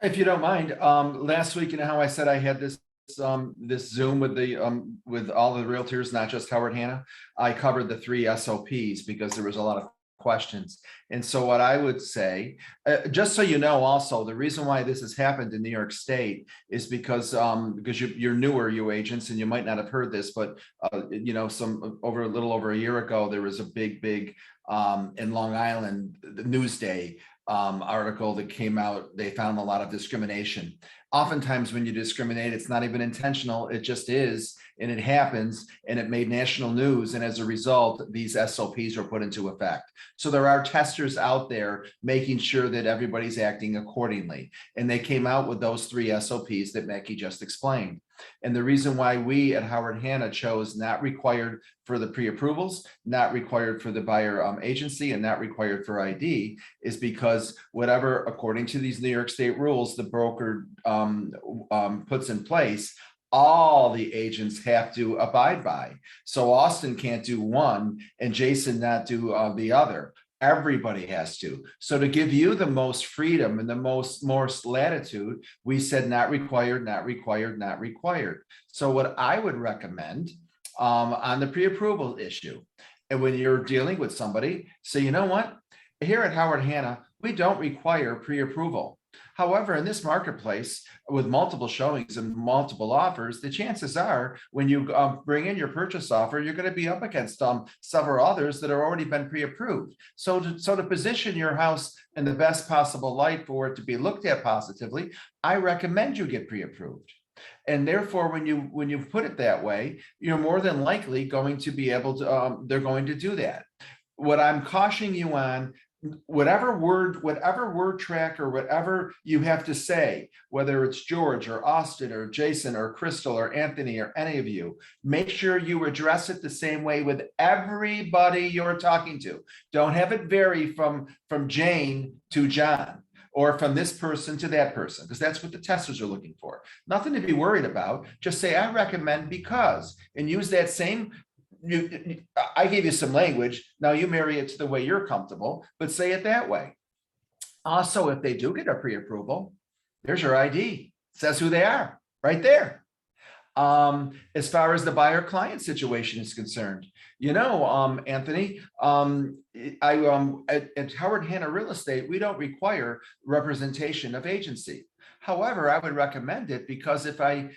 If you don't mind, last week, you know how I said I had this Zoom with with all the realtors, not just Howard Hanna. I covered the 3 SOPs because there was a lot of questions. And so what I would say, just so you know, also, the reason why this has happened in New York State is because you're newer, you agents, and you might not have heard this, but you know, a little over a year ago, there was a big in Long Island, the Newsday article that came out. They found a lot of discrimination. Oftentimes when you discriminate, it's not even intentional, it just is, and it happens, and it made national news, and as a result, these SOPs were put into effect. So there are testers out there making sure that everybody's acting accordingly, and they came out with those 3 SOPs that Mackie just explained. And the reason why we at Howard Hanna chose not required for the pre-approvals, not required for the buyer agency, and not required for ID is because whatever, according to these New York State rules, the broker puts in place, all the agents have to abide by. So Austin can't do one and Jason not do the other. Everybody has to. So to give you the most freedom and the most latitude, we said not required, not required, not required. So what I would recommend on the pre-approval issue, and when you're dealing with somebody, say, you know what, here at Howard Hanna, we don't require pre-approval. However, in this marketplace with multiple showings and multiple offers, the chances are when you bring in your purchase offer, you're going to be up against several others that have already been pre-approved. So to position your house in the best possible light for it to be looked at positively, I recommend you get pre-approved. And therefore, when you put it that way, you're more than likely going to be able to, they're going to do that. What I'm cautioning you on, whatever word track or whatever you have to say, whether it's George or Austin or Jason or Crystal or Anthony or any of you, make sure you address it the same way with everybody you're talking to. Don't have it vary from Jane to John or from this person to that person, because that's what the testers are looking for. Nothing to be worried about. Just say, I recommend because, and use that same. I gave you some language. Now you marry it to the way you're comfortable, but say it that way. Also, if they do get a pre-approval, there's your ID. It says who they are right there. As far as the buyer client situation is concerned, you know, Anthony, at Howard Hanna Real Estate, we don't require representation of agency. However, I would recommend it because if I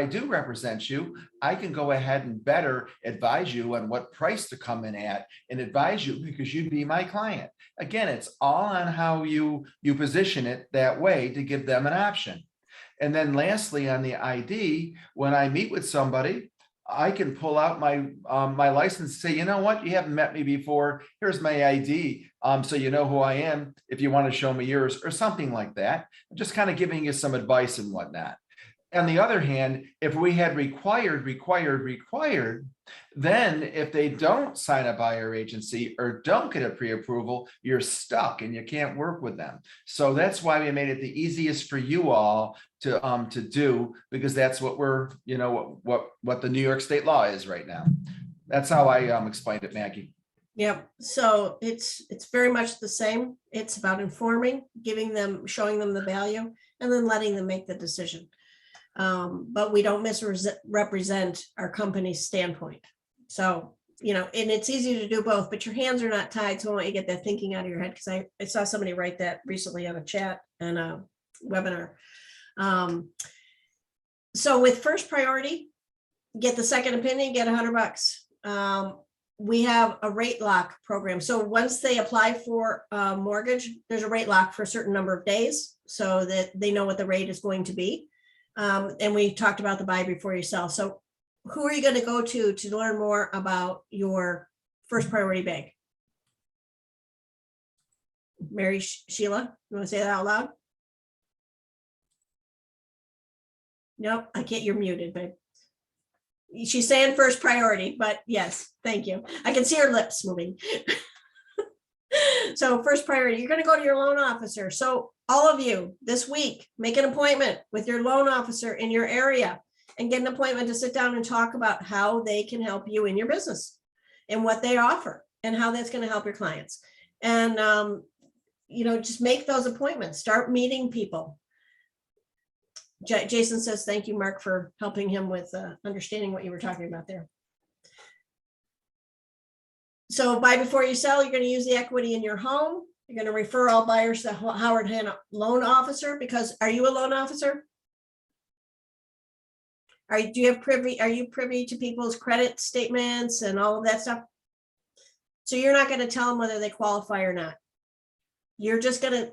do represent you, I can go ahead and better advise you on what price to come in at and advise you because you'd be my client. Again, it's all on how you position it that way to give them an option. And then lastly, on the ID, when I meet with somebody, I can pull out my my license and say, you know what, you haven't met me before. Here's my ID. So you know who I am if you want to show me yours or something like that. I'm just kind of giving you some advice and whatnot. On the other hand, if we had required, then if they don't sign a buyer agency or don't get a pre-approval, you're stuck and you can't work with them. So that's why we made it the easiest for you all to do, because that's what we're, you know, what the New York State law is right now. That's how I explained it, Maggie. Yep. So it's very much the same. It's about informing, showing them the value, and then letting them make the decision. But we don't misrepresent our company's standpoint. So, you know, and it's easy to do both, but your hands are not tied. So I want you to get that thinking out of your head, because I saw somebody write that recently on a chat and a webinar. So with first priority, get the second opinion, get $100. We have a rate lock program. So once they apply for a mortgage, there's a rate lock for a certain number of days so that they know what the rate is going to be. And we talked about the buy before you sell. So who are you going to go to learn more about your first priority bank? Mary Sheila, you want to say that out loud? Nope, I can't. You're muted, babe. She's saying first priority, but yes, thank you. I can see her lips moving. So first priority, you're going to go to your loan officer. So all of you this week, make an appointment with your loan officer in your area and get an appointment to sit down and talk about how they can help you in your business and what they offer and how that's going to help your clients. And, you know, just make those appointments, start meeting people. Jason says, thank you, Mark, for helping him with understanding what you were talking about there. So buy before you sell, you're going to use the equity in your home. You're going to refer all buyers to Howard Hanna loan officer, because are you a loan officer? Are you privy to people's credit statements and all of that stuff? So you're not going to tell them whether they qualify or not. You're just going to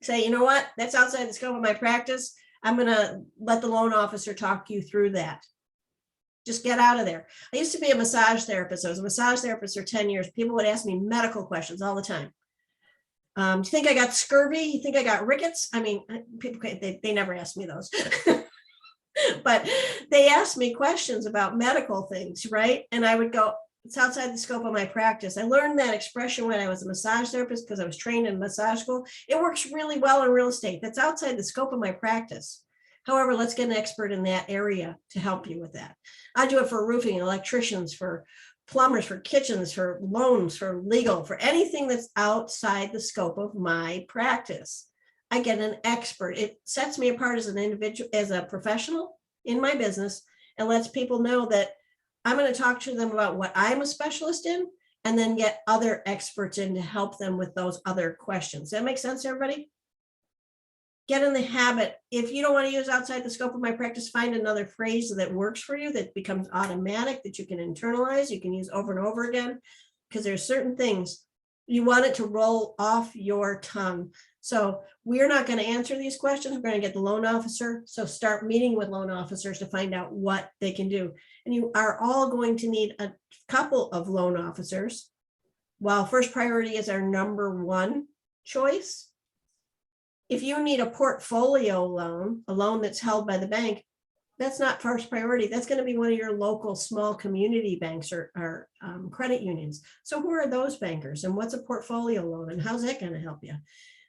say, you know what, that's outside the scope of my practice. I'm going to let the loan officer talk you through that. Just get out of there. I used to be a massage therapist. I was a massage therapist for 10 years. People would ask me medical questions all the time. Do you think I got scurvy? You think I got rickets? I mean, people, they never ask me those. But they asked me questions about medical things, right? And I would go, it's outside the scope of my practice. I learned that expression when I was a massage therapist because I was trained in massage school. It works really well in real estate. That's outside the scope of my practice. However, let's get an expert in that area to help you with that. I do it for roofing, electricians, for plumbers, for kitchens, for loans, for legal, for anything that's outside the scope of my practice. I get an expert. It sets me apart as an individual, as a professional in my business, and lets people know that I'm going to talk to them about what I'm a specialist in, and then get other experts in to help them with those other questions. Does that make sense, everybody? Get in the habit. If you don't want to use outside the scope of my practice, find another phrase that works for you, that becomes automatic, that you can internalize, you can use over and over again, because there's certain things you want it to roll off your tongue. So we're not going to answer these questions. We're going to get the loan officer. So start meeting with loan officers to find out what they can do. And you are all going to need a couple of loan officers. While first priority is our number one choice, if you need a portfolio loan, a loan that's held by the bank, that's not first priority. That's going to be one of your local small community banks or credit unions. So who are those bankers, and what's a portfolio loan, and how's that going to help you?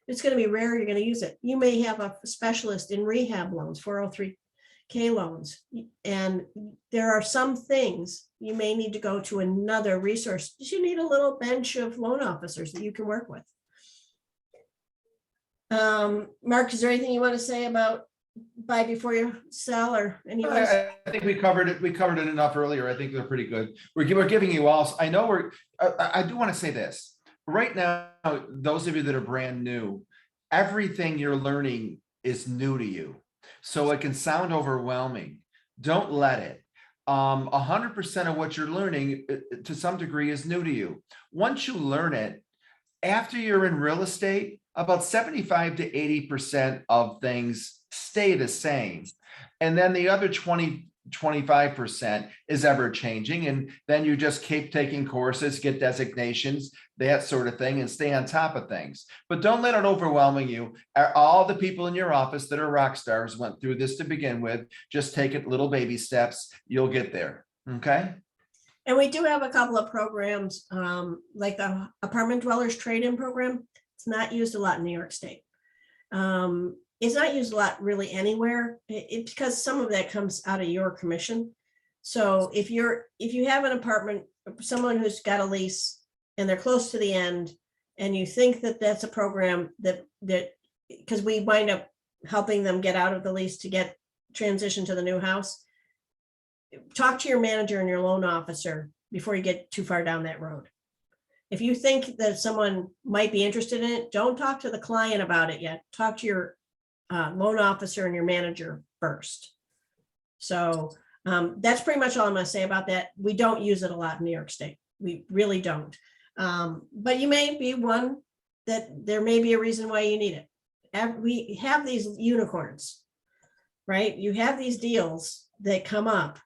It's going to be rare you're going to use it. You may have a specialist in rehab loans, 403k loans, and there are some things you may need to go to another resource. You need a little bench of loan officers that you can work with. Mark, is there anything you want to say about buy before you sell, or anything? I think we covered it. We covered it enough earlier. I think they're pretty good. We're giving you all. I know I do want to say this right now. Those of you that are brand new, everything you're learning is new to you, so it can sound overwhelming. Don't let it. 100% of what you're learning to some degree is new to you. Once you learn it, after you're in real estate, about 75 to 80% of things stay the same. And then the other 25% is ever changing. And then you just keep taking courses, get designations, that sort of thing, and stay on top of things. But don't let it overwhelming you. All the people in your office that are rock stars went through this to begin with. Just take it little baby steps. You'll get there. Okay. And we do have a couple of programs, like the apartment dwellers trade-in program. It's not used a lot in New York State. It's not used a lot really anywhere. It's because some of that comes out of your commission. So if you have an apartment, someone who's got a lease and they're close to the end, and you think that that's a program that because we wind up helping them get out of the lease to get transition to the new house, talk to your manager and your loan officer before you get too far down that road. If you think that someone might be interested in it, don't talk to the client about it yet. Talk to your loan officer and your manager first. So that's pretty much all I'm going to say about that. We don't use it a lot in New York State. We really don't. But you may be one that there may be a reason why you need it. We have these unicorns, right? You have these deals that come up.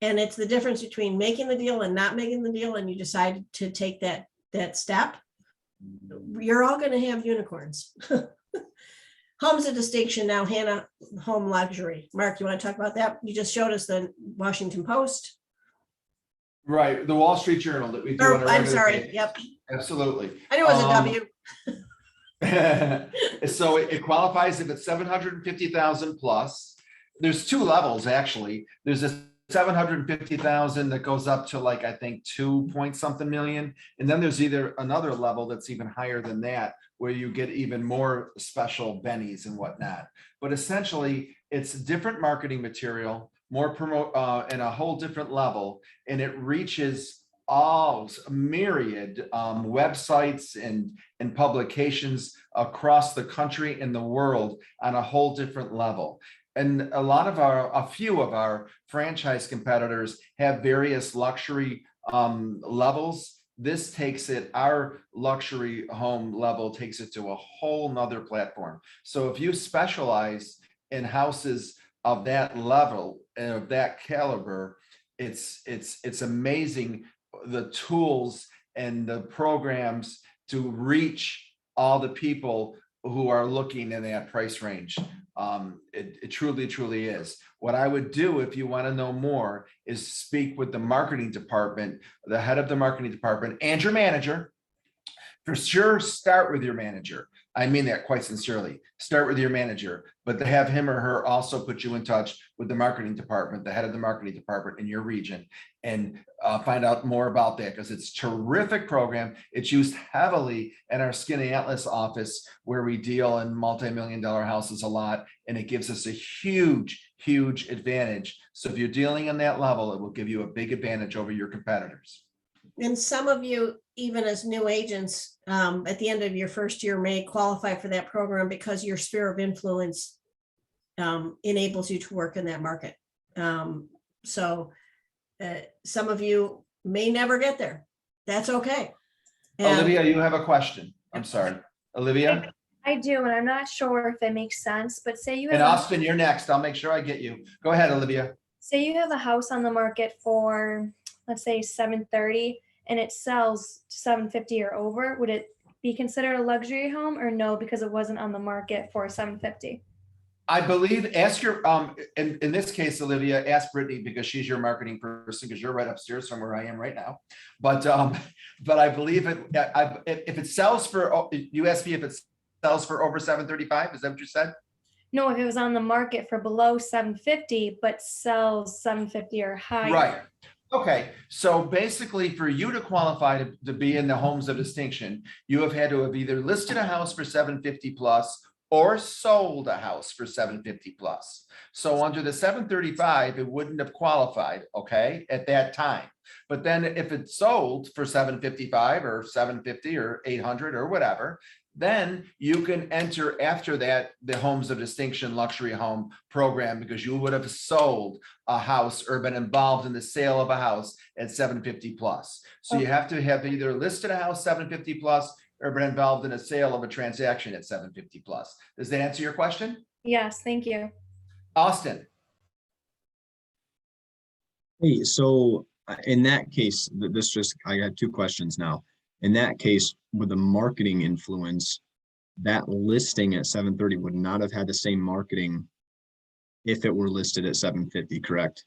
And it's the difference between making the deal and not making the deal, and you decide to take that step. You're all going to have unicorns. Home's a distinction now, Hannah, home luxury. Mark, you want to talk about that? You just showed us the Washington Post. Right, the Wall Street Journal that we do. Oh, I'm sorry. Yep. Absolutely. I knew it was a W. So it qualifies if it's 750,000 plus. There's two levels, actually. There's a 750,000 that goes up to like, I think 2 point something million. And then there's either another level that's even higher than that, where you get even more special bennies and whatnot. But essentially, it's different marketing material, more and a whole different level, and it reaches all myriad websites and publications across the country and the world on a whole different level. And a few of our franchise competitors have various luxury levels. This takes it, our luxury home level takes it to a whole nother platform. So if you specialize in houses of that level and of that caliber, it's amazing the tools and the programs to reach all the people who are looking in that price range. It truly is. What I would do if you want to know more is speak with the marketing department, the head of the marketing department, and your manager. For sure, start with your manager. I mean that quite sincerely. Start with your manager, but to have him or her also put you in touch with the marketing department, the head of the marketing department in your region, and find out more about that, because it's a terrific program. It's used heavily in our Skinny Atlas office, where we deal in multi-million-dollar houses a lot, and it gives us a huge advantage. So if you're dealing on that level, it will give you a big advantage over your competitors. And some of you, even as new agents, at the end of your first year may qualify for that program because your sphere of influence enables you to work in that market. So some of you may never get there. That's okay. And Olivia, you have a question. I'm sorry. Olivia? I do, and I'm not sure if it makes sense, but say you have And Austin, you're next. I'll make sure I get you. Go ahead, Olivia. say you have a house on the market for, let's say, 730, and it sells 750 or over. Would it be considered a luxury home or no, because it wasn't on the market for 750? I believe, ask your, in this case, Olivia, ask Brittany, because she's your marketing person, because you're right upstairs from where I am right now. But I believe if it sells for, you asked me if it sells for over 735, is that what you said? No, if it was on the market for below 750, but sells 750 or higher. Right. Okay, so basically for you to qualify to be in the homes of distinction, you have had to have either listed a house for 750 plus or sold a house for 750 plus. So under the 735, it wouldn't have qualified, okay, at that time. But then if it sold for 755 or 750 or 800 or whatever, then you can enter after that the Homes of Distinction luxury home program, because you would have sold a house or been involved in the sale of a house at 750 plus. So you have to have either listed a house 750 plus or been involved in a sale of a transaction at 750 plus. Does that answer your question? Yes, thank you. Austin? Hey, so in that case, I got two questions now. In that case, with the marketing influence, that listing at 730 would not have had the same marketing if it were listed at 750, correct?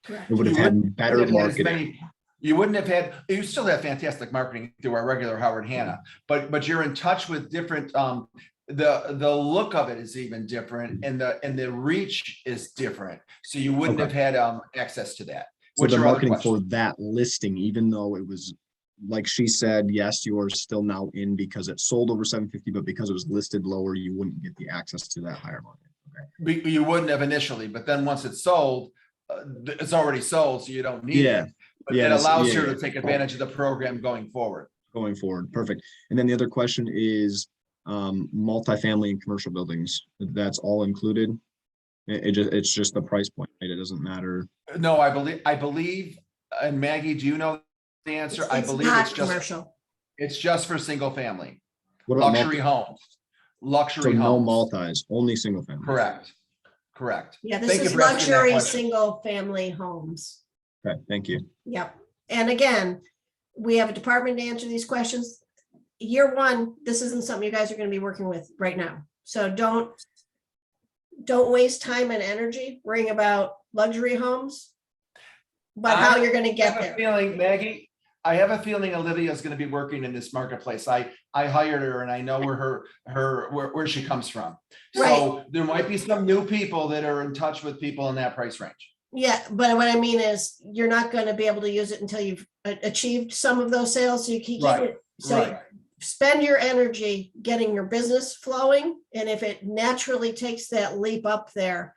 correct. It would have had better marketing. You wouldn't have had, you still have fantastic marketing through our regular Howard Hanna, but you're in touch with different, the look of it is even different, and the reach is different. So you wouldn't have had access to that. So What's the your other marketing question? for that listing, even though it was, like she said, yes, you are still now in because it sold over 750, but because it was listed lower, you wouldn't get the access to that higher market. Okay. You wouldn't have initially, but then once it's sold, it's already sold, so you don't need it. But it allows her to take advantage of the program going forward. Going forward, perfect. And then the other question is multifamily and commercial buildings. That's all included. It's just the price point, right? It doesn't matter. No, I believe, and Maggie, do you know the answer? I believe not it's just commercial. It's just for single family, What about luxury homes, So luxury no homes. multis, only single family. Correct. Yeah, this Thank you is for asking that luxury question. single family homes. Okay, thank you. Yep. And again, we have a department to answer these questions. Year one, this isn't something you guys are going to be working with right now. So don't waste time and energy worrying about luxury homes, but how you're going to get I have there. a feeling, Maggie, I have a feeling Olivia is going to be working in this marketplace. I hired her and I know where she comes from. So there might be some new people that are in touch with people in that price range. Yeah, but what I mean is you're not going to be able to use it until you've achieved some of those sales. So you keep Right, it. So right. spend your energy getting your business flowing. And if it naturally takes that leap up there,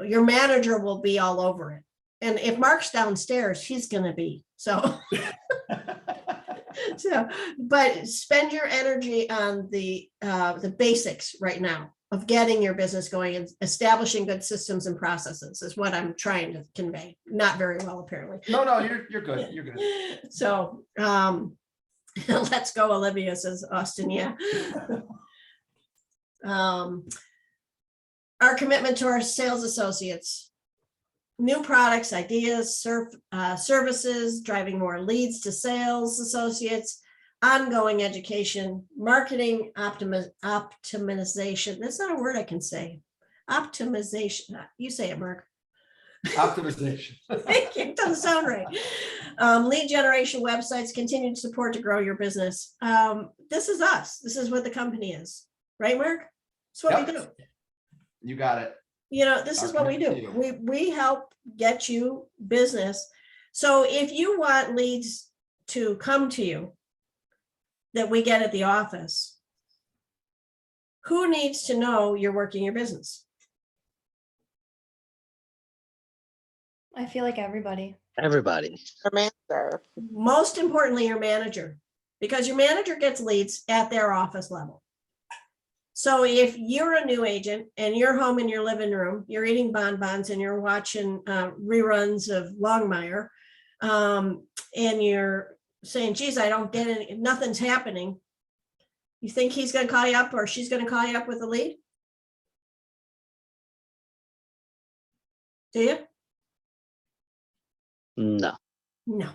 your manager will be all over it. And if Mark's downstairs, he's going to be. So, but spend your energy on the basics right now of getting your business going and establishing good systems and processes is what I'm trying to convey. Not very well, apparently. No, you're good. You're good. So, let's go, Olivia, says Austin. Yeah. Our commitment to our sales associates, new products, ideas, services, driving more leads to sales associates, ongoing education, marketing optimization. That's not a word I can say. Optimization. You say it, Mark. Optimization. It doesn't sound right. Lead generation websites, continued support to grow your business. This is us. This is what the company is. Right, Mark? It's what we do. You got it. You know, this is what we do. We help get you business. So if you want leads to come to you that we get at the office, who needs to know you're working your business? I feel like everybody. Everybody. Most importantly, your manager, because your manager gets leads at their office level. So if you're a new agent and you're home in your living room, you're eating bonbons and you're watching reruns of Longmire, and you're saying, geez, I don't get it, nothing's happening. You think he's going to call you up or she's going to call you up with a lead? Do you? No. No.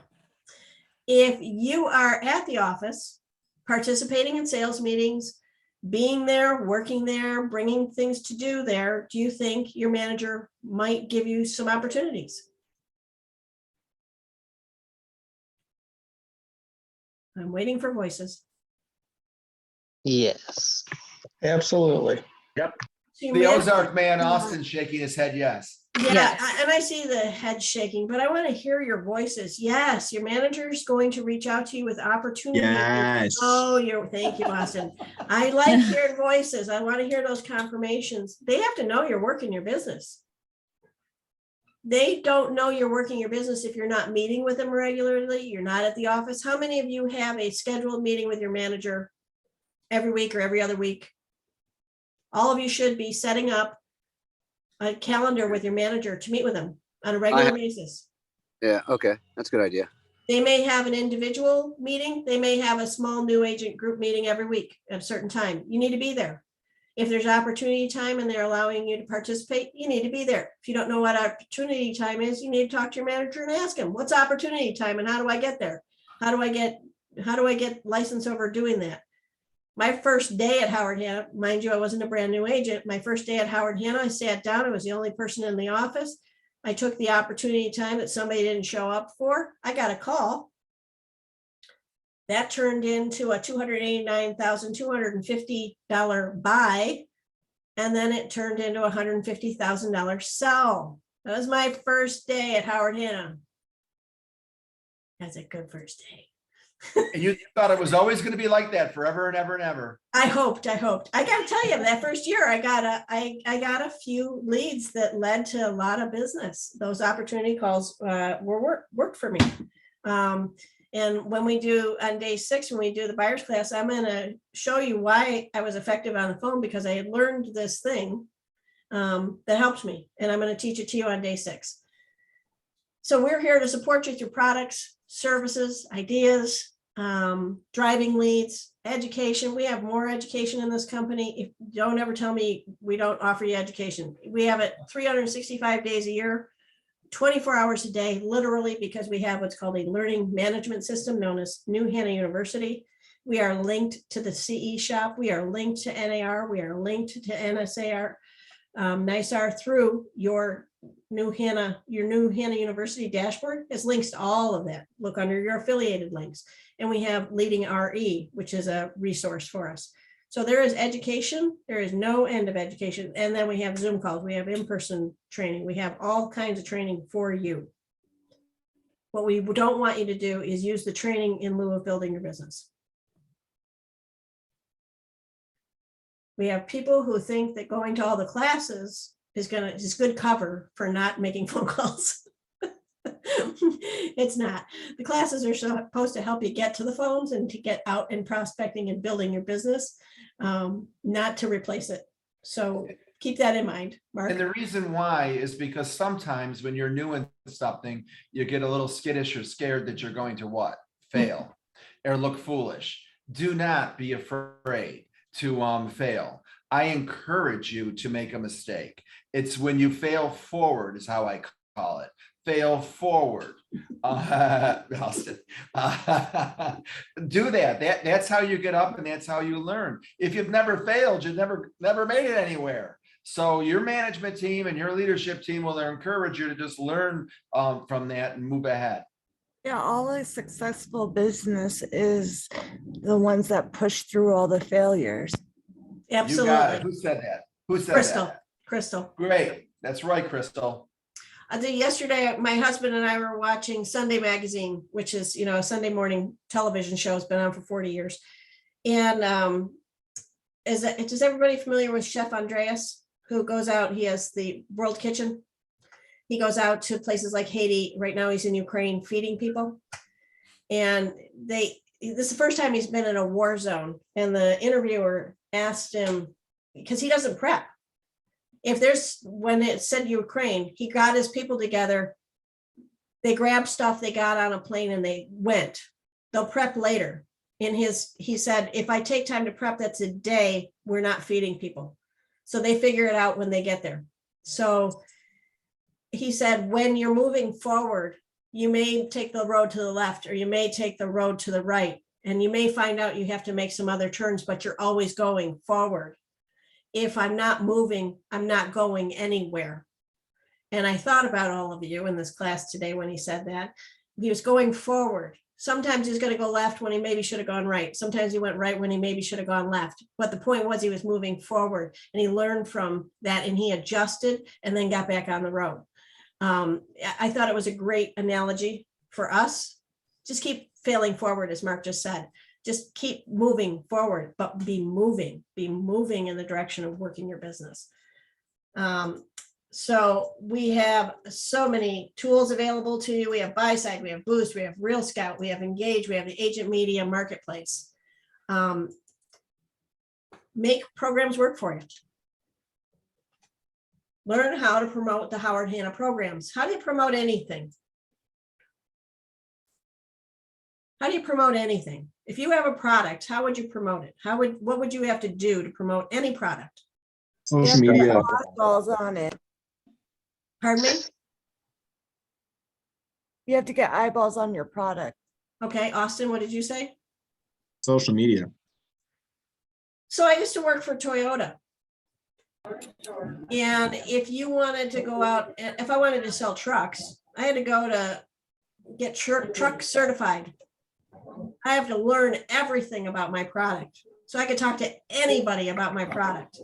If you are at the office, participating in sales meetings, being there, working there, bringing things to do there, do you think your manager might give you some opportunities? I'm waiting for voices. Yes. Absolutely. So your The manager- Ozark man, Austin, shaking his head yes. Yeah, Yes. and I see the head shaking, but I want to hear your voices. Yes, your manager is going to reach out to you with opportunity. Yes. Oh, thank you, Austin. I like hearing voices. I want to hear those confirmations. They have to know you're working your business. They don't know you're working your business if you're not meeting with them regularly, you're not at the office. How many of you have a scheduled meeting with your manager every week or every other week? All of you should be setting up a calendar with your manager to meet with them on a regular basis. Yeah, okay, that's a good idea. They may have an individual meeting. They may have a small new agent group meeting every week at a certain time. You need to be there. If there's opportunity time and they're allowing you to participate, you need to be there. If you don't know what opportunity time is, you need to talk to your manager and ask him, what's opportunity time and how do I get there? How do I get licensed over doing that? My first day at Howard Hanna, mind you, I wasn't a brand new agent. My first day at Howard Hanna, I sat down. I was the only person in the office. I took the opportunity time that somebody didn't show up for. I got a call. That turned into a $289,250 buy. And then it turned into a $150,000 sell. That was my first day at Howard Hanna. That's a good first day. And you thought it was always going to be like that forever and ever and ever. I hoped. I got to tell you, that first year, I got a few leads that led to a lot of business. Those opportunity calls worked for me. And when we do on day 6, when we do the buyer's class, I'm going to show you why I was effective on the phone, because I had learned this thing that helped me. And I'm going to teach it to you on day 6. So we're here to support you through products, services, ideas, driving leads, education. We have more education in this company. If don't ever tell me we don't offer you education. We have it 365 days a year, 24 hours a day, literally, because we have what's called a learning management system known as New Hannah University. We are linked to the CE shop. We are linked to NAR. We are linked to NSAR, NYSAR through your New Hannah University dashboard. Has links to all of that. Look under your affiliated links. And we have Leading RE, which is a resource for us. So there is education, there is no end of education. And then we have Zoom calls, we have in-person training, we have all kinds of training for you. What we don't want you to do is use the training in lieu of building your business. We have people who think that going to all the classes is good cover for not making phone calls. It's not. The classes are supposed to help you get to the phones and to get out and prospecting and building your business, not to replace it. So keep that in mind, Mark. And the reason why is because sometimes when you're new in something, you get a little skittish or scared that you're going to what? Fail or look foolish. Do not be afraid to fail. I encourage you to make a mistake. It's when you fail forward is how I call it. Fail forward. Austin. Do that. That's how you get up and that's how you learn. If you've never failed, you've never made it anywhere. So your management team and your leadership team will encourage you to just learn from that and move ahead. Yeah, all a successful business is the ones that push through all the failures. Absolutely. You got it. Who said that? Who said Crystal. that? Crystal. Great. That's right, Crystal. I think yesterday, my husband and I were watching Sunday Magazine, which is, a Sunday morning television show. It's been on for 40 years. And is everybody familiar with Chef Andreas, who goes out? He has the World Kitchen. He goes out to places like Haiti. Right now he's in Ukraine feeding people. And this is the first time he's been in a war zone. And the interviewer asked him, because he doesn't prep. When it said Ukraine, he got his people together. They grabbed stuff, they got on a plane and they went. They'll prep later. He said, if I take time to prep, that's a day, we're not feeding people. So they figure it out when they get there. So he said, when you're moving forward, you may take the road to the left or you may take the road to the right. And you may find out you have to make some other turns, but you're always going forward. If I'm not moving, I'm not going anywhere. And I thought about all of you in this class today when he said that. He was going forward. Sometimes he's going to go left when he maybe should have gone right. Sometimes he went right when he maybe should have gone left. But the point was he was moving forward and he learned from that and he adjusted and then got back on the road. I thought it was a great analogy for us. Just keep failing forward, as Mark just said. Just keep moving forward, but be moving in the direction of working your business. So we have so many tools available to you. We have Buy Side, we have Boost, we have Real Scout, we have Engage, we have the Agent Media Marketplace. Make programs work for you. Learn how to promote the Howard Hanna programs. How do you promote anything? How do you promote anything? If you have a product, how would you promote it? What would you have to do to promote any product? Social media. Eyeballs on it. Pardon me? You have to get eyeballs on your product. Okay, Austin, what did you say? Social media. So I used to work for Toyota. And if you wanted to go out, if I wanted to sell trucks, I had to go to get truck certified. I have to learn everything about my product so I could talk to anybody about my product.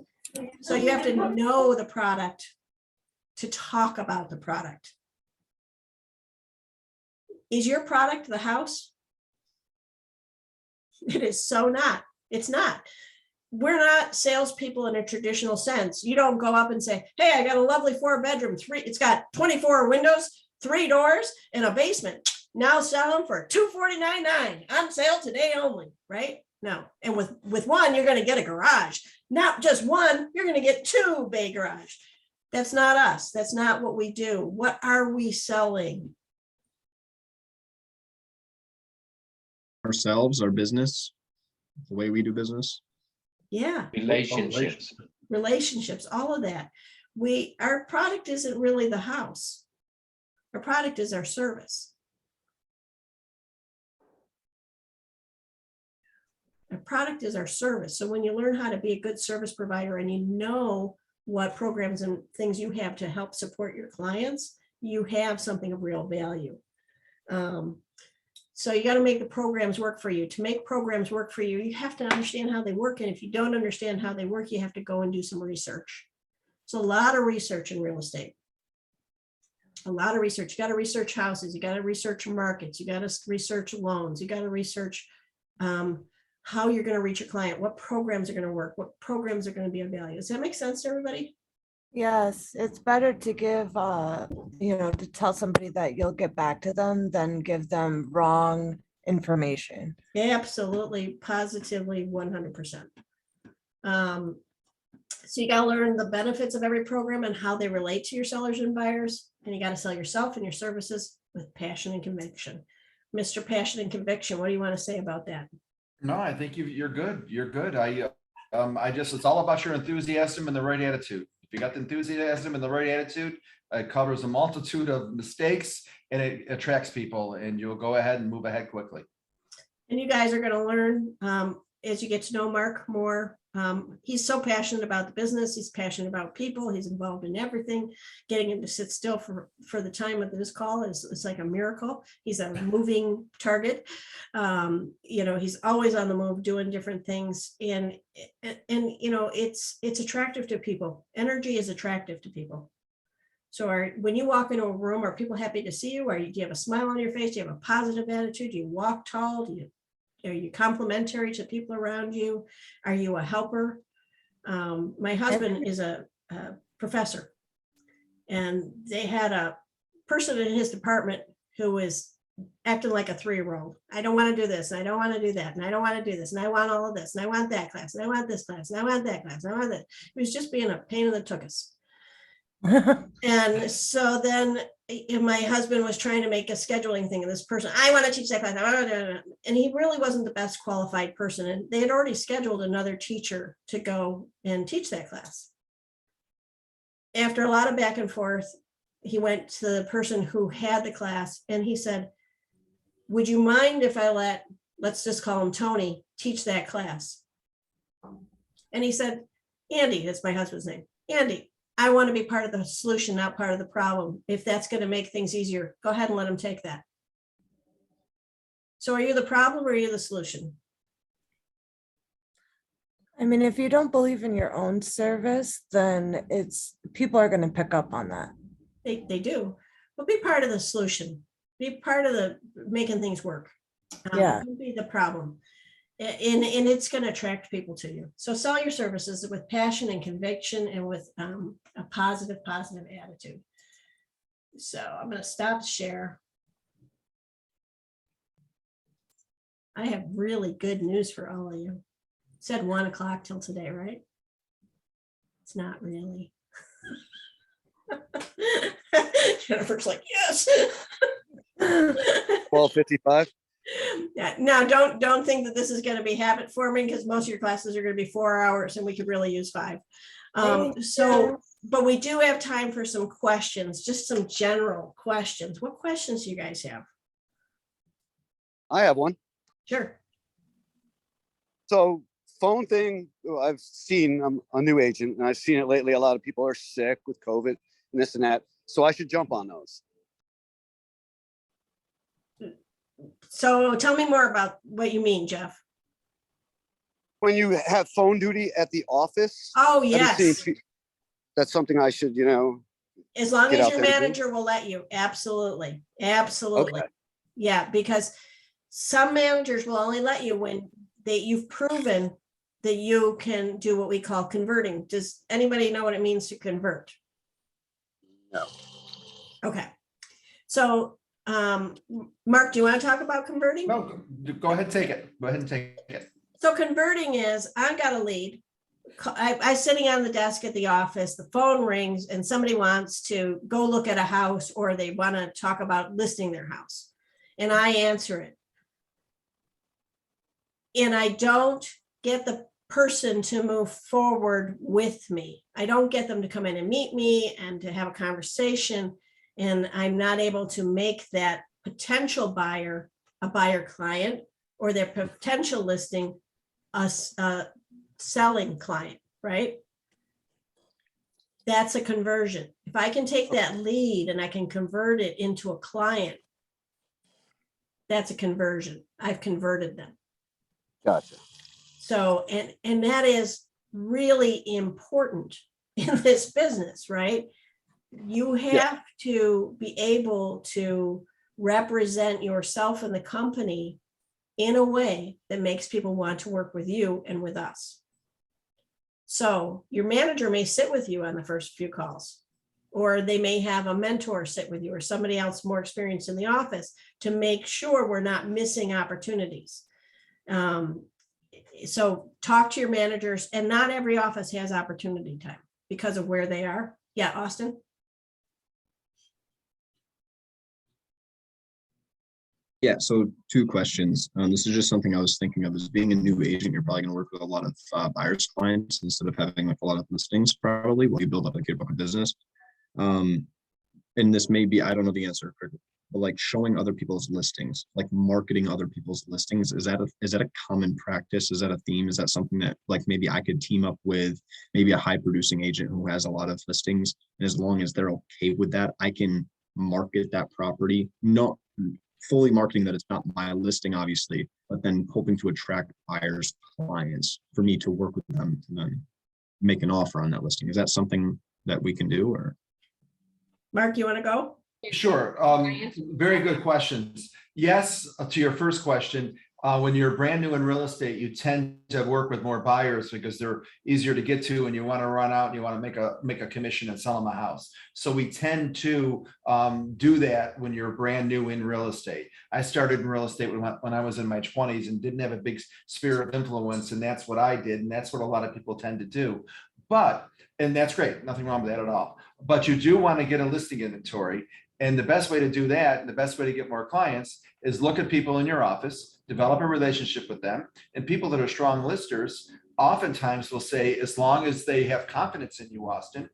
So you have to know the product to talk about the product. Is your product the house? It is so not. It's not. We're not salespeople in a traditional sense. You don't go up and say, hey, I got a lovely 4-bedroom, it's got 24 windows, 3 doors, and a basement. Now sell them for $249.9 on sale today only, right? No. And with one, you're going to get a garage. Not just one, you're going to get 2 bay garage. That's not us. That's not what we do. What are we selling? Ourselves, our business, the way we do business. Yeah. Relationships, all of that. Our product isn't really the house. Our product is our service. Our product is our service. So when you learn how to be a good service provider and you know what programs and things you have to help support your clients, you have something of real value. So you got to make the programs work for you. To make programs work for you, you have to understand how they work. And if you don't understand how they work, you have to go and do some research. So a lot of research in real estate. A lot of research. You got to research houses. You got to research markets. You got to research loans. You got to research how you're going to reach your client, what programs are going to work, what programs are going to be of value. Does that make sense to everybody? Yes, it's better to give, to tell somebody that you'll get back to them than give them wrong information. Absolutely, positively, 100%. So you got to learn the benefits of every program and how they relate to your sellers and buyers. And you got to sell yourself and your services with passion and conviction. Mr. Passion and Conviction, what do you want to say about that? No, I think you're good. You're good. It's all about your enthusiasm and the right attitude. If you got the enthusiasm and the right attitude, it covers a multitude of mistakes and it attracts people, and you'll go ahead and move ahead quickly. And you guys are going to learn as you get to know Mark more. He's so passionate about the business. He's passionate about people. He's involved in everything. Getting him to sit still for the time of this call is like a miracle. He's a moving target. He's always on the move doing different things. And it's attractive to people. Energy is attractive to people. So when you walk into a room, are people happy to see you? Do you have a smile on your face? Do you have a positive attitude? Do you walk tall? Are you complimentary to people around you? Are you a helper? My husband is a professor, and they had a person in his department who was acting like a 3-year-old. I don't want to do this, and I don't want to do that, and I don't want to do this, and I want all of this, and I want that class, and I want this class, and I want that class, and I want that. He was just being a pain in the tuchus. And so then my husband was trying to make a scheduling thing, and this person, I want to teach that class, and he really wasn't the best qualified person, and they had already scheduled another teacher to go and teach that class. After a lot of back and forth, he went to the person who had the class, and he said, would you mind if I let's just call him Tony, teach that class? And he said, Andy, that's my husband's name, Andy, I want to be part of the solution, not part of the problem. If that's going to make things easier, go ahead and let him take that. So are you the problem or are you the solution? I mean, if you don't believe in your own service, then people are going to pick up on that. They do, but be part of the solution. Be part of the making things work. Don't be the problem. And it's going to attract people to you. So sell your services with passion and conviction and with a positive attitude. So I'm going to stop share. I have really good news for all of you. It said 1 o'clock till today, right? It's not really. Jennifer's like, yes. 12:55. Yeah. Now, don't think that this is going to be habit forming, because most of your classes are going to be 4 hours and we could really use 5. But we do have time for some questions, just some general questions. What questions do you guys have? I have one. Sure. So phone thing, I've seen, I'm a new agent and I've seen it lately. A lot of people are sick with COVID and this and that. So I should jump on those. So tell me more about what you mean, Jeff. When you have phone duty at the office. Oh, yes. That's something I should, As long get as out your there and do. manager will let you. Absolutely. Absolutely. Okay. Yeah, because some managers will only let you when you've proven that you can do what we call converting. Does anybody know what it means to convert? No. Okay. So, Mark, do you want to talk about converting? No, go ahead, take it. Go ahead and take it. So converting is, I've got a lead. I'm sitting on the desk at the office, the phone rings and somebody wants to go look at a house or they want to talk about listing their house. And I answer it. And I don't get the person to move forward with me. I don't get them to come in and meet me and to have a conversation. And I'm not able to make that potential buyer a buyer client or their potential listing a selling client, right? That's a conversion. If I can take that lead and I can convert it into a client, that's a conversion. I've converted them. Gotcha. So, and that is really important in this business, right? You have to be able to represent yourself and the company in a way that makes people want to work with you and with us. So your manager may sit with you on the first few calls, or they may have a mentor sit with you or somebody else more experienced in the office to make sure we're not missing opportunities. So talk to your managers, and not every office has opportunity time because of where they are. Yeah, Austin? Yeah, so two questions. This is just something I was thinking of. As being a new agent, you're probably going to work with a lot of buyers clients instead of having like a lot of listings probably while you build up like your book of business. And this may be, I don't know the answer, but like showing other people's listings, like marketing other people's listings, is that a common practice? Is that a theme? Is that something that like maybe I could team up with maybe a high producing agent who has a lot of listings, and as long as they're okay with that, I can market that property, not fully marketing that it's not my listing, obviously, but then hoping to attract buyers, clients for me to work with them to then make an offer on that listing. Is that something that we can do? Or Mark, you want to go? Sure. Very good questions. Yes, to your first question, when you're brand new in real estate, you tend to work with more buyers because they're easier to get to, and you want to run out and you want to make a commission and sell them a house. So we tend to do that when you're brand new in real estate. I started in real estate when I was in my 20s and didn't have a big sphere of influence, and that's what I did, and that's what a lot of people tend to do. And that's great, nothing wrong with that at all. But you do want to get a listing inventory. And the best way to do that, and the best way to get more clients, is look at people in your office, develop a relationship with them. And people that are strong listers oftentimes will say, as long as they have confidence in you, Austin,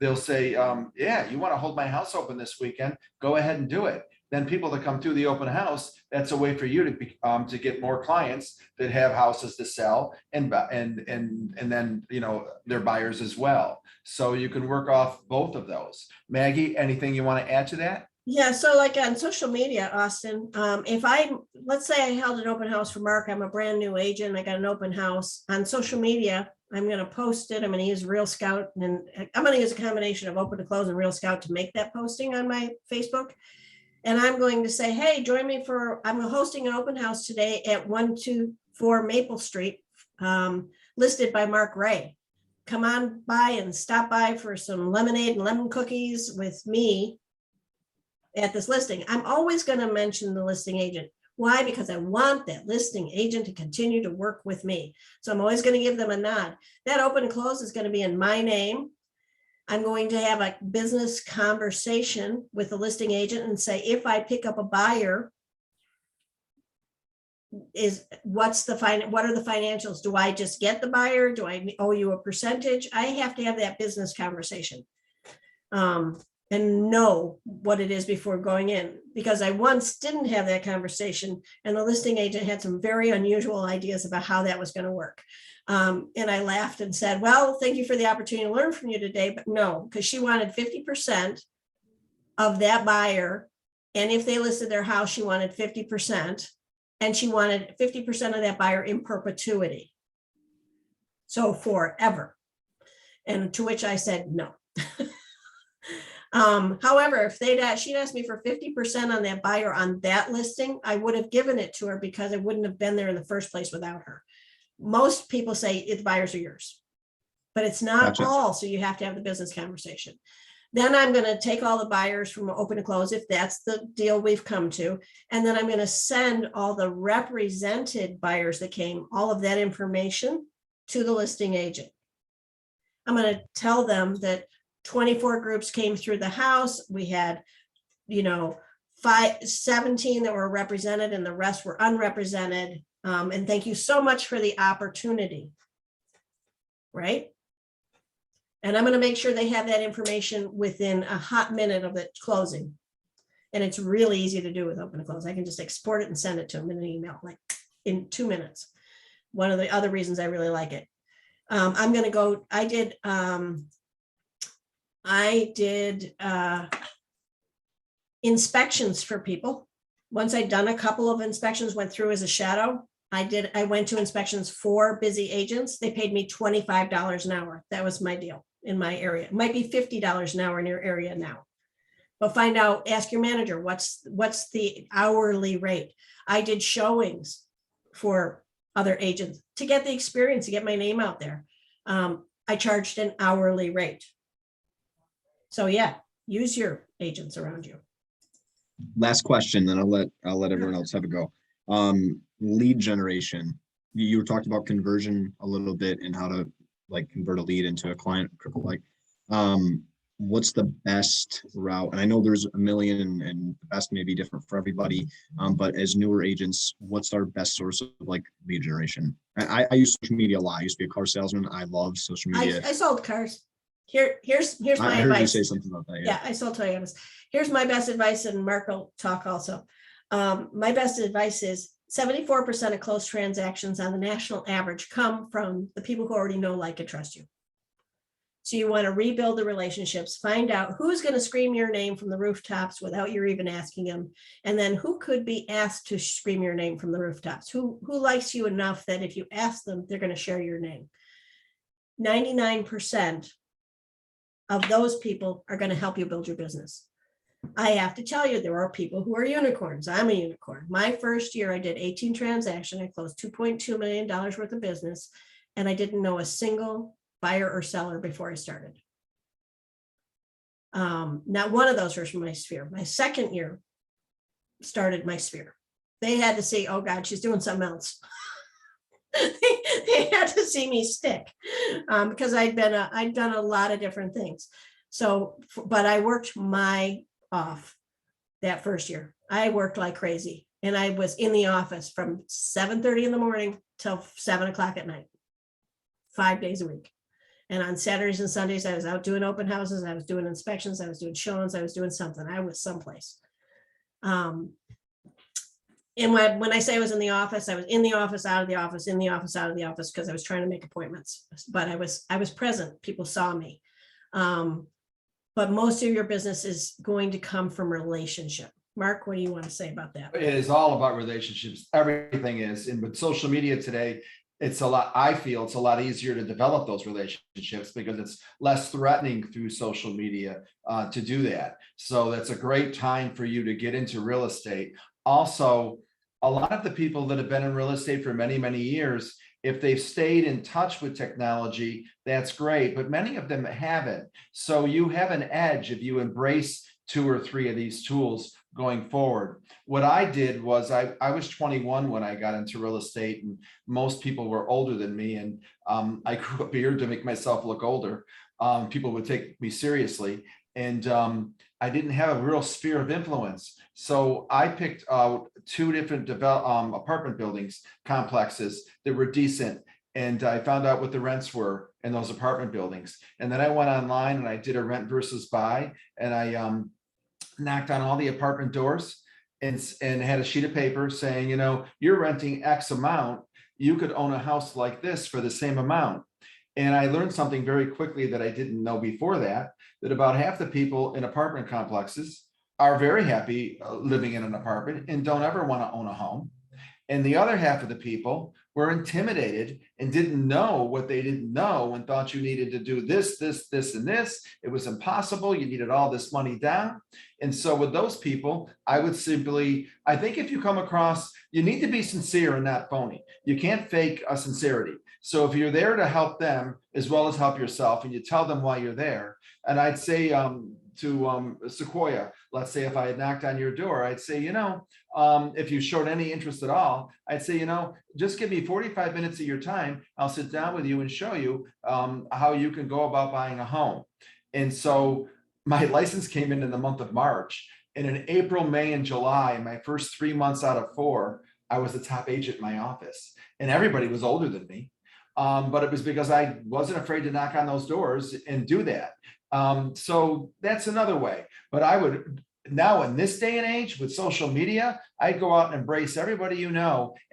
they'll say, yeah, you want to hold my house open this weekend, go ahead and do it. Then people that come through the open house, that's a way for you to get more clients that have houses to sell, and then, you know, they're buyers as well. So you can work off both of those. Maggie, anything you want to add to that? Yeah, so like on social media, Austin, let's say I held an open house for Mark, I'm a brand new agent, I got an open house on social media, I'm going to post it, I'm going to use Real Scout, and I'm going to use a combination of Open to Close and Real Scout to make that posting on my Facebook. And I'm going to say, hey, join me I'm hosting an open house today at 124 Maple Street, listed by Mark Ray. Come on by and stop by for some lemonade and lemon cookies with me at this listing. I'm always going to mention the listing agent. Why? Because I want that listing agent to continue to work with me. So I'm always going to give them a nod. That open and close is going to be in my name. I'm going to have a business conversation with the listing agent and say, if I pick up a buyer, what are the financials? Do I just get the buyer? Do I owe you a percentage? I have to have that business conversation and know what it is before going in, because I once didn't have that conversation and the listing agent had some very unusual ideas about how that was going to work. And I laughed and said, well, thank you for the opportunity to learn from you today, but no, because she wanted 50% of that buyer. And if they listed their house, she wanted 50%, and she wanted 50% of that buyer in perpetuity. So forever. And to which I said, no. However, if she'd asked me for 50% on that buyer on that listing, I would have given it to her because I wouldn't have been there in the first place without her. Most people say the buyers are yours, but it's not Gotcha. all. So you have to have the business conversation. Then I'm going to take all the buyers from open to close, if that's the deal we've come to. And then I'm going to send all the represented buyers that came, all of that information to the listing agent. I'm going to tell them that 24 groups came through the house. We had, 17 that were represented and the rest were unrepresented. And thank you so much for the opportunity. Right? And I'm going to make sure they have that information within a hot minute of it closing. And it's really easy to do with open to close. I can just export it and send it to them in an email, like in 2 minutes. One of the other reasons I really like it. I'm going to go, I did inspections for people Once I'd done a couple of inspections, went through as a shadow. I went to inspections for busy agents. They paid me $25 an hour. That was my deal in my area. It might be $50 an hour in your area now. But find out, ask your manager, what's the hourly rate? I did showings for other agents to get the experience, to get my name out there. I charged an hourly rate. So yeah, use your agents around you. Last question, then I'll let everyone else have a go. Lead generation. You talked about conversion a little bit and how to like convert a lead into a client. Like, what's the best route? And I know there's a million and the best may be different for everybody. But as newer agents, what's our best source of like lead generation? I use social media a lot. I used to be a car salesman. I love social media. I sold cars. Here's my I heard you advice. say something about that. Yeah, I sold Toyotas. Here's my best advice, and Mark will talk also. My best advice is 74% of closed transactions on the national average come from the people who already know, like, and trust you. So you want to rebuild the relationships, find out who's going to scream your name from the rooftops without you even asking them. And then who could be asked to scream your name from the rooftops? Who likes you enough that if you ask them, they're going to share your name. 99% of those people are going to help you build your business. I have to tell you, there are people who are unicorns. I'm a unicorn. My first year, I did 18 transactions. I closed $2.2 million worth of business, and I didn't know a single buyer or seller before I started. Not one of those was from my sphere. My second year started my sphere. They had to see, oh God, she's doing something else. They had to see me stick because I'd done a lot of different things. So, but I worked my off that first year. I worked like crazy, and I was in the office from 7:30 in the morning till 7 o'clock at night, 5 days a week. And on Saturdays and Sundays, I was out doing open houses. I was doing inspections. I was doing showings. I was doing something. I was someplace. And when I say I was in the office, out of the office, in the office, out of the office, because I was trying to make appointments. But I was present. People saw me. But most of your business is going to come from relationship. Mark, what do you want to say about that? It is all about relationships. Everything is. And with social media today, I feel it's a lot easier to develop those relationships because it's less threatening through social media to do that. So that's a great time for you to get into real estate. Also, a lot of the people that have been in real estate for many, many years, if they've stayed in touch with technology, that's great, but many of them haven't. So you have an edge if you embrace 2 or 3 of these tools going forward. What I did was I was 21 when I got into real estate, and most people were older than me. And I grew a beard to make myself look older. People would take me seriously. And I didn't have a real sphere of influence. So I picked out 2 different apartment buildings, complexes that were decent. And I found out what the rents were in those apartment buildings. And then I went online and I did a rent versus buy. And I knocked on all the apartment doors and had a sheet of paper saying, you're renting X amount. You could own a house like this for the same amount. And I learned something very quickly that I didn't know before that about half the people in apartment complexes are very happy living in an apartment and don't ever want to own a home. And the other half of the people were intimidated and didn't know what they didn't know and thought you needed to do this, this, this, and this. It was impossible. You needed all this money down. And so with those people, I think if you come across, you need to be sincere and not phony. You can't fake a sincerity. So if you're there to help them as well as help yourself, and you tell them why you're there, and I'd say to Sequoia, let's say if I had knocked on your door, I'd say, if you showed any interest at all, I'd say, just give me 45 minutes of your time. I'll sit down with you and show you how you can go about buying a home. And so my license came in the month of March. And in April, May, and July, my first 3 months out of 4, I was the top agent in my office. And everybody was older than me. But it was because I wasn't afraid to knock on those doors and do that. So that's another way. But I would now, in this day and age with social media, I'd go out and embrace everybody and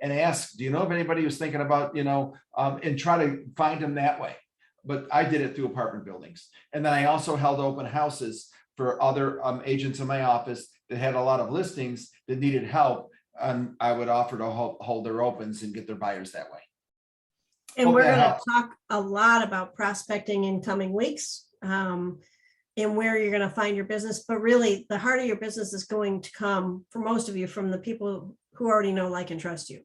ask, do you know of anybody who's thinking about, and try to find them that way. But I did it through apartment buildings. And then I also held open houses for other agents in my office that had a lot of listings that needed help, I would offer to hold their opens and get their buyers that way. And Hope we're that gonna helps. talk a lot about prospecting in coming weeks. And where you're gonna find your business, but really the heart of your business is going to come, for most of you, from the people who already know, like, and trust you.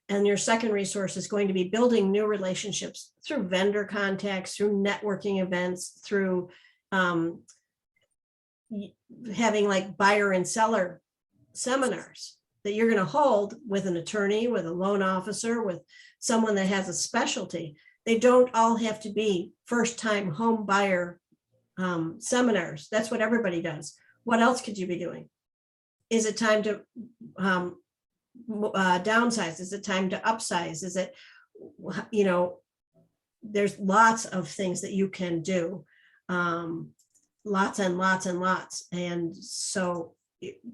And your second resource is going to be building new relationships through vendor contacts, through networking events, through having like buyer and seller seminars that you're going to hold with an attorney, with a loan officer, with someone that has a specialty. They don't all have to be first-time home buyer seminars. That's what everybody does. What else could you be doing? Is it time to downsize? Is it time to upsize? Is it, you know, there's lots of things that you can do. Lots and lots and lots. And so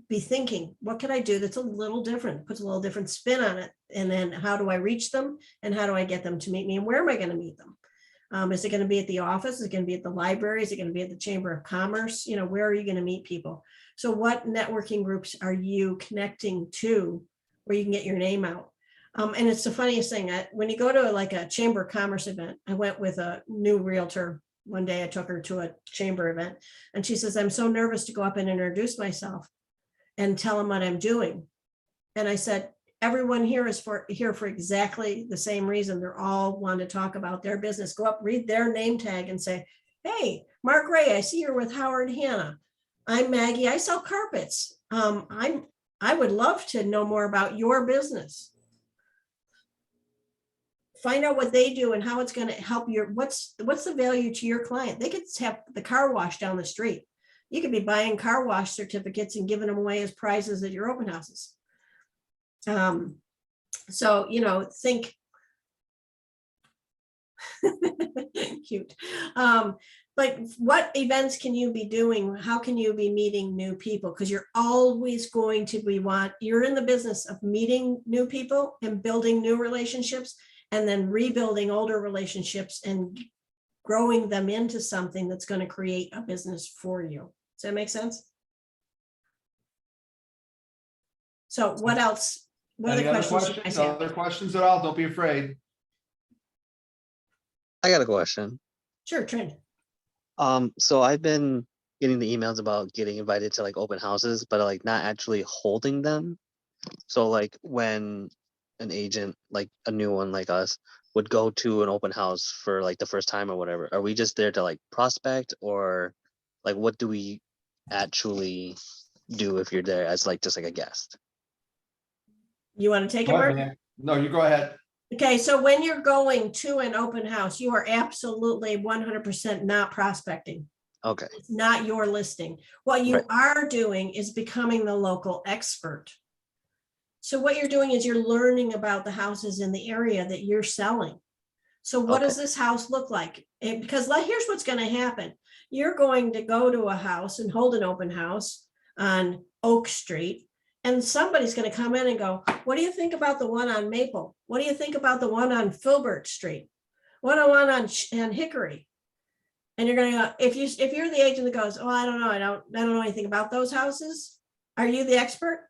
be thinking, what can I do that's a little different, puts a little different spin on it? And then how do I reach them? And how do I get them to meet me? And where am I going to meet them? Is it going to be at the office? Is it going to be at the library? Is it going to be at the Chamber of Commerce? You know, where are you going to meet people? So what networking groups are you connecting to where you can get your name out? And it's the funniest thing. When you go to like a Chamber of Commerce event, I went with a new realtor. One day I took her to a chamber event and she says, I'm so nervous to go up and introduce myself and tell them what I'm doing. And I said, everyone here is here for exactly the same reason. They're all want to talk about their business. Go up, read their name tag and say, hey, Mark Ray, I see you're with Howard Hanna. I'm Maggie, I sell carpets. I would love to know more about your business. Find out what they do and how it's going to help your, what's the value to your client. They could have the car wash down the street. You could be buying car wash certificates and giving them away as prizes at your open houses. So, you know, think cute. Like what events can you be doing? How can you be meeting new people? Because you're always going to be you're in the business of meeting new people and building new relationships and then rebuilding older relationships and growing them into something that's going to create a business for you. Does that make sense? So what else? What Any other other questions? You guys have? Other questions at all? Don't be afraid. I got a question. Sure, Trent. So I've been getting the emails about getting invited to like open houses, but like not actually holding them. So like when an agent, like a new one like us, would go to an open house for like the first time or whatever, are we just there to like prospect, or like what do we actually do if you're there as like just like a guest? You want to take it, Go ahead, Mark? man. No, you go ahead. Okay, so when you're going to an open house, you are absolutely 100% not prospecting. Okay. It's not your listing. What you Right. are doing is becoming the local expert. So what you're doing is you're learning about the houses in the area that you're selling. So what does this house look like? Because here's what's going to happen. You're going to go to a house and hold an open house on Oak Street. And somebody's going to come in and go, what do you think about the one on Maple? What do you think about the one on Filbert Street? What do one on Hickory? And you're going to go, if you're the agent that goes, oh, I don't know. I don't know anything about those houses. Are you the expert?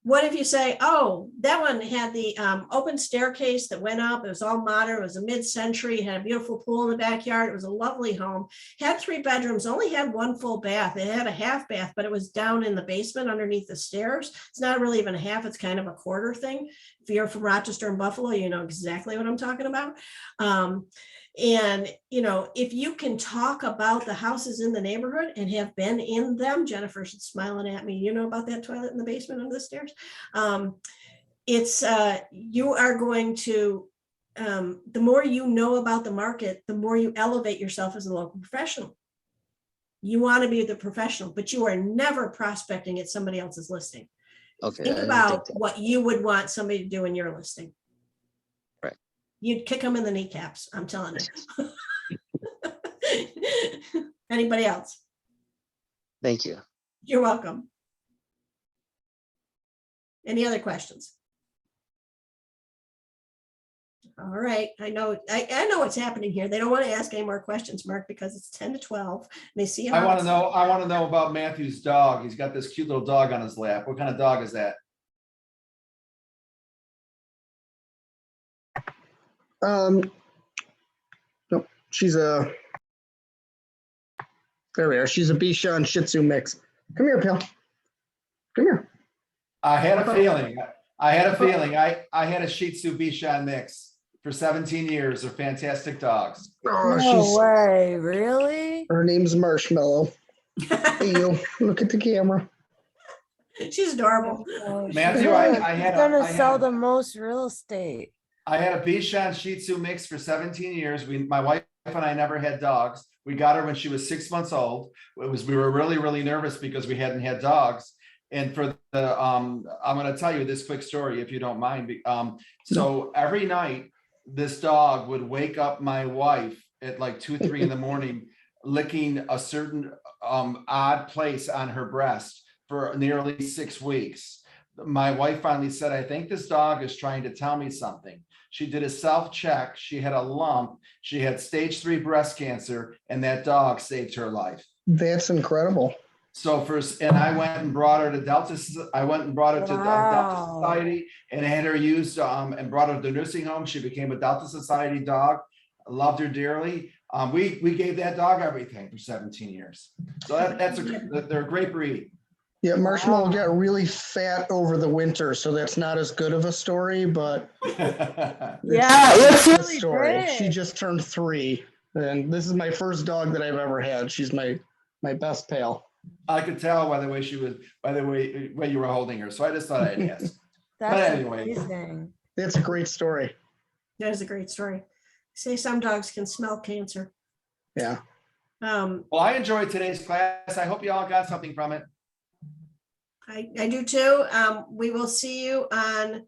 What if you say, oh, that one had the open staircase that went up. It was all modern. It was a mid-century. It had a beautiful pool in the backyard. It was a lovely home. Had 3 bedrooms, only had 1 full bath. It had a half bath, but it was down in the basement underneath the stairs. It's not really even a half. It's kind of a quarter thing. If you're from Rochester and Buffalo, you know exactly what I'm talking about. And, you know, if you can talk about the houses in the neighborhood and have been in them, Jennifer's smiling at me, you know about that toilet in the basement under the stairs. You are going to, the more you know about the market, the more you elevate yourself as a local professional. You want to be the professional, but you are never prospecting at somebody else's listing. Okay. Think about what you would want somebody to do in your listing. Right. You'd kick them in the kneecaps, I'm telling you. Anybody else? Thank you. You're welcome. Any other questions? All right, I know what's happening here. They don't want to ask any more questions, Mark, because it's 10 to 12. And they see. I want to know about Matthew's dog. He's got this cute little dog on his lap. What kind of dog is that? Nope, she's a, there we are. She's a Bichon Shih Tzu mix. Come here, pal. Come here. I had a feeling. I had a Shih Tzu Bichon mix for 17 years. They're fantastic dogs. Oh, No way, really? her name's Marshmallow. Hey, you, look at the camera. She's adorable. Matthew, He's gonna sell the most real estate. I had a Bichon Shih Tzu mix for 17 years. My wife and I never had dogs. We got her when she was 6 months old. We were really, really nervous because we hadn't had dogs. And for the, I'm going to tell you this quick story, if you don't mind. So every night, this dog would wake up my wife at like 2, 3 in the morning, licking a certain odd place on her breast for nearly 6 weeks. My wife finally said, I think this dog is trying to tell me something. She did a self-check. She had a lump. She had stage 3 breast cancer, and that dog saved her life. That's incredible. So and I went and brought her to Delta. I went and brought her to Delta Society and had her used and brought her to the nursing home. She became a Delta Society dog. I loved her dearly. We gave that dog everything for 17 years. So they're a great breed. Yeah, Marshmallow got really fat over the winter, so that's not as good of a story, but yeah, it's a really story. big. She just turned 3, and this is my first dog that I've ever had. She's my best pal. I could tell by the way you were holding her. So I just thought I'd ask. That's But anyway. amazing. That's a great story. That is a great story. Say some dogs can smell cancer. Yeah. Well, I enjoyed today's class. I hope you all got something from it. I do too. We will see you on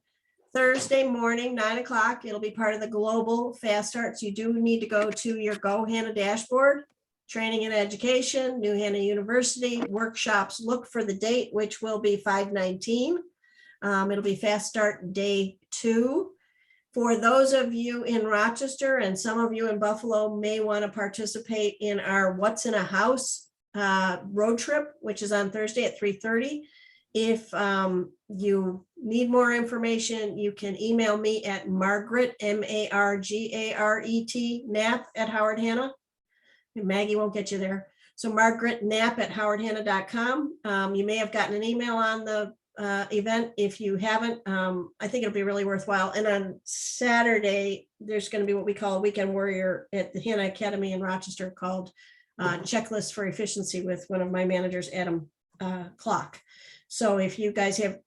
Thursday morning, 9 o'clock. It'll be part of the global fast starts. You do need to go to your Go Hannah dashboard, training and education, New Hannah University workshops. Look for the date, which will be 5/19. It'll be fast start day 2. For those of you in Rochester and some of you in Buffalo may want to participate in our What's in a House road trip, which is on Thursday at 3:30. If you need more information, you can email me at Margaret, MARGARET, Knapp at Howard Hannah. Maggie won't get you there. So Margaret Knapp at howardhannah.com. You may have gotten an email on the event. If you haven't, I think it'll be really worthwhile. And on Saturday, there's going to be what we call a weekend warrior at the Hannah Academy in Rochester called Checklist for Efficiency with one of my managers, Adam Clock. So if you guys have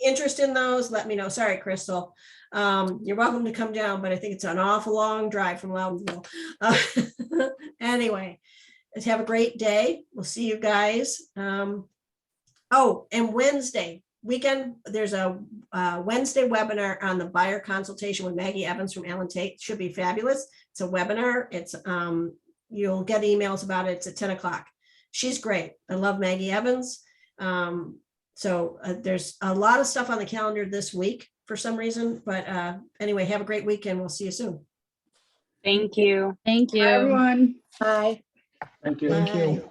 interest in those, let me know. Sorry, Crystal. You're welcome to come down, but I think it's an awful long drive from Loudonville. Anyway, let's have a great day. We'll see you guys. Oh, and Wednesday weekend, there's a Wednesday webinar on the buyer consultation with Maggie Evans from Allen Tate. Should be fabulous. It's a webinar. It's you'll get emails about it. It's at 10 o'clock. She's great. I love Maggie Evans. So there's a lot of stuff on the calendar this week for some reason, but anyway, have a great weekend. We'll see you soon. Thank you. Thank you. Bye, everyone. Bye. Thank you. Thank you.